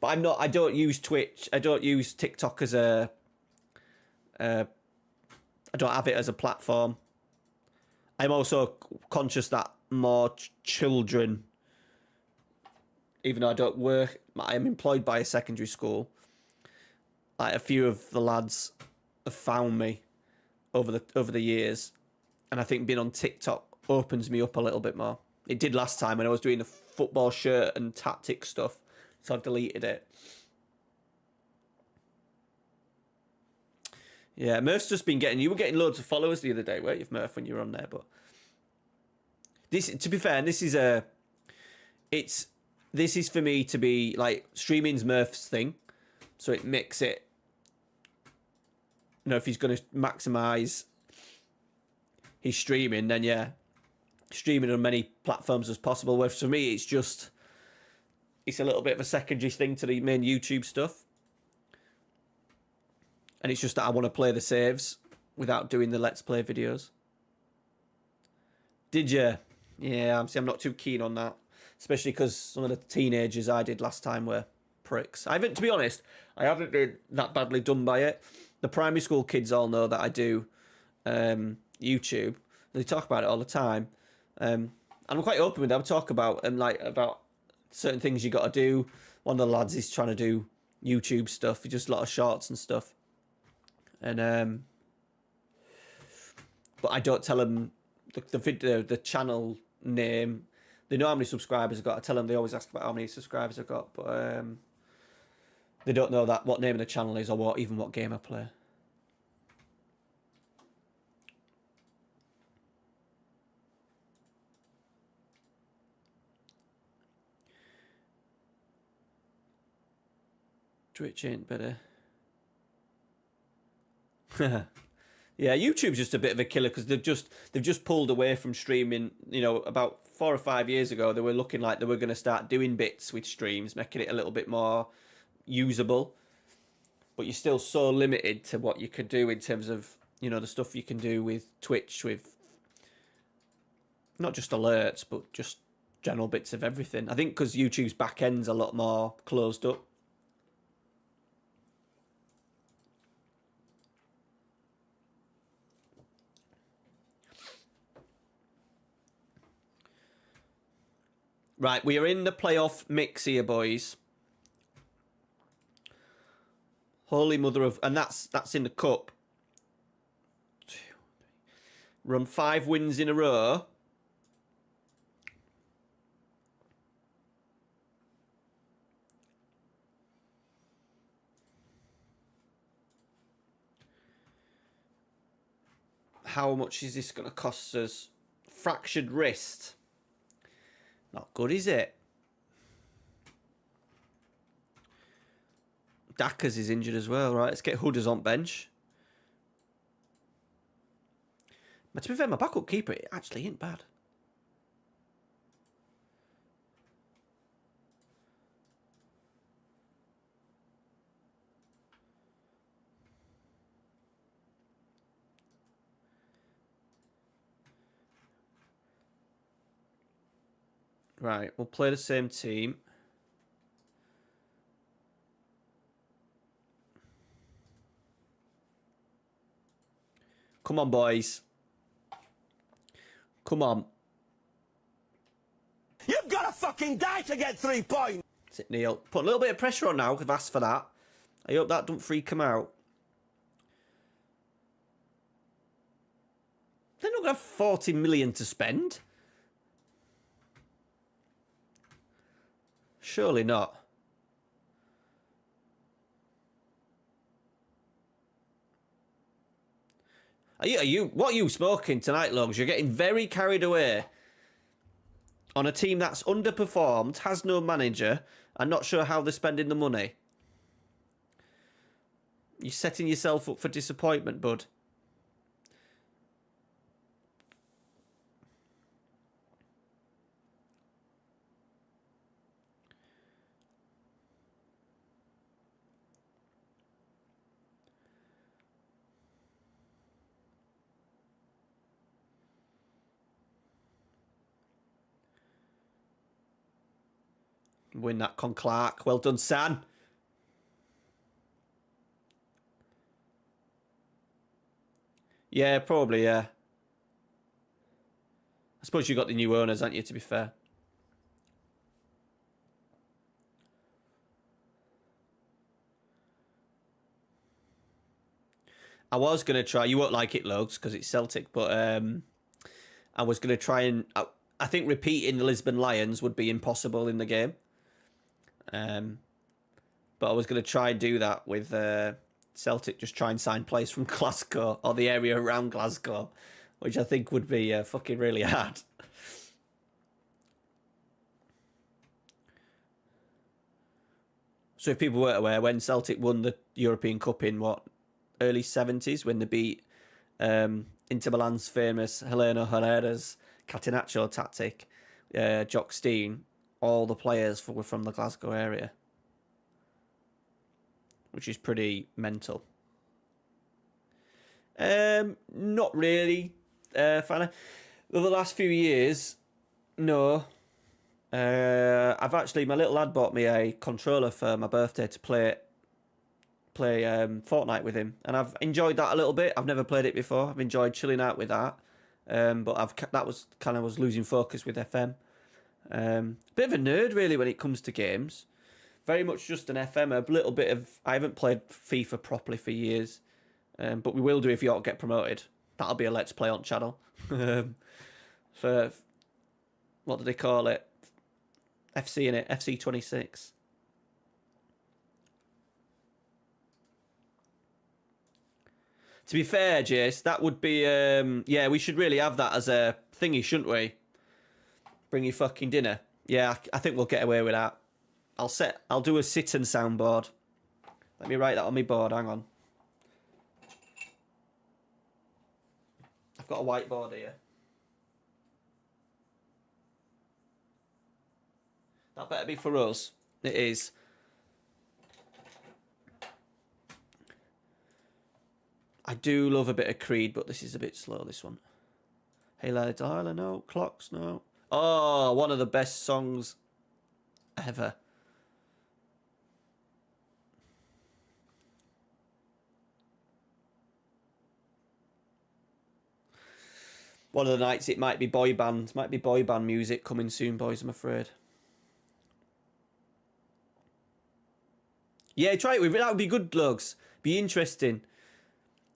But I'm not... I don't use Twitch. I don't use TikTok as a... I don't have it as a platform. I'm also conscious that more children... Even though I don't work... I am employed by a secondary school. Like, a few of the lads have found me over the years, and I think being on TikTok opens me up a little bit more. It did last time when I was doing the football shirt and tactic stuff, so I've deleted it. Yeah, Murph's just been getting... You were getting loads of followers the other day, weren't you, Murph, when you were on there? But this, to be fair, and this is a... This is for me to be like streaming's Murph's thing, so it makes it. You know, if he's going to maximise his streaming, then yeah, streaming on many platforms as possible. Whereas for me, it's a little bit of a secondary thing to the main YouTube stuff. And it's just that I want to play the saves without doing the Let's Play videos. Did you? Yeah, I'm not too keen on that. Especially because some of the teenagers I did last time were pricks. To be honest, I haven't been that badly done by it. The primary school kids all know that I do YouTube. They talk about it all the time. And I'm quite open with them. I talk about about certain things you got to do. One of the lads is trying to do YouTube stuff. He does a lot of shorts and stuff. And but I don't tell them the channel name. They know how many subscribers I've got. I tell them, they always ask about how many subscribers I've got, but they don't know what name of the channel is or even what game I play. Twitch ain't better. Yeah, YouTube's just a bit of a killer because they've just pulled away from streaming. You know, about 4 or 5 years ago, they were looking like they were going to start doing bits with streams, making it a little bit more usable. But you're still so limited to what you could do in terms of, you know, the stuff you can do with Twitch, with not just alerts, but just general bits of everything. I think because YouTube's back end's a lot more closed up. Right, we are in the playoff mix here, boys. Holy mother of... And that's in the cup. Run 5 wins in a row. How much is this going to cost us? Fractured wrist. Not good, is it? Dackers is injured as well, right? Let's get Hooders on bench. But to be fair, my backup keeper, it actually ain't bad. Right, we'll play the same team. Come on, boys. Come on. You've got to fucking die to get 3 points! Is it Neil? Put a little bit of pressure on now, because I've asked for that. I hope that don't freak him out. They're not going to have 40 million to spend. Surely not. What are you smoking tonight, Lugs? You're getting very carried away on a team that's underperformed, has no manager, and not sure how they're spending the money. You're setting yourself up for disappointment, bud. Win that Con Clark. Well done, San. Yeah, probably, yeah. I suppose you got the new owners, haven't you, to be fair? I was going to try, you won't like it, Logs, because it's Celtic, but I was going to try and... I think repeating the Lisbon Lions would be impossible in the game. But I was going to try and do that with Celtic, just try and sign players from Glasgow or the area around Glasgow, which I think would be fucking really hard. So if people weren't aware, when Celtic won the European Cup in early 70s, when they beat Inter Milan's famous Heleno Herrera's Catenaccio tactic, Jock Stein, all the players were from the Glasgow area, which is pretty mental. Not really fan. Over the last few years, no. I've actually, my little lad bought me a controller for my birthday to play Fortnite with him, and I've enjoyed that a little bit. I've never played it before. I've enjoyed chilling out with that, but that was kind of was losing focus with FM. Bit of a nerd really when it comes to games. Very much just an FM. A little bit of... I haven't played FIFA properly for years, but we will do if York get promoted. That'll be a Let's Play on channel. For what do they call it? FC in it. FC26. To be fair, Jace, that would be... yeah, we should really have that as a thingy, shouldn't we? Bring you fucking dinner. Yeah, I think we'll get away with that. I'll do a sit-and soundboard. Let me write that on my board, hang on. I've got a whiteboard here. That better be for us. It is. I do love a bit of Creed, but this is a bit slow, this one. Hey, lads, Isla, no. Clocks, no. Oh, one of the best songs ever. One of the nights it might be boy band. Might be boy band music coming soon, boys, I'm afraid. Yeah, try it with it. That would be good, Lugs. Be interesting.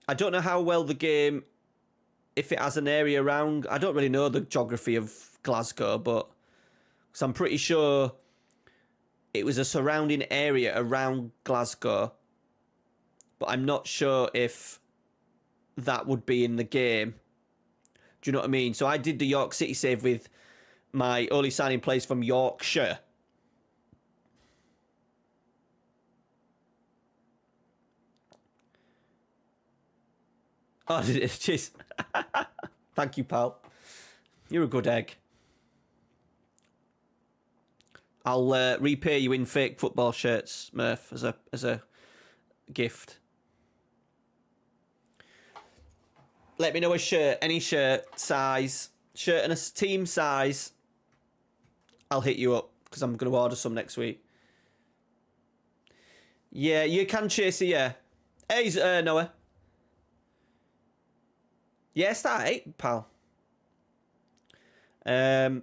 I don't know how well the game, if it has an area around... I don't really know the geography of Glasgow, but... Because I'm pretty sure it was a surrounding area around Glasgow. But I'm not sure if that would be in the game. Do you know what I mean? So I did the York City save with my only signing players from Yorkshire. Oh, cheers. Thank you, pal. You're a good egg. I'll repay you in fake football shirts, Murph, as a gift. Let me know a shirt, any shirt, size, shirt and a team size. I'll hit you up because I'm going to order some next week. Yeah, you can chase it, yeah. Hey, Noah. Yeah, start 8, pal. No,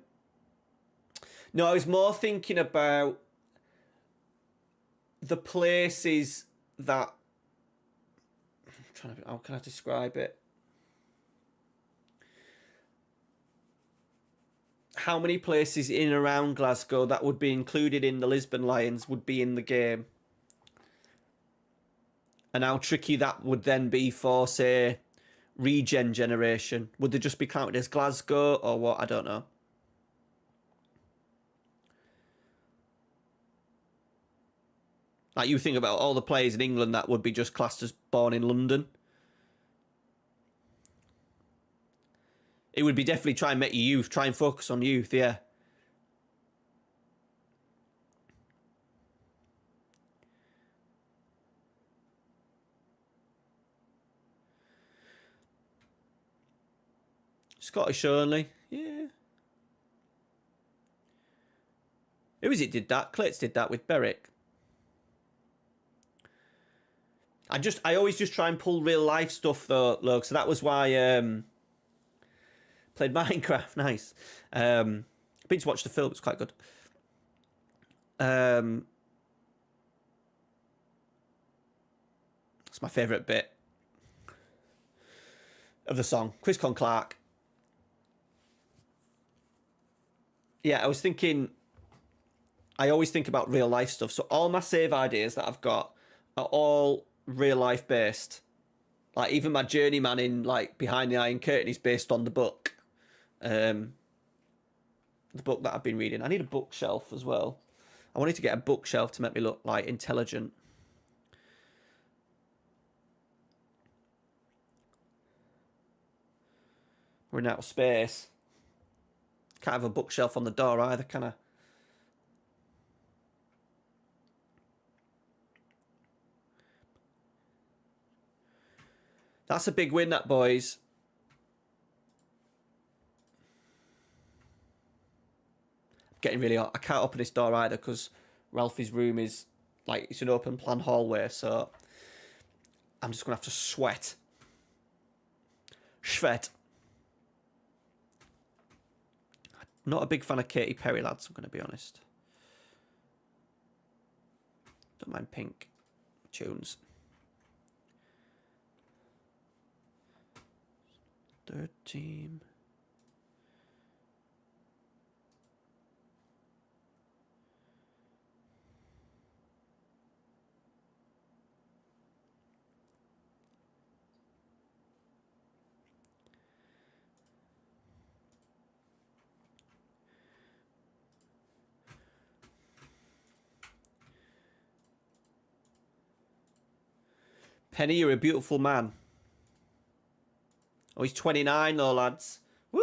I was more thinking about... the places that... how can I describe it? How many places in and around Glasgow that would be included in the Lisbon Lions would be in the game? And how tricky that would then be for, say, regen generation. Would they just be counted as Glasgow or what? I don't know. Like, you think about all the players in England that would be just classed as born in London. It would be definitely try and make your youth, try and focus on youth, yeah. Scottish only, yeah. Who is it did that? Clates did that with Berwick. I always just try and pull real life stuff though, look. So that was why played Minecraft, nice. Been to watch the film, it's quite good. It's my favourite bit of the song. Chris Con Clark. Yeah, I was thinking, I always think about real life stuff. So all my save ideas that I've got are all real life based. Like even my journeyman in like Behind the Iron Curtain is based on the book. The book that I've been reading. I need a bookshelf as well. I wanted to get a bookshelf to make me look like intelligent. We're in outer space. Can't have a bookshelf on the door either, can I? That's a big win, that, boys. Getting really hot. I can't open this door either because Ralphie's room is like, it's an open plan hallway, so I'm just going to have to sweat. Sweat. Not a big fan of Katy Perry, lads, I'm going to be honest. Don't mind Pink tunes. Third team. Penny, you're a beautiful man. Oh, he's 29 though, lads. Woo!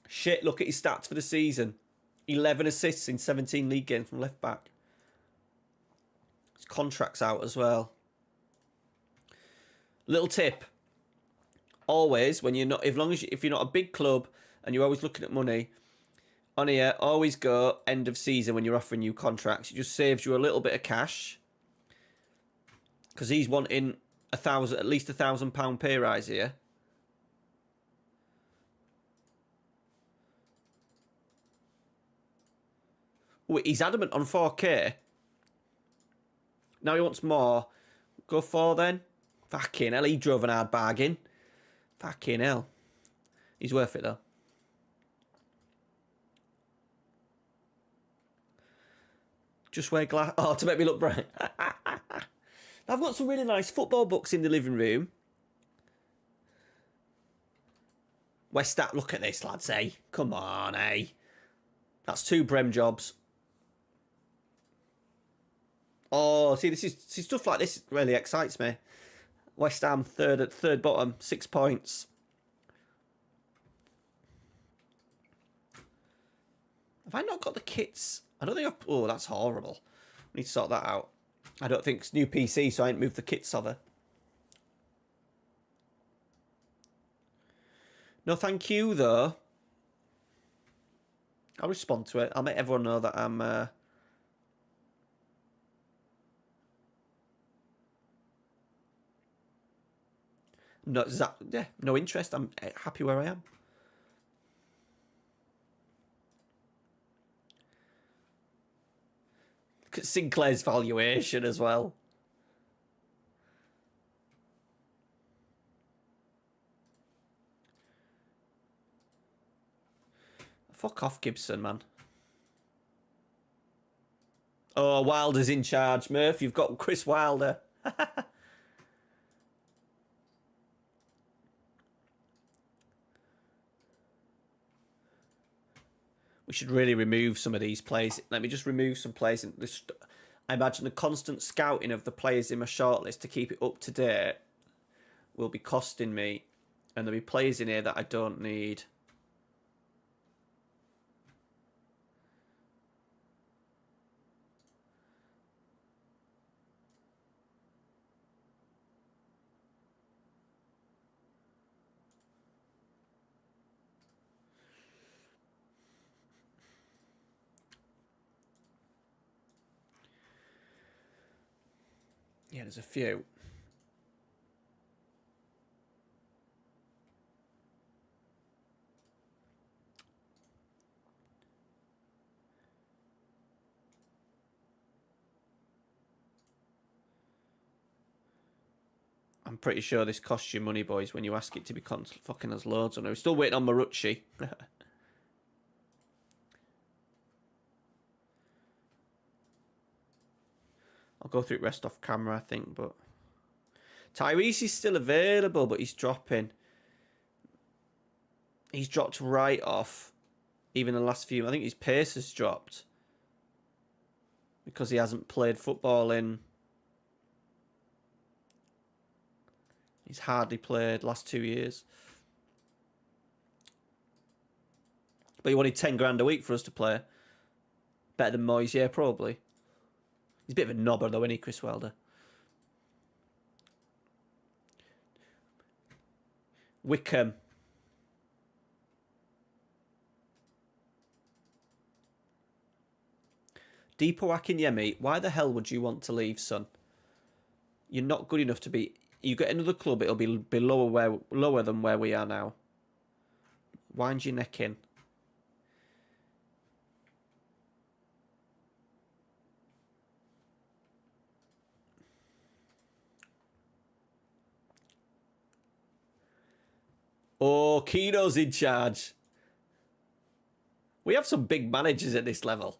Shit, look at his stats for the season. 11 assists in 17 league games from left back. His contract's out as well. Little tip. Always, when you're not, if you're not a big club and you're always looking at money, on here, always go end of season when you're offering new contracts. It just saves you a little bit of cash. Because he's wanting at least £1,000 pay rise here. Oh, he's adamant on 4K. Now he wants more. Go 4 then. Fucking hell, he drove an hard bargain. Fucking hell. He's worth it though. Just wear glass. Oh, to make me look bright. I've got some really nice football books in the living room. West Ham, look at this, lads, eh? Come on, eh? That's 2 Brem jobs. Oh, see, stuff like this really excites me. West Ham, third bottom, 6 points. Have I not got the kits? I don't think I've... Oh, that's horrible. I need to sort that out. I don't think it's new PC, so I ain't moved the kits over. No, thank you, though. I'll respond to it. I'll make everyone know that I'm... no interest. I'm happy where I am. at Sinclair's valuation as well. Fuck off, Gibson, man. Oh, Wilder's in charge, Murph. You've got Chris Wilder. We should really remove some of these players. Let me just remove some players. I imagine the constant scouting of the players in my shortlist to keep it up to date will be costing me. And there'll be players in here that I don't need. Yeah, there's a few. I'm pretty sure this costs you money, boys, when you ask it to be fucking us loads. I know. We're still waiting on Marucci. I'll go through it rest off camera, I think, but Tyrese is still available, but he's dropping. He's dropped right off. Even the last few, I think his pace has dropped because he hasn't played football in. He's hardly played last 2 years. But he wanted 10 grand a week for us to play. Better than Moyes, yeah, probably. He's a bit of a knobber, though, isn't he, Chris Wilder? Wickham. Deepo Akinyemi, why the hell would you want to leave, son? You're not good enough to be... You get another club, it'll be lower than where we are now. Wind your neck in. Oh, Keno's in charge. We have some big managers at this level.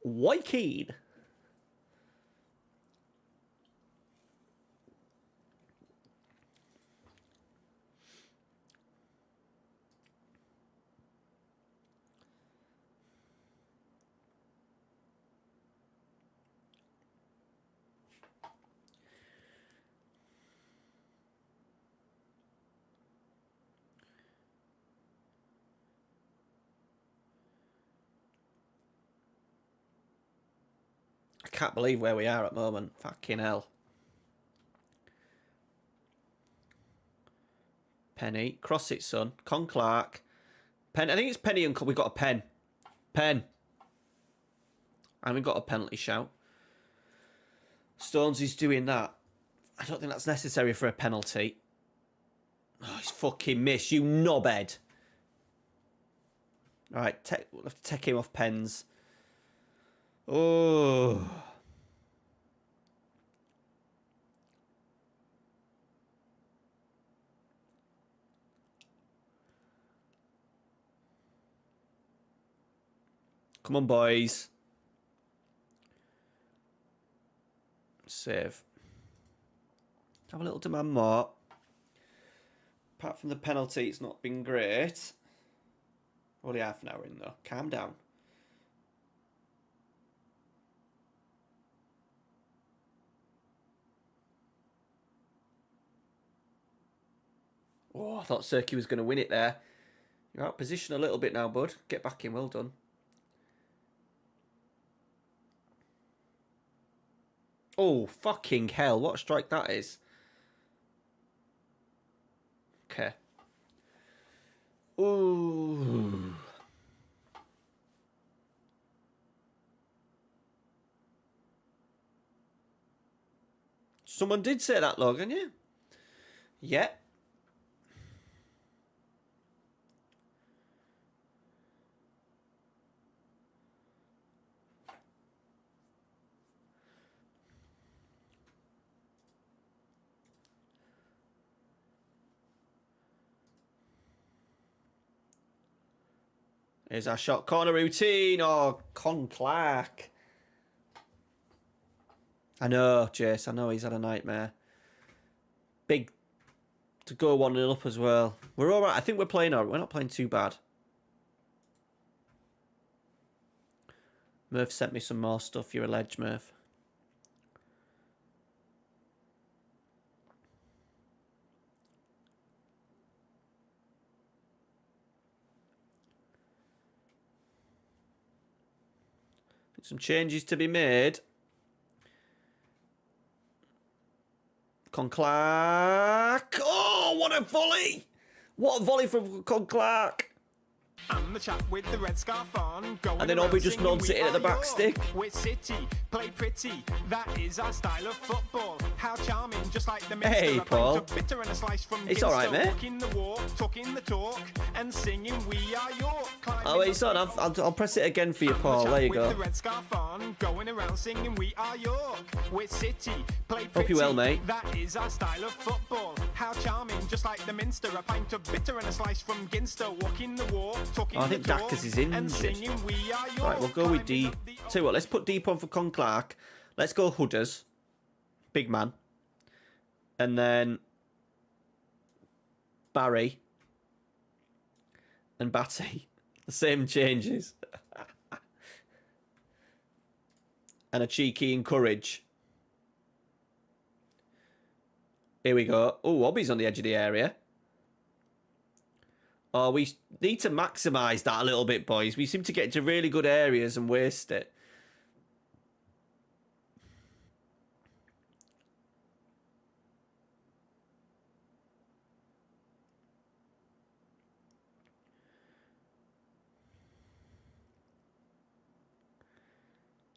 Why Keane? I can't believe where we are at the moment. Fucking hell. Penny. Cross it, son. Con Clark. Pen. I think it's Penny and... We've got a pen. Pen. And we've got a penalty shout. Stones is doing that. I don't think that's necessary for a penalty. Oh, he's fucking missed. You knobhead. All right. We'll have to take him off pens. Oh. Come on, boys. Save. Have a little demand more. Apart from the penalty, it's not been great. Only half an hour in, though. Calm down. Oh, I thought Serki was going to win it there. You're out of position a little bit now, bud. Get back in. Well done. Oh, fucking hell. What a strike that is. Okay. Ooh. Someone did say that, Logan, yeah? Yeah. Here's our shot corner routine. Oh, Con Clark. I know, Jace. I know he's had a nightmare. Big to go 1-0 up as well. We're all right. I think we're playing all right. We're not playing too bad. Murph sent me some more stuff. You're a ledge, Murph. Some changes to be made. Con Clark. Oh, what a volley! What a volley from Con Clark. I'm the chap with the red scarf on. And then Obi just nods it in at the back stick. We're City, play pretty. That is our style of football. How charming, just like the Hey, Minster, Paul. bitter and a slice from It's all right, mate. Walking the walk, talking the talk, and singing We Are York. Oh, wait, son, I'll press it again for you, Paul. There you go. With the red scarf on, going around singing We Are York. We're City, play pretty. Hope you well, mate. That is our style of football. How charming, just like the Minster, a pint of bitter and a slice from Ginster. Walking the walk, talking Oh, I think the talk, Dackers is and injured. singing We Are York. Right, we'll go with D. Tell you what, let's put Deep on for Con Clark. Let's go Hudders. Big man. And then Barry. And Batty. The same changes. And a cheeky encourage. Here we go. Oh, Obi's on the edge of the area. Oh, we need to maximise that a little bit, boys. We seem to get into really good areas and waste it.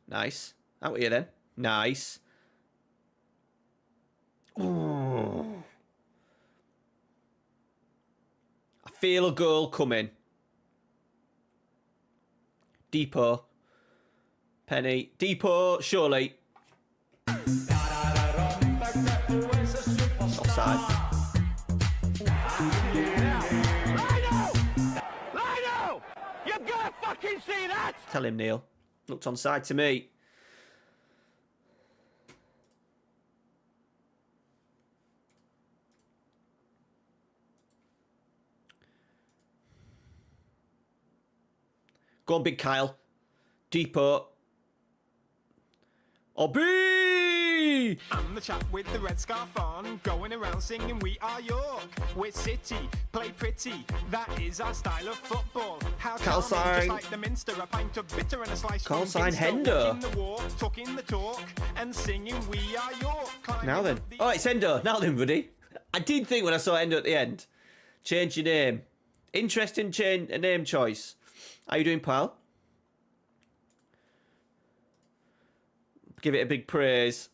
Nice. Out with you then. Nice. Ooh. I feel a goal coming. Depot. Penny. Depot, surely. Offside. Lino! You've got to fucking see that! Tell him, Neil. Looked onside to me. Go on, Big Kyle. Depot. Obi! I'm the chap with the red scarf on, going around singing We Are York. We're City, play pretty. That is our style of football. How Call charming, sign. just like the Minster, a pint of bitter and a slice Call from sign Ginster. Hendo. Walking the walk, talking the talk, and singing We Are York. Climbing Now then. up the- Oh, it's Endo. Now then, buddy. I did think when I saw Endo at the end. Change your name. Interesting name choice. How you doing, pal? Give it a big praise.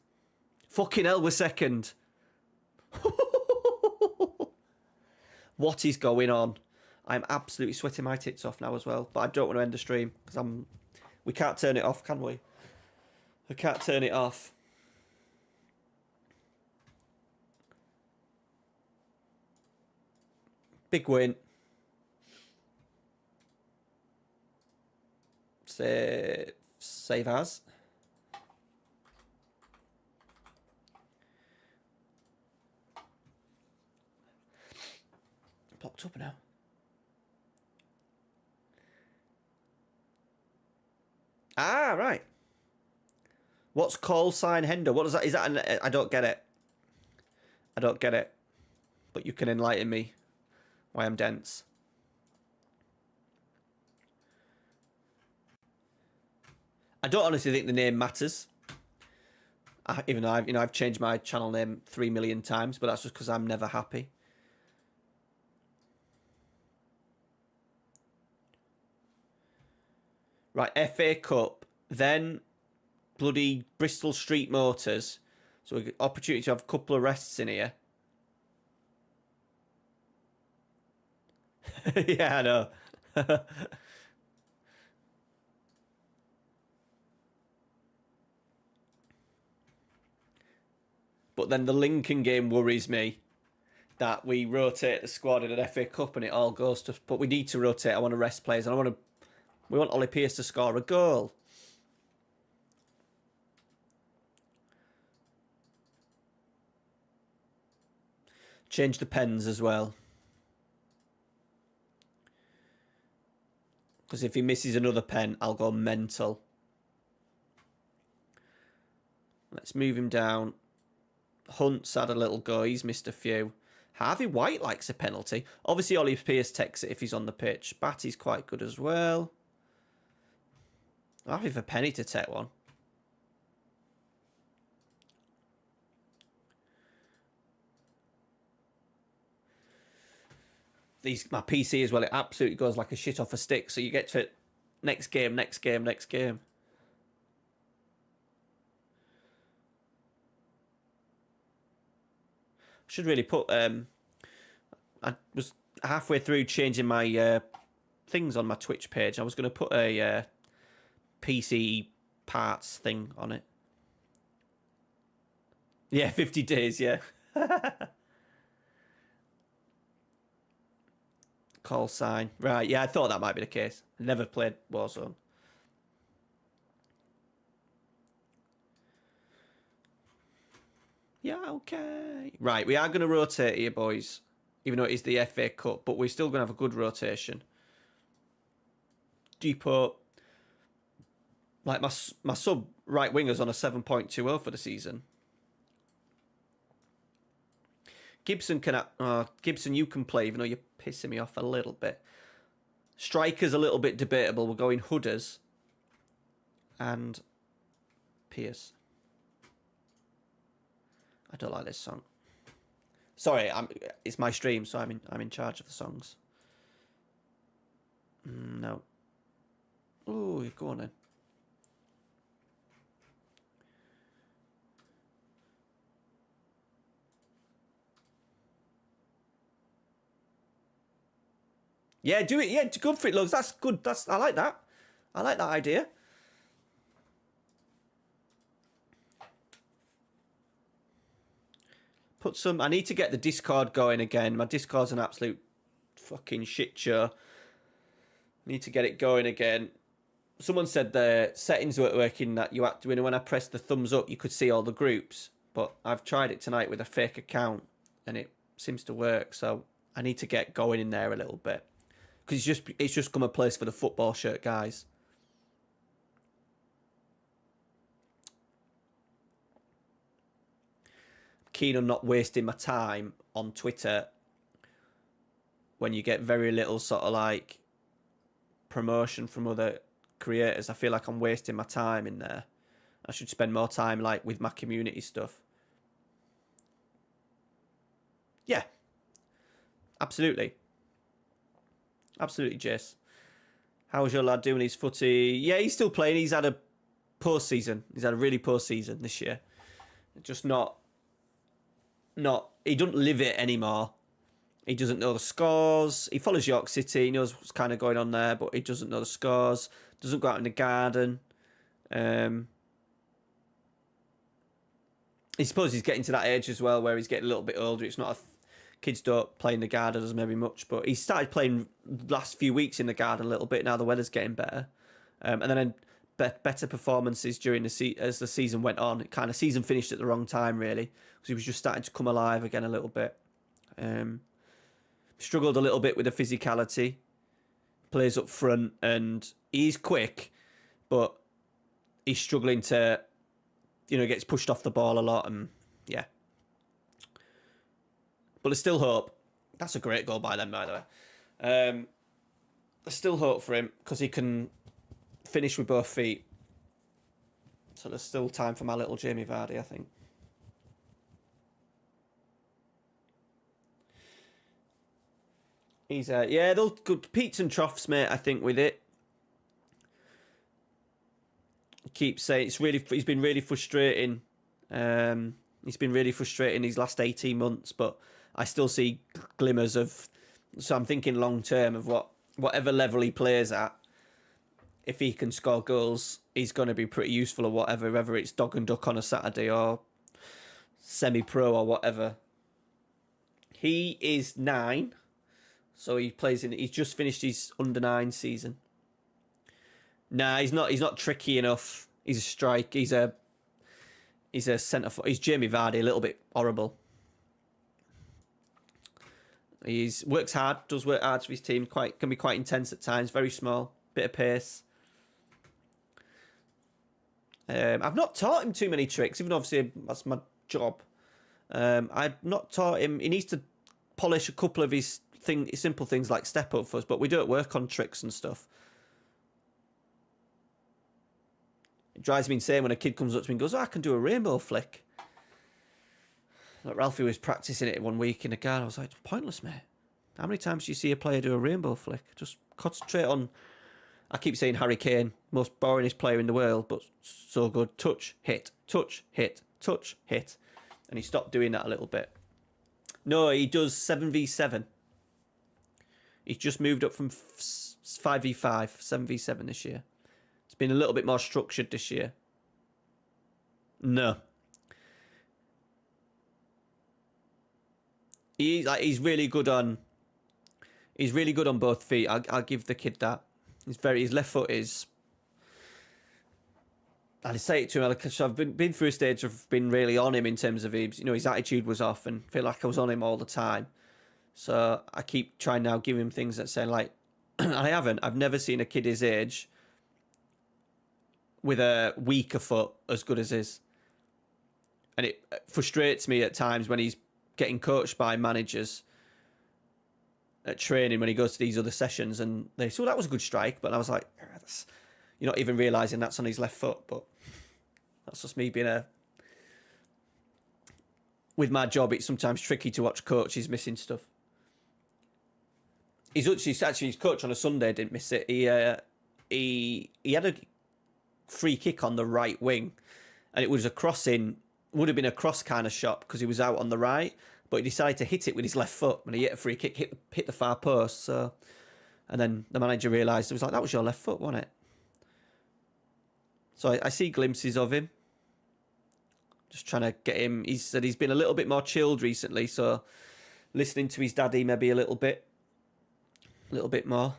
Fucking hell, we're second. What is going on? I'm absolutely sweating my tits off now as well. But I don't want to end the stream because we can't turn it off, can we? We can't turn it off. Big win. Save as. Blocked up now. Ah, right. What's call sign Hendo? What is that? Is that an... I don't get it. I don't get it. But you can enlighten me why I'm dense. I don't honestly think the name matters. Even though I've changed my channel name 3 million times, but that's just because I'm never happy. Right, FA Cup, then bloody Bristol Street Motors. So we get opportunity to have a couple of rests in here. Yeah, I know. But then the Lincoln game worries me. That we rotate the squad in an FA Cup and it all goes to... But we need to rotate. I want to rest players and I want to We want Ollie Pearce to score a goal. Change the pens as well. Because if he misses another pen, I'll go mental. Let's move him down. Hunt's had a little go. He's missed a few. Harvey White likes a penalty. Obviously, Ollie Pearce takes it if he's on the pitch. Batty's quite good as well. I'm happy for Penny to take one. My PC as well, it absolutely goes like a shit off a stick. So you get to it, next game, next game, next game. Should really put... I was halfway through changing my things on my Twitch page. I was going to put a PC parts thing on it. Yeah, 50 days, yeah. Call sign. Right, yeah, I thought that might be the case. Never played Warzone. Yeah, okay. Right, we are going to rotate here, boys. Even though it is the FA Cup, but we're still going to have a good rotation. Depot. Like, my sub right winger's on a 7.20 for the season. Gibson Gibson, you can play, even though you're pissing me off a little bit. Striker's a little bit debatable. We're going Hudders and Pierce. I don't like this song. Sorry, it's my stream, so I'm in charge of the songs. No. Oh, go on then. Yeah, do it. Yeah, good for it, Lugs. That's good. I like that. I like that idea. I need to get the Discord going again. My Discord's an absolute fucking shit show. Need to get it going again. Someone said the settings weren't working, that you had to, when I pressed the thumbs up, you could see all the groups. But I've tried it tonight with a fake account, and it seems to work. So I need to get going in there a little bit. Because it's just come a place for the football shirt guys. Keen on not wasting my time on Twitter when you get very little sort of like promotion from other creators. I feel like I'm wasting my time in there. I should spend more time like with my community stuff. Yeah. Absolutely. Absolutely, Jess. How's your lad doing his footy? Yeah, he's still playing. He's had a poor season. He's had a really poor season this year. Just not he doesn't live it anymore. He doesn't know the scores. He follows York City. He knows what's kind of going on there, but he doesn't know the scores. Doesn't go out in the garden. I suppose he's getting to that age as well where he's getting a little bit older. It's not kids don't play in the garden as maybe much, but he started playing last few weeks in the garden a little bit. Now the weather's getting better. And then better performances during as the season went on. It kind of season finished at the wrong time, really, because he was just starting to come alive again a little bit. Struggled a little bit with the physicality. Plays up front, and he's quick, but he's struggling to, gets pushed off the ball a lot, and yeah. But there's still hope. That's a great goal by them, by the way. There's still hope for him because he can finish with both feet. So there's still time for my little Jamie Vardy, I think. He's yeah, they'll good peaks and troughs, mate. I think with it. Keep saying he's been really frustrating. He's been really frustrating these last 18 months, but I still see glimmers of. So I'm thinking long term of whatever level he plays at. If he can score goals, he's going to be pretty useful or whatever, whether it's dog and duck on a Saturday or semi-pro or whatever. He is 9, so he's just finished his under-9 season. Nah, he's not. He's not tricky enough. He's a strike. He's a centre. He's Jamie Vardy, a little bit horrible. He's works hard. Does work hard for his team. Can be quite intense at times. Very small. Bit of pace. I've not taught him too many tricks, even though obviously that's my job. I've not taught him. He needs to polish a couple of his simple things like step up for us, but we don't work on tricks and stuff. It drives me insane when a kid comes up to me and goes, "Oh, I can do a rainbow flick." Like Ralphie was practicing it one week in the garden. I was like, "It's pointless, mate. How many times do you see a player do a rainbow flick? Just concentrate on." I keep saying Harry Kane, most boringest player in the world, but so good. Touch, hit, touch, hit, touch, hit. And he stopped doing that a little bit. No, he does 7v7. He's just moved up from 5v5, 7v7 this year. It's been a little bit more structured this year. No. He's really good on both feet. I'll give the kid that. His left foot is. I say it to him because I've been through a stage of being really on him in terms of his attitude was off and feel like I was on him all the time. So I keep trying now give him things that say like, I've never seen a kid his age with a weaker foot as good as his. And it frustrates me at times when he's getting coached by managers at training when he goes to these other sessions and they say, "Well, that was a good strike," but I was like, you're not even realising that's on his left foot, but that's just me being with my job, it's sometimes tricky to watch coaches missing stuff. His coach on a Sunday didn't miss it. He had a free kick on the right wing and it was would have been a cross kind of shot because he was out on the right, but he decided to hit it with his left foot when he hit a free kick, hit the far post. So, and then the manager realised, it was like, that was your left foot, wasn't it? So I see glimpses of him. Just trying to get him. He said he's been a little bit more chilled recently, so listening to his daddy maybe a little bit more.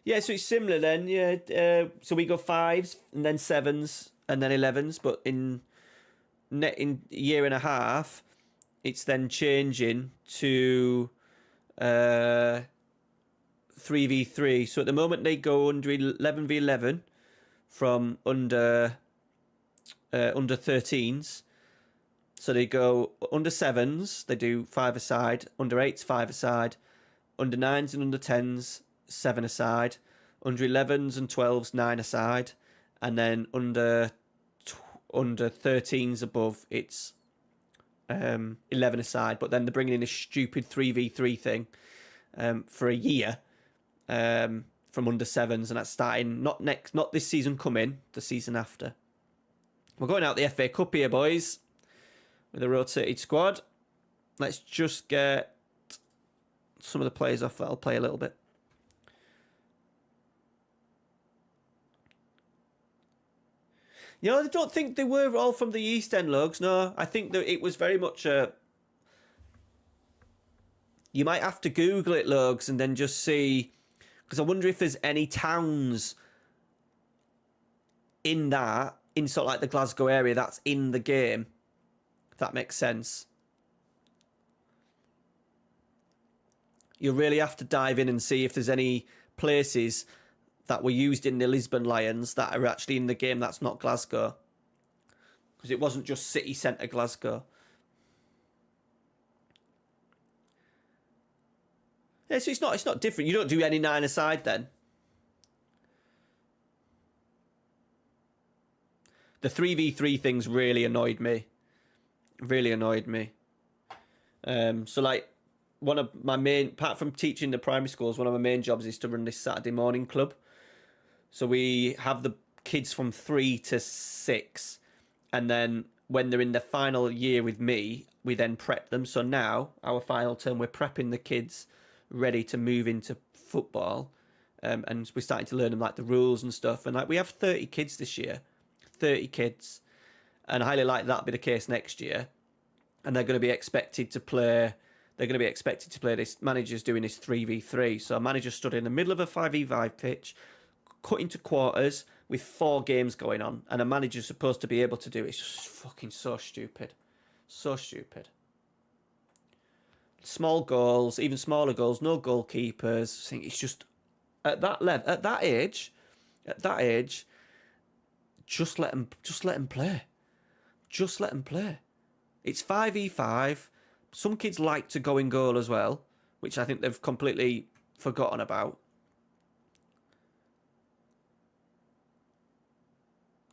Yeah, so it's similar then. Yeah, so we go 5s and then 7s and then 11s, but in a year and a half, it's then changing to 3v3. So at the moment they go under 11v11 from under 13s. So they go under 7s, they do 5 aside, under 8s 5 aside, under 9s and under 10s 7 aside, under 11s and 12s 9 aside, and then under 13s above it's 11 aside. But then they're bringing in a stupid 3v3 thing for a year from under 7s, and that's starting not this season coming, the season after. We're going out the FA Cup here, boys, with a rotated squad. Let's just get some of the players off that'll play a little bit. You know, I don't think they were all from the East End, Lugs. No, I think that it was very much a... You might have to Google it, Lugs, and then just see... Because I wonder if there's any towns in sort of like the Glasgow area that's in the game. If that makes sense. You really have to dive in and see if there's any places that were used in the Lisbon Lions that are actually in the game that's not Glasgow. Because it wasn't just city centre Glasgow. Yeah, so it's not different. You don't do any 9-a-side then. The 3v3 things really annoyed me. Really annoyed me. So like one of my main, apart from teaching the primary schools, one of my main jobs is to run this Saturday morning club. So we have the kids from 3 to 6, and then when they're in their final year with me, we then prep them. So now, our final term, we're prepping the kids ready to move into football, and we're starting to learn them like the rules and stuff. And like we have 30 kids this year, 30 kids, and I highly like that be the case next year. And they're going to be expected to play. They're going to be expected to play this. Manager's doing this 3v3. So a manager stood in the middle of a 5v5 pitch, cut into quarters with 4 games going on, and a manager's supposed to be able to do it. It's just fucking so stupid. So stupid. Small goals, even smaller goals, no goalkeepers. I think it's just at that level, at that age, just let them play. Just let them play. It's 5v5. Some kids like to go in goal as well, which I think they've completely forgotten about.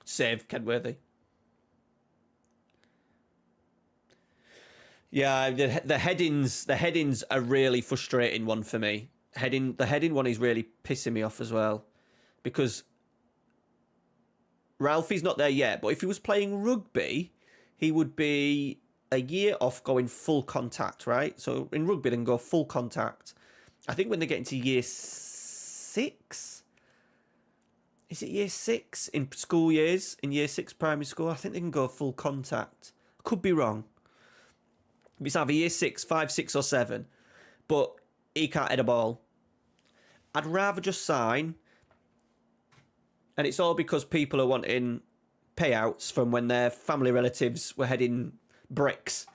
Save Kenworthy. Yeah, the headings are really frustrating one for me. The heading one is really pissing me off as well, because Ralphie's not there yet. But if he was playing rugby, he would be a year off going full contact, right? So in rugby, they can go full contact. I think when they get into year 6, is it year 6 in school years, in year 6 primary school? I think they can go full contact. Could be wrong. It's either year 6, 5, 6 or 7. But he can't head a ball. I'd rather just sign. And it's all because people are wanting payouts from when their family relatives were heading bricks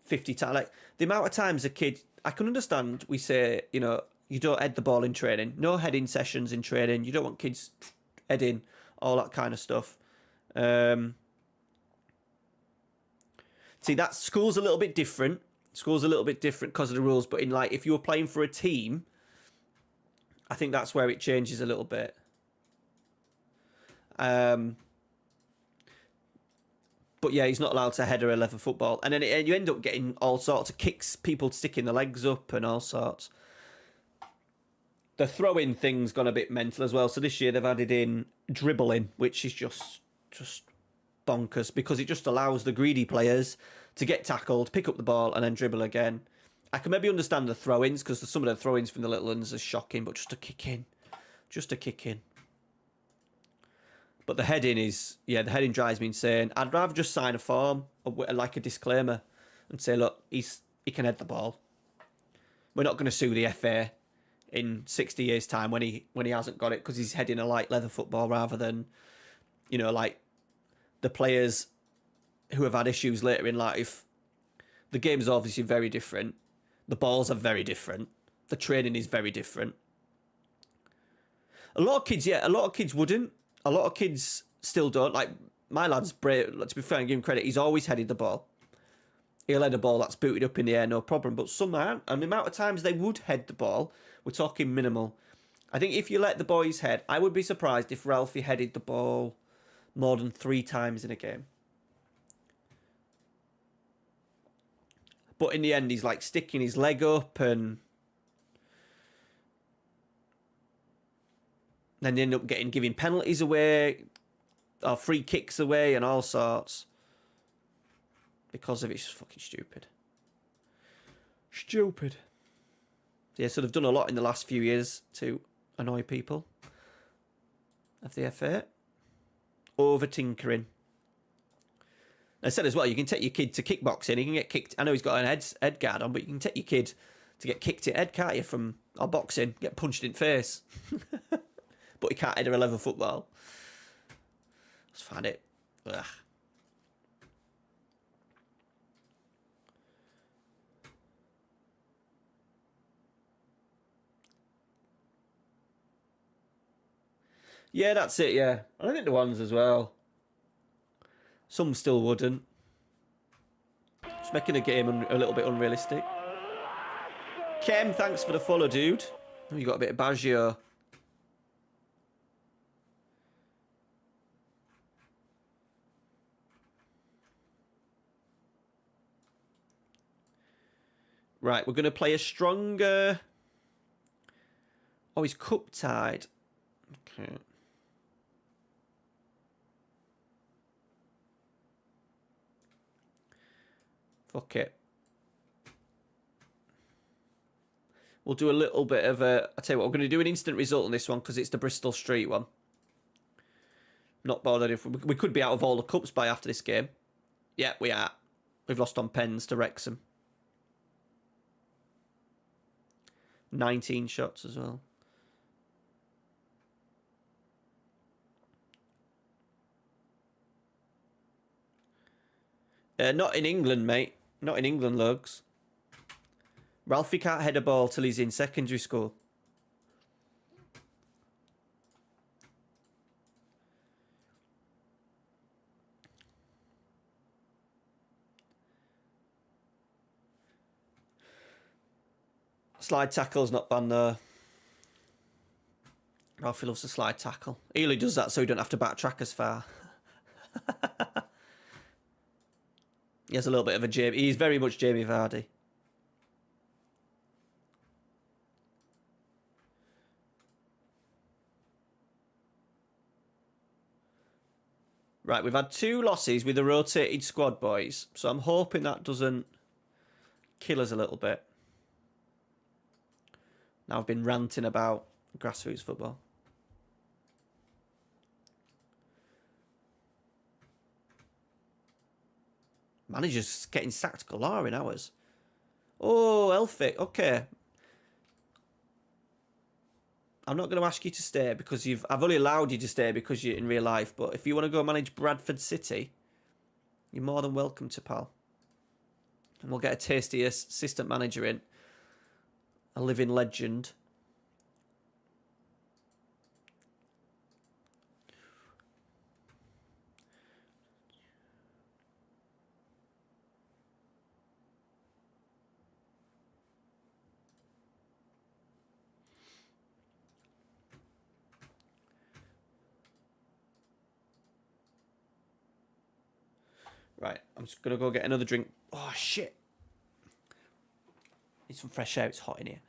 50 times. Like, the amount of times a kid... I can understand we say, you know, you don't head the ball in training. No heading sessions in training. You don't want kids heading, all that kind of stuff. See, that school's a little bit different. School's a little bit different because of the rules. But in, like, if you were playing for a team, I think that's where it changes a little bit. But yeah, he's not allowed to header a level football. And then you end up getting all sorts of kicks, people sticking their legs up and all sorts. The throwing thing's gone a bit mental as well. So this year they've added in dribbling, which is just bonkers, because it just allows the greedy players to get tackled, pick up the ball, and then dribble again. I can maybe understand the throw-ins, because some of the throw-ins from the little ones are shocking, but just a kick in. Just a kick in. But the heading is... Yeah, the heading drives me insane. I'd rather just sign a form, like a disclaimer, and say, look, he can head the ball. We're not going to sue the FA in 60 years' time when he hasn't got it, because he's heading a light leather football rather than, you know, like the players who have had issues later in life. The game's obviously very different. The balls are very different. The training is very different. A lot of kids wouldn't. A lot of kids still don't. Like, my lad's brave. To be fair and give him credit, he's always headed the ball. He'll head a ball that's booted up in the air, no problem. But some aren't. And the amount of times they would head the ball, we're talking minimal. I think if you let the boys head, I would be surprised if Ralphie headed the ball more than 3 times in a game. But in the end, he's like sticking his leg up, and then they end up giving penalties away, or free kicks away, and all sorts. Because of it. It's fucking stupid. Stupid. Yeah, so they've done a lot in the last few years to annoy people of the FA. Over tinkering. I said as well, you can take your kid to kickboxing. He can get kicked. I know he's got an head guard on, but you can take your kid to get kicked in the head, can't you? Or boxing, get punched in the face. But he can't header a level football. Just find it. Ugh. Yeah, that's it, yeah. I think the ones as well. Some still wouldn't. Just making a game a little bit unrealistic. Kem, thanks for the follow, dude. Oh, you got a bit of Baggio. Right, we're going to play a stronger... Oh, he's cup tied. Okay. Fuck it. We'll do a little bit of a... I'll tell you what, we're going to do an instant result on this one because it's the Bristol Street one. Not bothered if... We could be out of all the cups by after this game. Yeah, we are. We've lost on pens to Wrexham. 19 shots as well. Not in England, mate. Not in England, Lugs. Ralphie can't head a ball till he's in secondary school. Slide tackle's not banned though. Ralphie loves to slide tackle. Ely does that so he don't have to backtrack as far. He has a little bit of a Jamie. He's very much Jamie Vardy. Right, we've had 2 losses with a rotated squad, boys. So I'm hoping that doesn't kill us a little bit. Now I've been ranting about grassroots football. Manager's getting sacked galore in ours. Oh, Elphick, okay. I'm not going to ask you to stay because I've only allowed you to stay because you're in real life. But if you want to go manage Bradford City, you're more than welcome to, pal. And we'll get a tasty assistant manager in. A living legend. Right, I'm just going to go get another drink. Oh, shit. Need some fresh air. It's hot in here.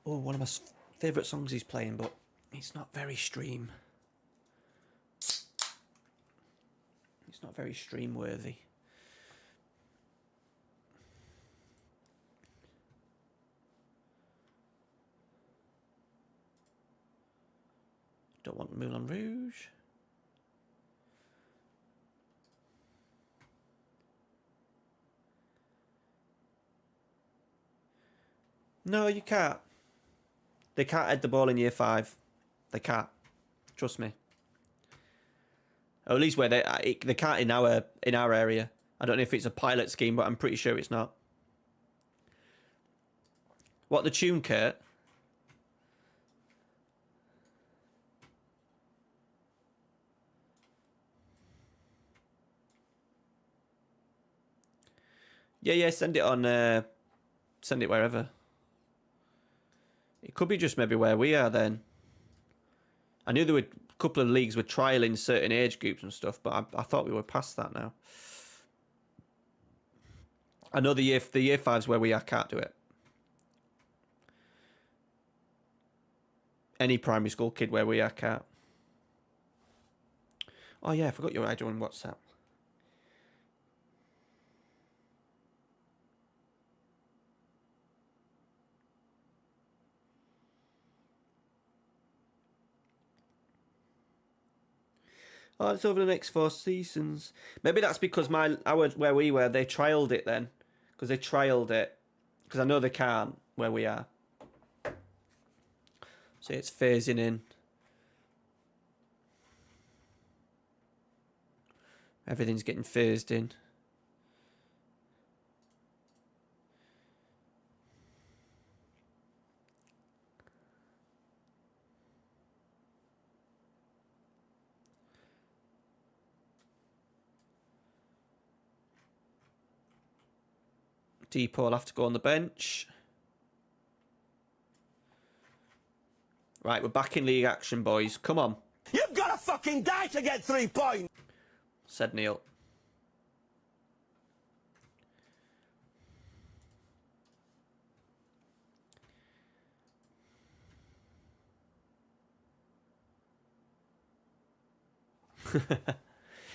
Oh, one of my favourite songs he's playing, but it's not very stream. It's not very stream worthy. Don't want Moulin Rouge. No, you can't. They can't head the ball in year 5. They can't. Trust me. Or at least where they can't in our area. I don't know if it's a pilot scheme, but I'm pretty sure it's not. What the tune, Kurt? Yeah, send it on. Send it wherever. It could be just maybe where we are then. I knew there were a couple of leagues were trialling certain age groups and stuff, but I thought we were past that now. I know the year 5s where we are can't do it. Any primary school kid where we are can't. Oh yeah, I forgot your idea on WhatsApp. Oh, it's over the next 4 seasons. Maybe that's because where we were, they trialled it then. Because they trialled it. Because I know they can't where we are. So it's phasing in. Everything's getting phased in. Depot will have to go on the bench. Right, we're back in league action, boys. Come on. You've got to fucking die to get 3 points! Said Neil.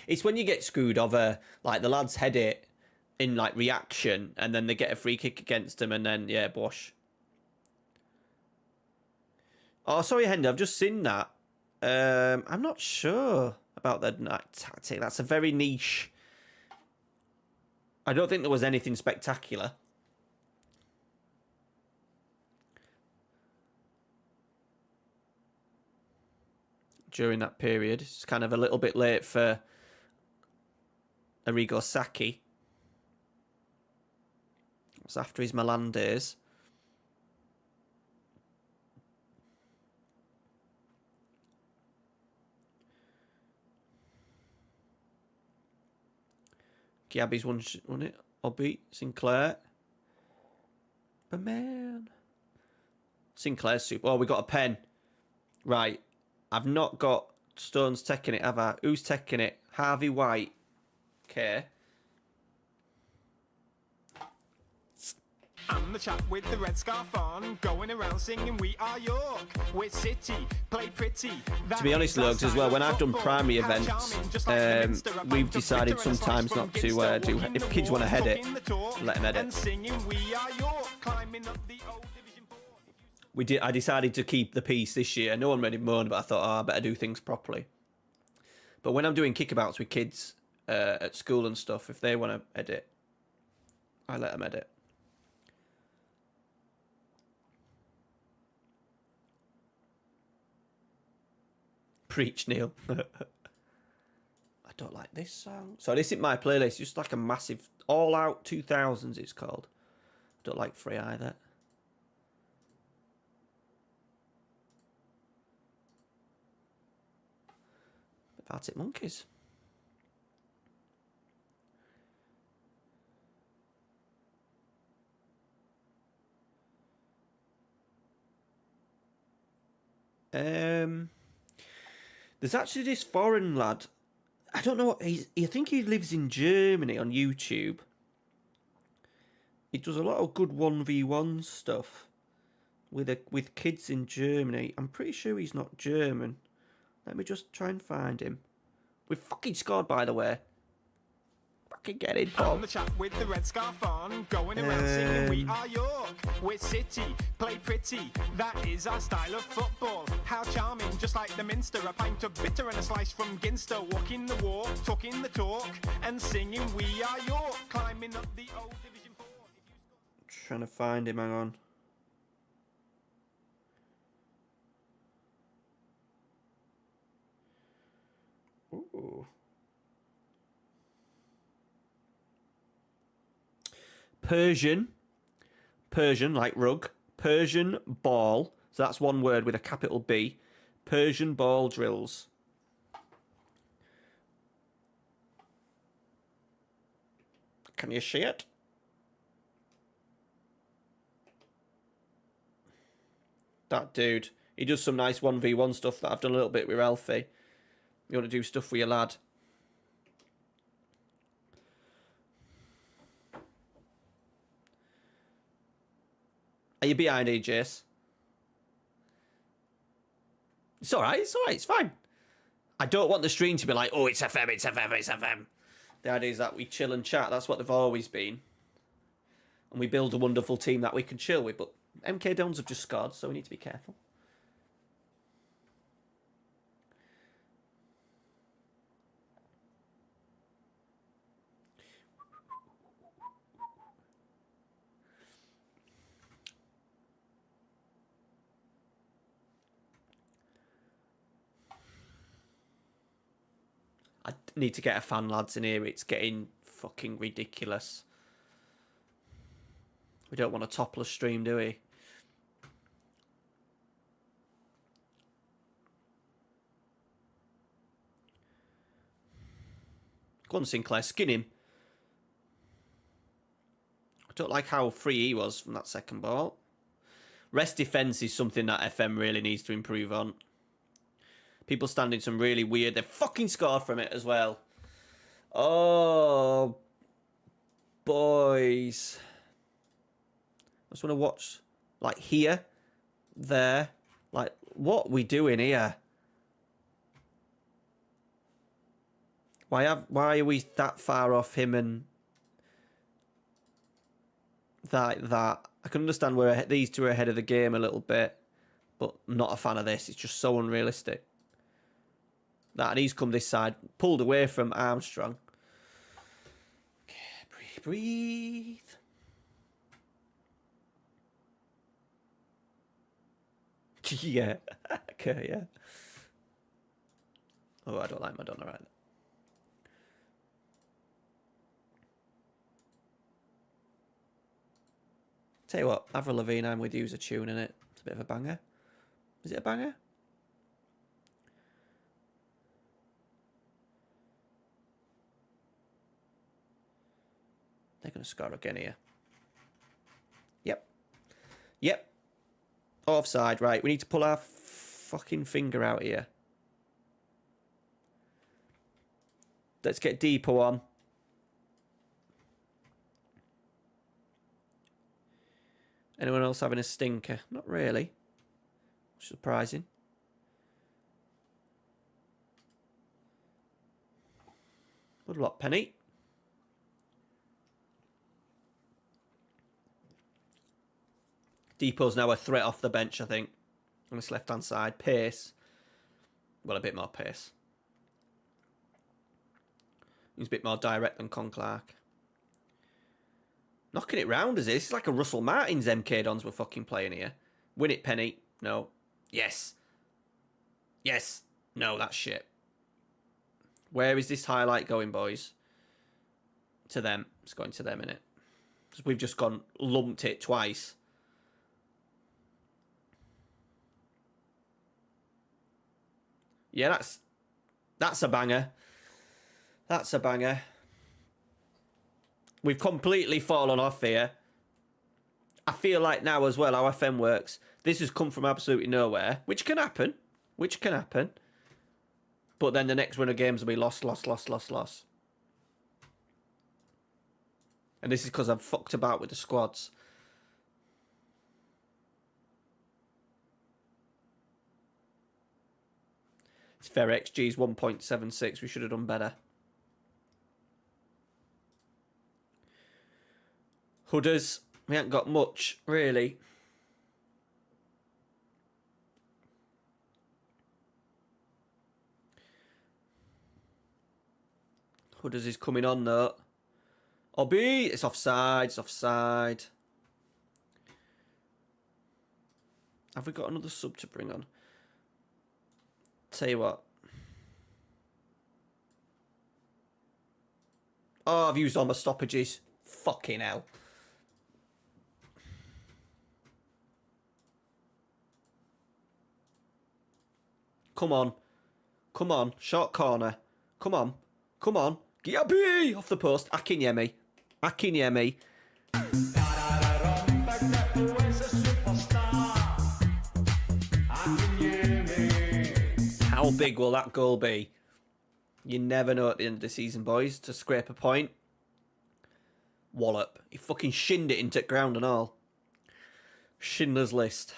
It's when you get screwed over, like the lads head it in like reaction, and then they get a free kick against them, and then yeah, bosh. Oh, sorry, Hendy, I've just seen that. I'm not sure about that tactic. That's a very niche. I don't think there was anything spectacular. During that period, it's kind of a little bit late for Arrigo Sacchi. It was after his Milan days. Gabby's won it. Obby, Sinclair. But man. Sinclair's super. Oh, we got a pen. Right. I've not got Stones taking it, have I? Who's taking it? Harvey White. Okay. I'm the chap with the red scarf on, going around singing we are York. We're City, play pretty. To be honest, Lugs, as well, when I've done primary events, we've decided sometimes not to do... If kids want to head it, let them head it. I decided to keep the peace this year. No one really moaned, but I thought, I better do things properly. But when I'm doing kickabouts with kids at school and stuff, if they want to edit, I let them edit. Preach, Neil. I don't like this song. So this isn't my playlist. It's just like a massive all out 2000s it's called. Don't like Free either. Arctic Monkeys. There's actually this foreign lad. I don't know what I think he lives in Germany on YouTube. He does a lot of good 1v1 stuff with kids in Germany. I'm pretty sure he's not German. Let me just try and find him. We fucking scored, by the way. Fucking get it, Paul. I'm the chap with the red scarf on, going around singing we are York. We're City, play pretty. That is our style of football. How charming, just like the Minster. A pint of bitter and a slice from Ginster. Walking the walk, talking the talk, and singing we are York. Climbing up the old Division 4. Trying to find him, hang on. Ooh. Persian like rug. Persian ball. So that's one word with a capital B. Persian ball drills. Can you see it? That dude. He does some nice 1v1 stuff that I've done a little bit with Alfie. You want to do stuff with your lad? Are you behind, Jace? It's alright, it's fine. I don't want the stream to be like, oh, it's FM, it's FM, it's FM. The idea is that we chill and chat. That's what they've always been. And we build a wonderful team that we can chill with. But MK Dons have just scored, so we need to be careful. I need to get a fan, lads, in here. It's getting fucking ridiculous. We don't want a topless stream, do we? Go on, Sinclair, skin him. I don't like how free he was from that second ball. Rest defence is something that FM really needs to improve on. People standing some really weird... They fucking scored from it as well. Oh, boys. I just want to watch, like, here, there. Like, what we doing here? Why are we that far off him and that? I can understand where these two are ahead of the game a little bit, but I'm not a fan of this. It's just so unrealistic. That, and he's come this side, pulled away from Armstrong. Okay, breathe. Yeah. Okay, yeah. Oh, I don't like Madonna right now. Tell you what, Avril Lavigne, I'm With You's a tune in it. It's a bit of a banger. Is it a banger? They're going to score again here. Yep. Yep. Offside, right. We need to pull our fucking finger out here. Let's get Depot on. Anyone else having a stinker? Not really. Surprising. Good luck, Penny. Depot's now a threat off the bench, I think. On this left-hand side. Pace. Well, a bit more pace. He's a bit more direct than Con Clark. Knocking it round, is this? It's like a Russell Martin's MK Dons we're fucking playing here. Win it, Penny. No. Yes. Yes. No, that's shit. Where is this highlight going, boys? To them. It's going to them, innit? Because we've just gone lumped it twice. Yeah, that's a banger. That's a banger. We've completely fallen off here. I feel like now as well, how FM works, this has come from absolutely nowhere, which can happen. Which can happen. But then the next run of games will be lost. And this is because I've fucked about with the squads. It's fair, XG's 1.76. We should have done better. Hooders, we haven't got much, really. Hooders is coming on, though. Obby, it's offside, it's offside. Have we got another sub to bring on? Tell you what. Oh, I've used all my stoppages. Fucking hell. Come on. Come on. Short corner. Come on. Come on. Giabi! Off the post. Akinyemi. Akinyemi. How big will that goal be? You never know at the end of the season, boys. To scrape a point. Wallop. He fucking shinned it into the ground and all. Schindler's List.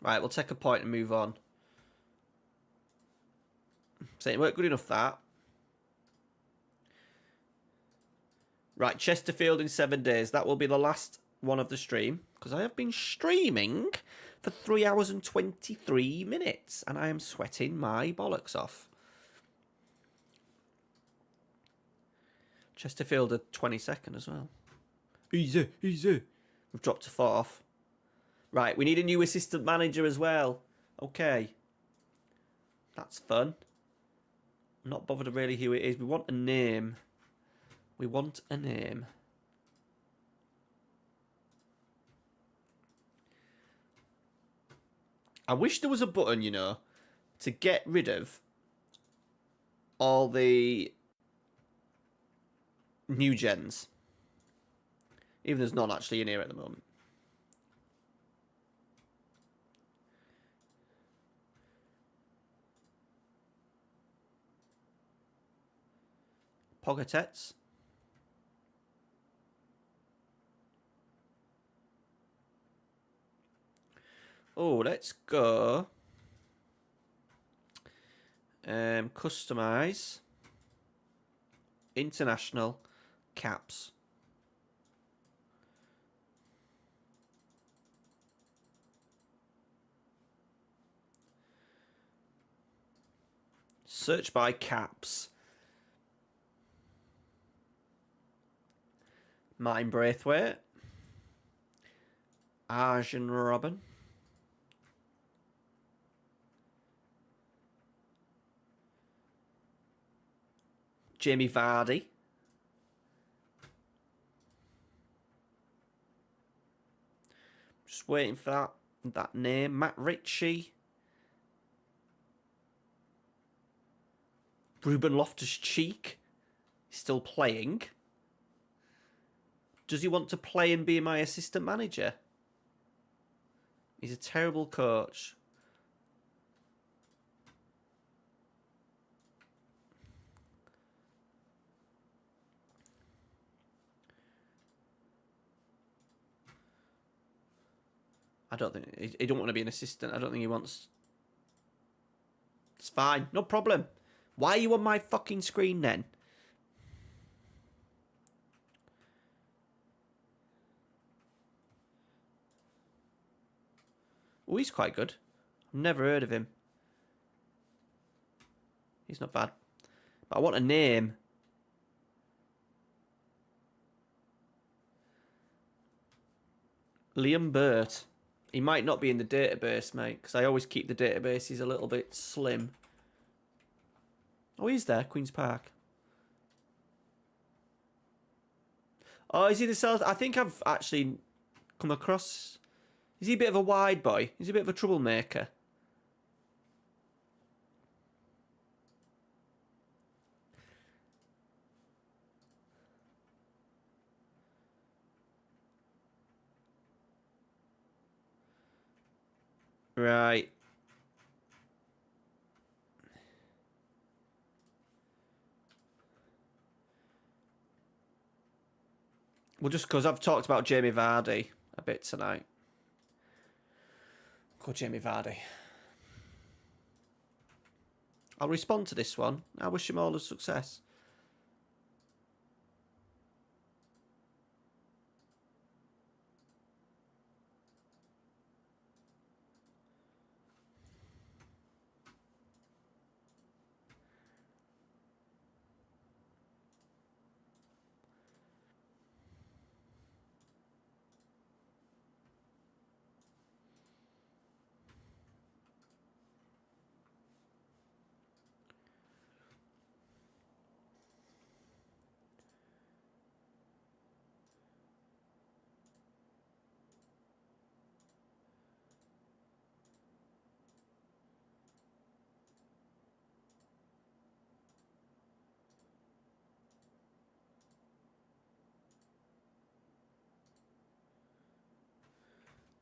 Right, we'll take a point and move on. So it weren't good enough, that. Right, Chesterfield in 7 days. That will be the last one of the stream. Because I have been streaming for 3 hours and 23 minutes. And I am sweating my bollocks off. Chesterfield at 22nd as well. Easy, easy. We've dropped to 4th. Right, we need a new assistant manager as well. Okay. That's fun. I'm not bothered really who it is. We want a name. We want a name. I wish there was a button, you know, to get rid of all the new gens. Even there's none actually in here at the moment. Pogatets. Oh, let's go. Customize. International. Caps. Search by caps. Martin Braithwaite. Arjen Robben. Jamie Vardy. Just waiting for that name. Matt Ritchie. Ruben Loftus-Cheek. Still playing. Does he want to play and be my assistant manager? He's a terrible coach. I don't think he don't want to be an assistant. I don't think he wants. It's fine, no problem. Why are you on my fucking screen then? Oh, he's quite good. I've never heard of him. He's not bad. But I want a name. Liam Burt. He might not be in the database, mate, because I always keep the databases a little bit slim. Oh, he's there, Queen's Park. Oh, is he the South? I think I've actually come across... Is he a bit of a wide boy? Is he a bit of a troublemaker? Right. Well, just because I've talked about Jamie Vardy a bit tonight. Go Jamie Vardy. I'll respond to this one. I wish him all the success.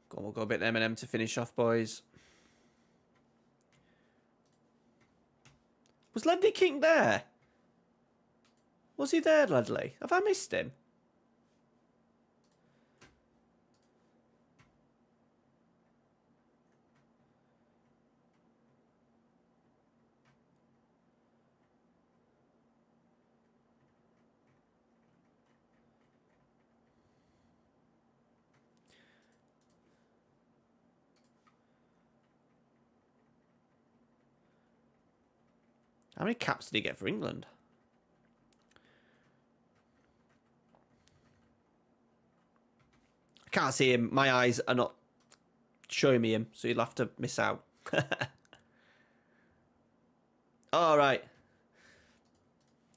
Go on, we'll go a bit M&M to finish off, boys. Was Ledley King there? Was he there, Ledley? Have I missed him? How many caps did he get for England? I can't see him. My eyes are not showing me him, so you'll have to miss out. All right.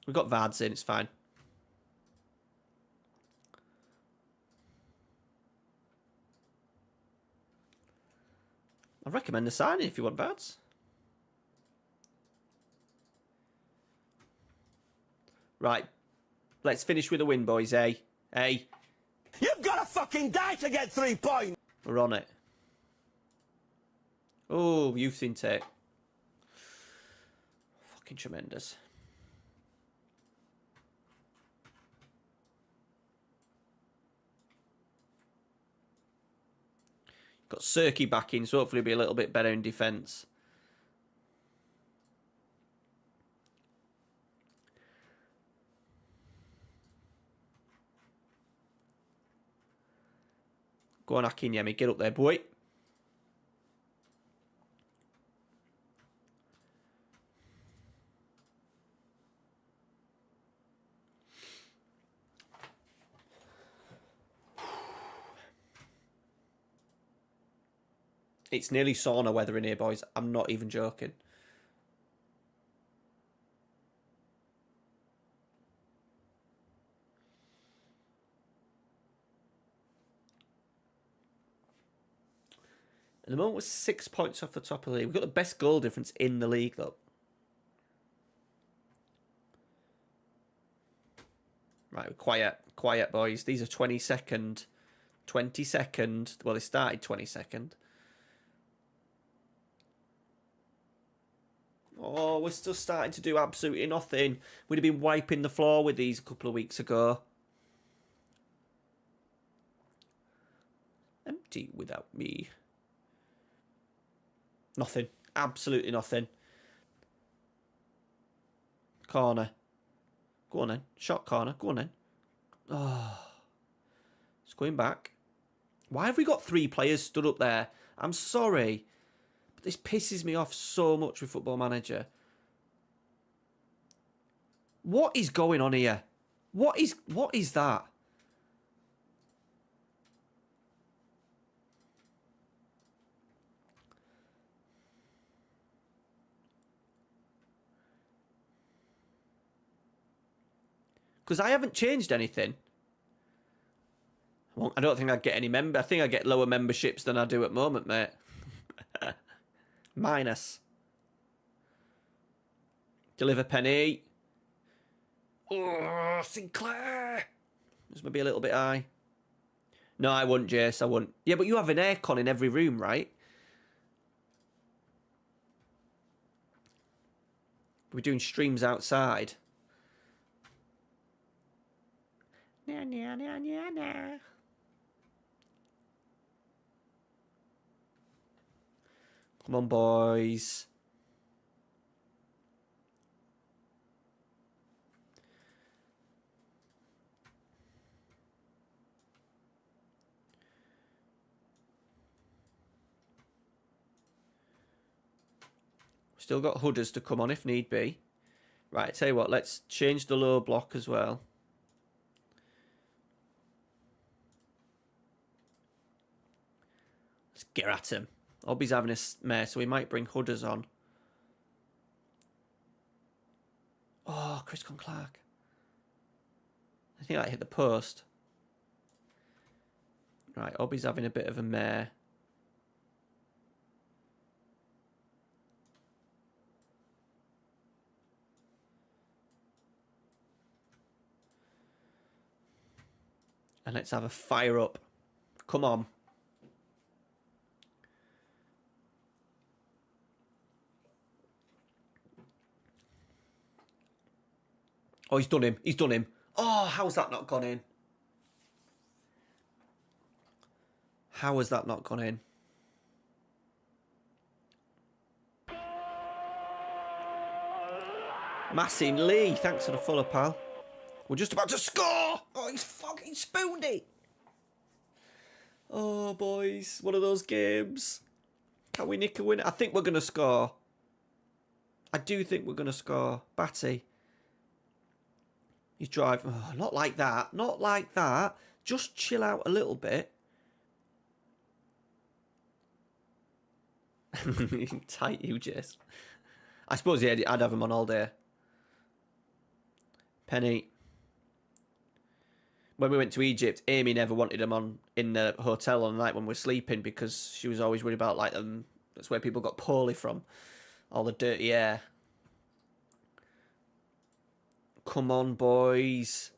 We've got Vards in, it's fine. I recommend a signing if you want Vards. Right. Let's finish with a win, boys, eh? Eh? You've got to fucking die to get 3 points! We're on it. Oh, youth intake. Fucking tremendous. Got Serki back in, so hopefully he'll be a little bit better in defence. Go on, Akinyemi. Get up there, boy. It's nearly sauna weather in here, boys. I'm not even joking. At the moment, we're 6 points off the top of the league. We've got the best goal difference in the league, though. Right, quiet. Quiet, boys. These are 22nd. 22nd. Well, they started 22nd. Oh, we're still starting to do absolutely nothing. We'd have been wiping the floor with these a couple of weeks ago. Empty without me. Nothing. Absolutely nothing. Corner. Go on then. Shot corner. Go on then. Oh. It's going back. Why have we got 3 players stood up there? I'm sorry. But this pisses me off so much with Football Manager. What is going on here? What is that? Because I haven't changed anything. Well, I don't think I'd get any member. I think I get lower memberships than I do at the moment, mate. Minus. Deliver penny. Oh, Sinclair. This might be a little bit high. No, I wouldn't, Jace. I wouldn't. Yeah, but you have an aircon in every room, right? We're doing streams outside. Nah, nah, nah, nah, nah. Come on, boys. Still got Hudders to come on if need be. Right, tell you what, let's change the low block as well. Let's get at him. Obi's having a mare, so we might bring Hudders on. Oh, Chris Clark. I think that hit the post. Right, Obi's having a bit of a mare. And let's have a fire up. Come on. Oh, he's done him. He's done him. Oh, how's that not gone in? How has that not gone in? Massin Lee, thanks for the follow, pal. We're just about to score! Oh, he's fucking spooned it! Oh, boys, one of those games. Can we nick a win? I think we're going to score. I do think we're going to score. Batty. He's driving. Oh, not like that. Not like that. Just chill out a little bit. Tight, you, Jess. I suppose, yeah, I'd have him on all day. Penny. When we went to Egypt, Amy never wanted him on in the hotel on the night when we were sleeping because she was always worried about, like, that's where people got poorly from. All the dirty air. Come on, boys.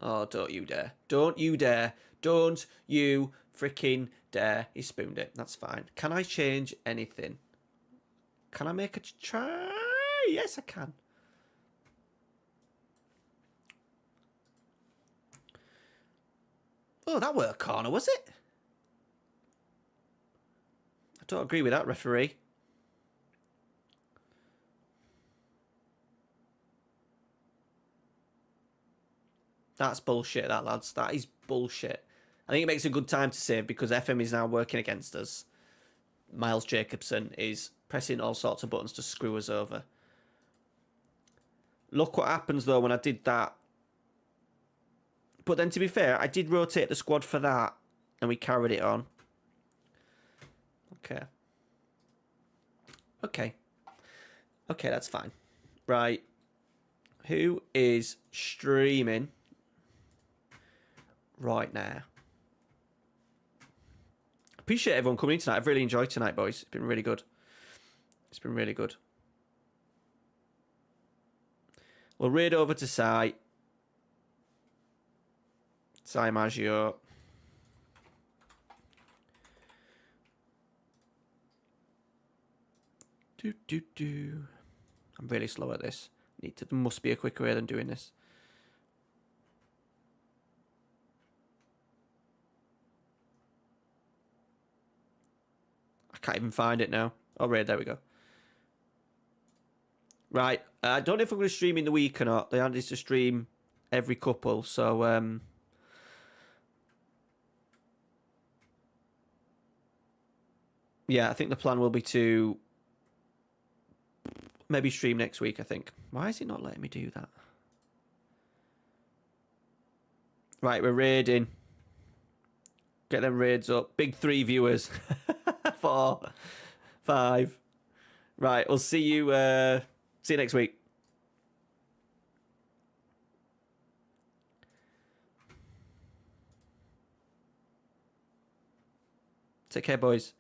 Oh, don't you dare. Don't you dare. Don't you freaking dare. He spooned it. That's fine. Can I change anything? Can I make a try? Yes, I can. Oh, that were a corner, was it? I don't agree with that, referee. That's bullshit, that, lads. That is bullshit. I think it makes a good time to save because FM is now working against us. Miles Jacobson is pressing all sorts of buttons to screw us over. Look what happens, though, when I did that. But then, to be fair, I did rotate the squad for that, and we carried it on. Okay. Okay. Okay, that's fine. Right. Who is streaming right now? Appreciate everyone coming in tonight. I've really enjoyed tonight, boys. It's been really good. It's been really good. We'll raid over to Sai. Sai Maggio. I'm really slow at this. There must be a quicker way than doing this. I can't even find it now. Oh, right, there we go. Right, I don't know if I'm going to stream in the week or not. They asked us to stream every couple, so yeah, I think the plan will be to maybe stream next week, I think. Why is it not letting me do that? Right, we're raiding. Get them raids up. Big 3 viewers. 4, 5. Right, we'll see you next week. Take care, boys.